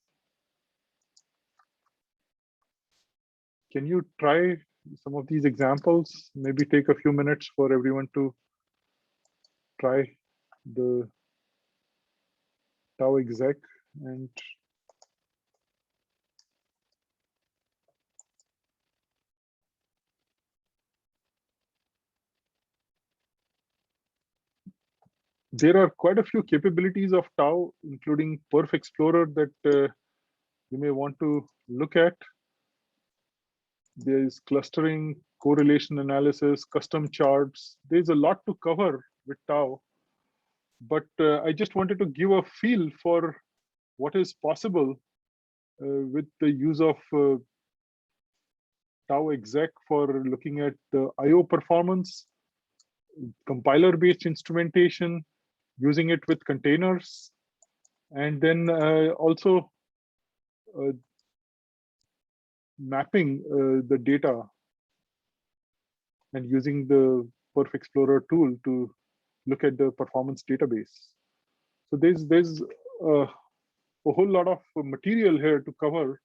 Can you try some of these examples? Maybe take a few minutes for everyone to try the Tau exec and there are quite a few capabilities of Tau, including Perf Explorer, that you may want to look at. There is clustering, correlation analysis, custom charts. There's a lot to cover with Tau. But I just wanted to give a feel for what is possible with the use of Tau exec for looking at the I/O performance, compiler-based instrumentation, using it with containers, and then also mapping the data and using the Perf Explorer tool to look at the performance database. So there's a whole lot of material here to cover,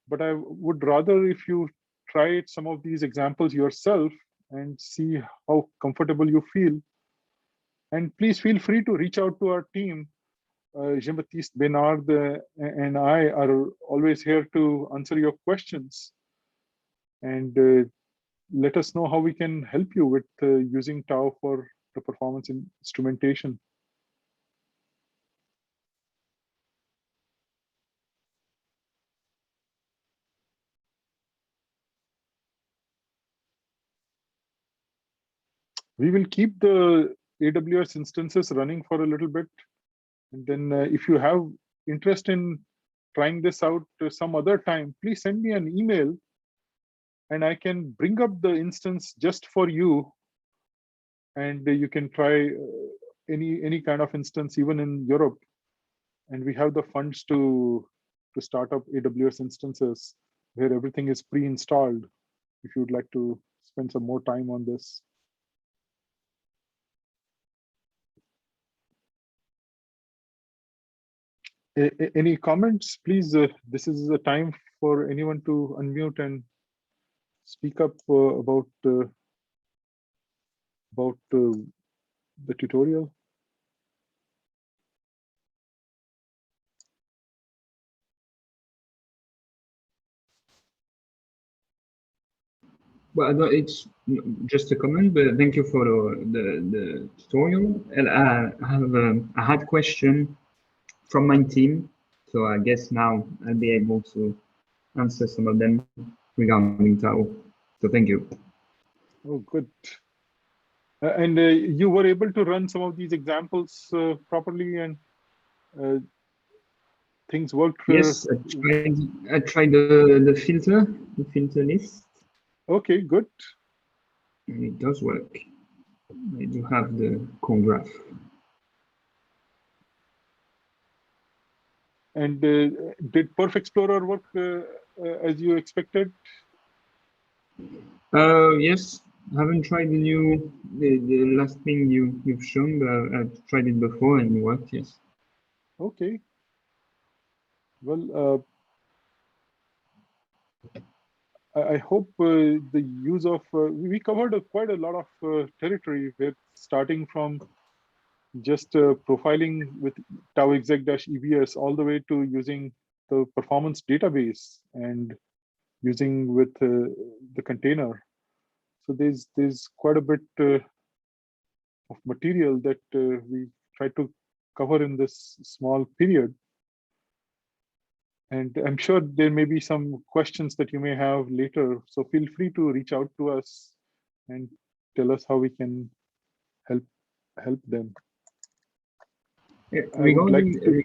but I would rather if you try some of these examples yourself and see how comfortable you feel. And please feel free to reach out to our team. Jean-Baptiste Bénard and I are always here to answer your questions. And let us know how we can help you with using Tau for the performance instrumentation. We will keep the AWS instances running for a little bit. And then if you have interest in trying this out some other time, please send me an email and I can bring up the instance just for you. And you can try any kind of instance, even in Europe. And we have the funds to start up AWS instances where everything is pre-installed if you'd like to spend some more time on this. Any comments, please? This is a time for anyone to unmute and speak up about the tutorial. Well, no, it's just a comment, but thank you for the tutorial. And I had a question from my team, so I guess now I'll be able to answer some of them regarding Tau. So thank you. Oh, good. And you were able to run some of these examples properly, and things worked. Yes, I tried the filter list. Okay, good. And it does work. I do have the cone graph. And did Perf Explorer work as you expected? Yes, I haven't tried the last thing you've shown, but I've tried it before and it worked, yes. Okay. Well, I hope the use of, we covered quite a lot of territory with starting from just profiling with Tau exec-EBS all the way to using the performance database and using with the container. So there's quite a bit of material that we try to cover in this small period. And I'm sure there may be some questions that you may have later. So feel free to reach out to us and tell us how we can help them. I would like to,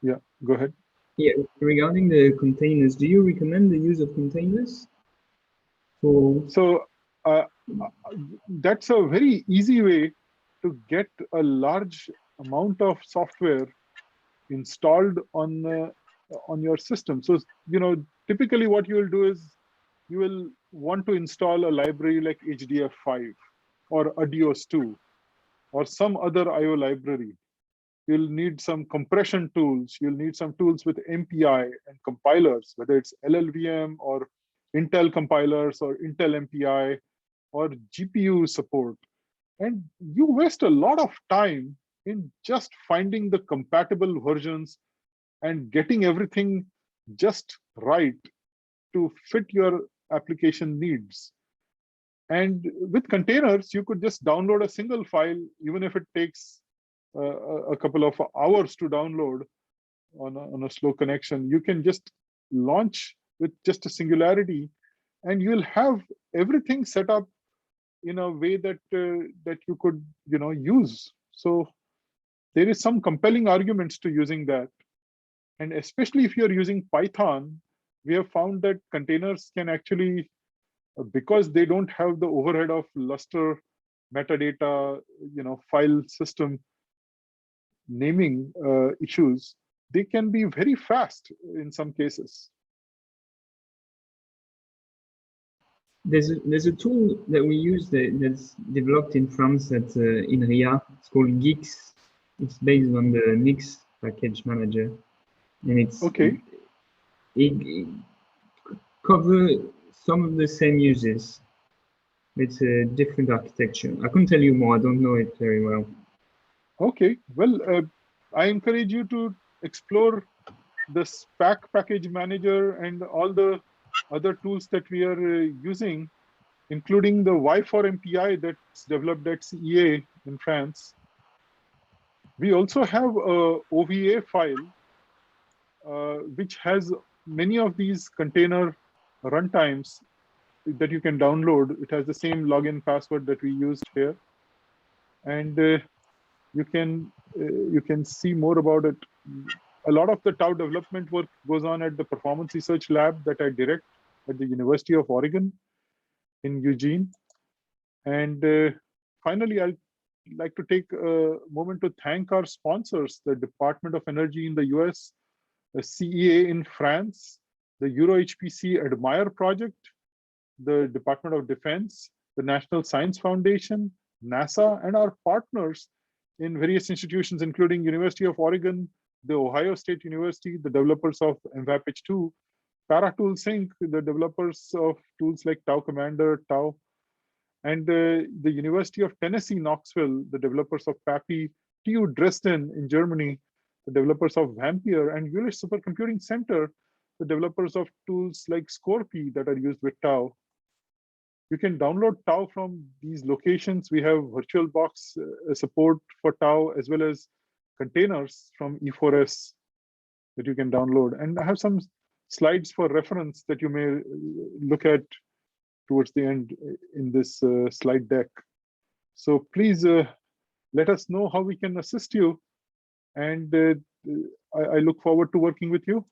yeah, go ahead. Yeah, regarding the containers, do you recommend the use of containers? So that's a very easy way to get a large amount of software installed on your system. So, you know, typically what you will do is you will want to install a library like HDF5 or ADIOS2 or some other IO library. You'll need some compression tools. You'll need some tools with MPI and compilers, whether it's LLVM or Intel compilers or Intel MPI or GPU support. And you waste a lot of time in just finding the compatible versions and getting everything just right to fit your application needs. And with containers, you could just download a single file, even if it takes a couple of hours to download on a slow connection. You can just launch with just a singularity, and you'll have everything set up in a way that that you could, you know, use. So there is some compelling arguments to using that. And especially if you're using Python, we have found that containers can actually, because they don't have the overhead of Lustre metadata, you know, file system naming issues, they can be very fast in some cases. There's a tool that we use that's developed in France at INRIA. It's called Geeks. It's based on the Nix package manager, and it's okay. It covers some of the same uses. It's a different architecture. I couldn't tell you more. I don't know it very well. Okay, well, I encourage you to explore the SPAC package manager and all the other tools that we are using, including the Y4MPI that's developed at CEA in France. We also have a OVA file, which has many of these container runtimes that you can download. It has the same login password that we used here. And you can see more about it. A lot of the Tau development work goes on at the Performance Research Lab that I direct at the University of Oregon in Eugene. And finally, I'd like to take a moment to thank our sponsors, the Department of Energy in the US, the CEA in France, the EuroHPC Admire project, the Department of Defense, the National Science Foundation, NASA, and our partners in various institutions, including University of Oregon, the Ohio State University, the developers of MVAP-H2, Paratool Sync, the developers of tools like Tau Commander, Tau, and the University of Tennessee, Knoxville, the developers of PAPI, TU Dresden in Germany, the developers of Vampire, and Jülich Supercomputing Center, the developers of tools like Scorpy that are used with Tau. You can download Tau from these locations. We have VirtualBox support for Tau, as well as containers from E4S that you can download. And I have some slides for reference that you may look at towards the end in this slide deck. So please let us know how we can assist you. And I look forward to working with you.